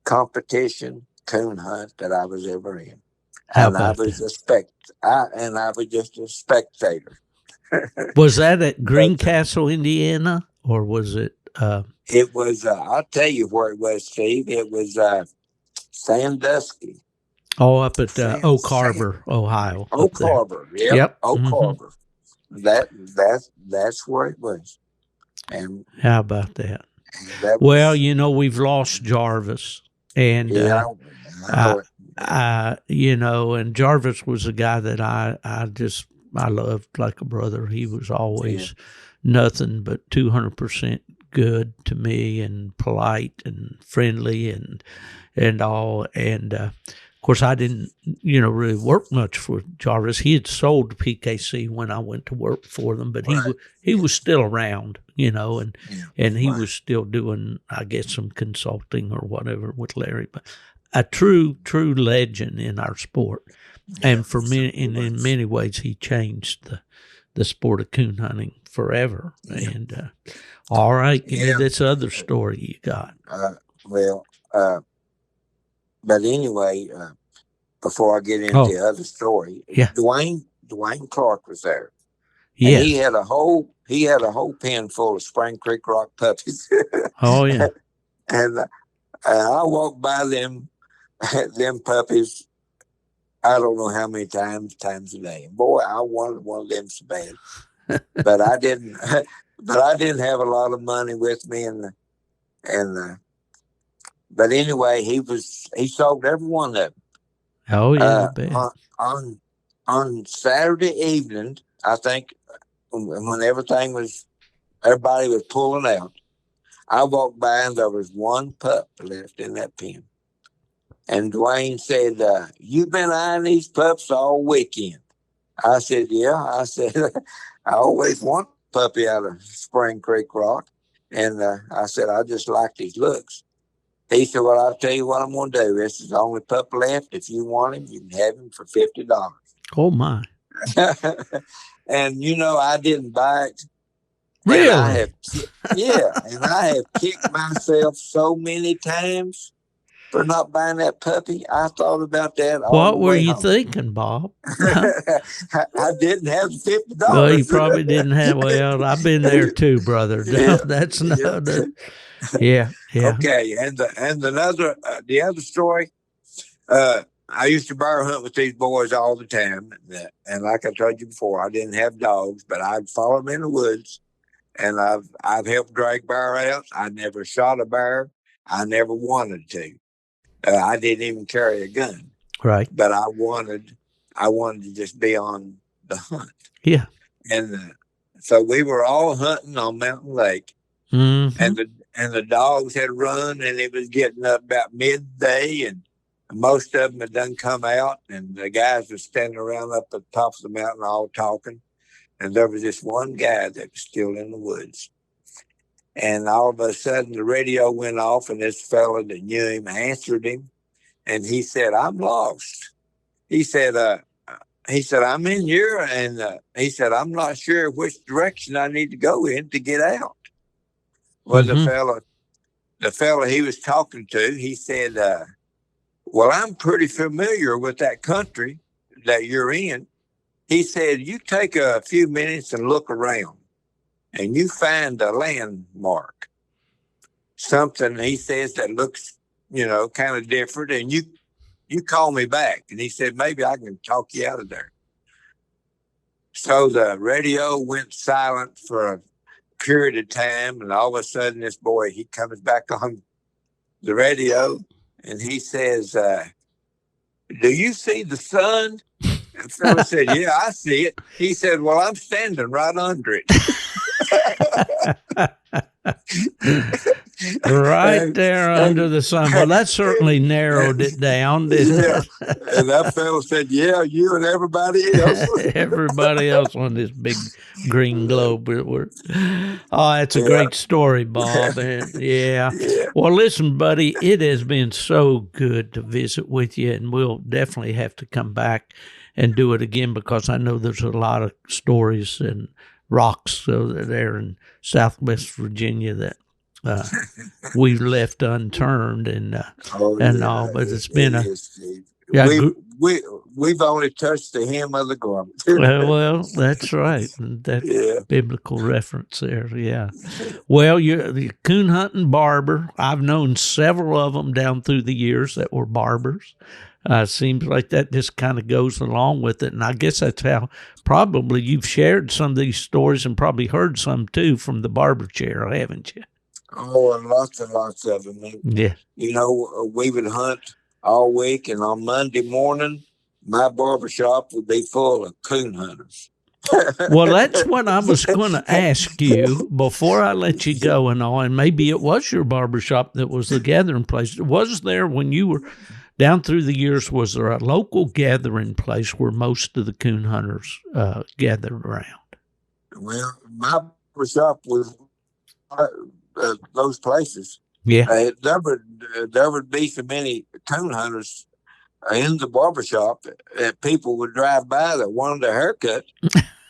competition coon hunt that I was ever in. I was just a spectator. Was that at Greencastle, Indiana, or was it? It was. I'll tell you where it was, Steve. It was Sandusky. Oh, up at Oak Harbor, Ohio. Oak Harbor. Yep. Oak Harbor. That's where it was. And how about that? Well, we've lost Jarvis, and and Jarvis was a guy that I loved like a brother. He was always nothing but 200% good to me, and polite and friendly and all. And of course, I didn't really work much for Jarvis. He had sold to PKC when I went to work for them, but he was still around, and he was still doing, I guess, some consulting or whatever with Larry. But a true legend in our sport, and in many ways, he changed the sport of coon hunting forever. And all right, give me this other story you got. But anyway, before I get into the other story, Dwayne Clark was there. Yeah, he had a whole pen full of Spring Creek Rock puppies. Oh yeah, and I walked by them puppies. I don't know how many times a day. Boy, I wanted one of them so bad, but I didn't. But I didn't have a lot of money with me, but anyway, he sold every one of them. Oh yeah, on Saturday evening, I think, when everybody was pulling out, I walked by and there was one pup left in that pen. And Dwayne said, "You've been eyeing these pups all weekend." I said, yeah. I said, I always want a puppy out of Spring Creek Rock. And I said, I just liked his looks. He said, well, I'll tell you what I'm going to do. This is the only pup left. If you want him, you can have him for $50. Oh, my. And, I didn't buy it. Really? And I have kicked myself so many times for not buying that puppy. I thought about that all What the were way you home. thinking, Bob? I didn't have $50. Well, you probably didn't have. Well, I've been there too, brother. Yeah, That's yeah. not. Yeah. Okay, and the other story. I used to bear hunt with these boys all the time, and like I told you before, I didn't have dogs, but I'd follow them in the woods, and I've helped drag bear out. I never shot a bear. I never wanted to. I didn't even carry a gun. Right. But I wanted to just be on the hunt. Yeah. And so we were all hunting on Mountain Lake, Mm-hmm. and the dogs had run, and it was getting up about midday, and most of them had done come out, and the guys were standing around up at the top of the mountain all talking, and there was just one guy that was still in the woods. And all of a sudden, the radio went off, and this fella that knew him answered him, and he said, "I'm lost." He said, "I'm in here," and he said, "I'm not sure which direction I need to go in to get out." Well, the fella he was talking to, he said, "Well, I'm pretty familiar with that country that you're in." He said, "You take a few minutes and look around, and you find a landmark, something," he says, "that looks, kind of different, and you call me back." And he said, "Maybe I can talk you out of there." So the radio went silent for a period of time, and all of a sudden this boy, he comes back on the radio, and he says, "Do you see the sun?" And the fellow said, "Yeah, I see it." He said, "Well, I'm standing right under it." Right there under the sun. Well, that certainly narrowed it down, didn't it? And that fellow said, "Yeah, you and everybody else." Everybody else on this big green globe. Oh, that's a great story, Bob. Yeah. Well, listen, buddy, it has been so good to visit with you, and we'll definitely have to come back and do it again, because I know there's a lot of stories and rocks there in Southwest Virginia that we left unturned and all, but it's been we've only touched the hem of the garment. well, that's right. That biblical reference there. Yeah. Well, you're the coon-hunting barber. I've known several of them down through the years that were barbers. Seems like that just kind of goes along with it. And I guess that's how probably you've shared some of these stories and probably heard some too from the barber chair, haven't you? Oh, and lots of them. Yeah. We would hunt all week, and on Monday morning, my barbershop would be full of coon hunters. Well, that's what I was going to ask you before I let you go and all, and maybe it was your barbershop that was the gathering place. Was there, when you were down through the years, was there a local gathering place where most of the coon hunters gathered around? Well, my barbershop was those places. Yeah. There would be so many coon hunters in the barbershop that people would drive by that wanted a haircut.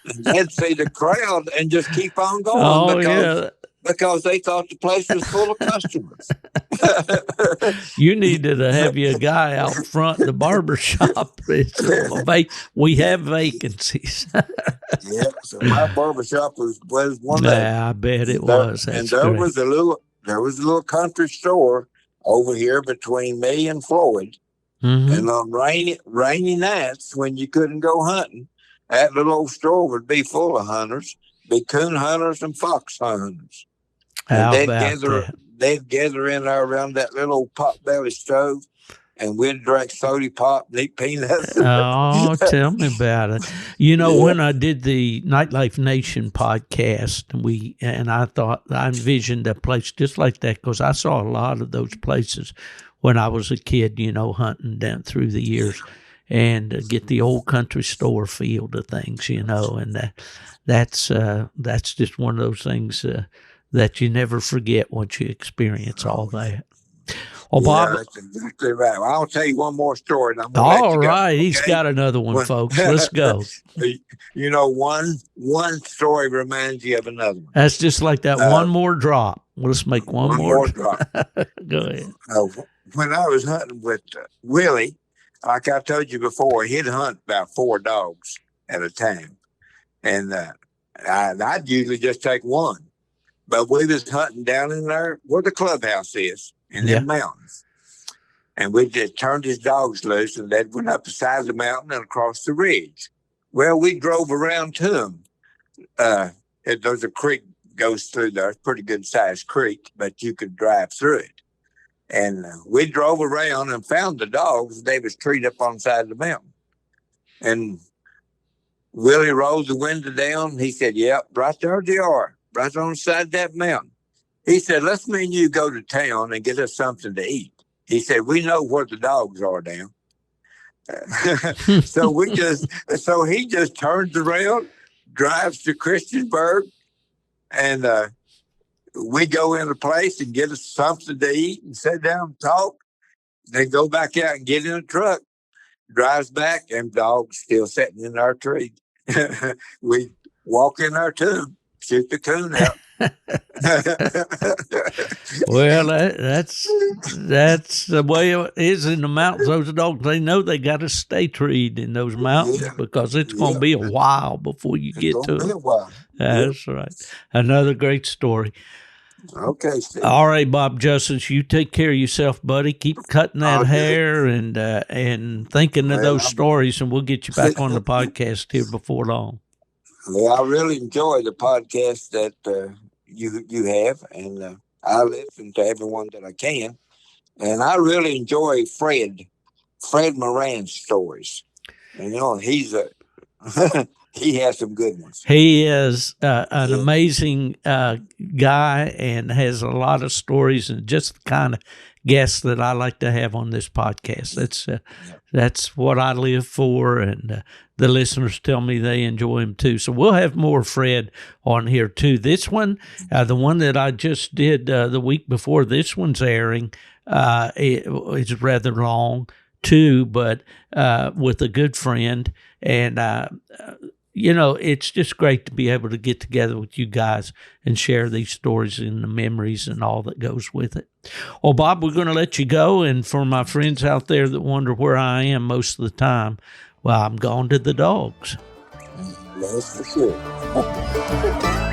And they'd see the crowd and just keep on going because they thought the place was full of customers. You needed to have you a guy out front the barbershop. We have vacancies. Yeah, so my barbershop was one of them. I bet it was. And there was a little country store over here between me and Floyd. Mm-hmm. And on rainy nights when you couldn't go hunting, that little old store would be full of hunters, be coon hunters and fox hunters. And they'd gather in there around that little pot-belly stove, and we'd drink soda pop and eat peanuts. Oh, tell me about it. When I did the Nightlife Nation podcast, and I thought I envisioned a place just like that, because I saw a lot of those places when I was a kid, hunting down through the years. and get the old country store feel to things, and that's just one of those things that you never forget once you experience all that. Well, Bob. That's exactly right. Well, I'll tell you one more story, and I'm going to All let you go. right, Okay? he's got another one, folks. Let's go. One story reminds you of another one. That's just like that one more drop. Let's make one more drop. Go ahead. When I was hunting with Willie, like I told you before, he'd hunt about 4 dogs at a time. And I'd usually just take one. But we was hunting down in there where the clubhouse is in the mountains. And we just turned his dogs loose, and they went up the side of the mountain and across the ridge. Well, we drove around to them. There's a creek goes through there. It's a pretty good sized creek, but you could drive through it. And we drove around and found the dogs. They was treed up on the side of the mountain. And Willie rolled the window down. He said, "Yep, right there they are, right on the side of that mountain." He said, "Let's me and you go to town and get us something to eat." He said, "We know where the dogs are down." So he just turns around, drives to Christiansburg, and we go in a place and get us something to eat and sit down and talk. Then go back out and get in a truck. Drives back, and dogs still sitting in our tree. We walk in there to them, shoot the coon out. Well, that's the way it is in the mountains. Those dogs, they know they got to stay treed in those mountains because it's going to be a while before you get to them. That's right. Another great story. Okay, Steve. All right, Bob Justice, you take care of yourself, buddy. Keep cutting that hair and thinking of those stories, and we'll get you back on the podcast here before long. Yeah, I really enjoy the podcast that you have, and I listen to everyone that I can. And I really enjoy Fred Moran's stories. And he's he has some good ones. He is an amazing guy and has a lot of stories, and just the kind of guests that I like to have on this podcast. That's what I live for, and the listeners tell me they enjoy him too. So we'll have more Fred on here too. This one, the one that I just did the week before this one's airing, it's rather long too, but with a good friend. And it's just great to be able to get together with you guys and share these stories and the memories and all that goes with it. Well, Bob, we're going to let you go. And for my friends out there that wonder where I am most of the time, well, I'm gone to the dogs. That's for sure.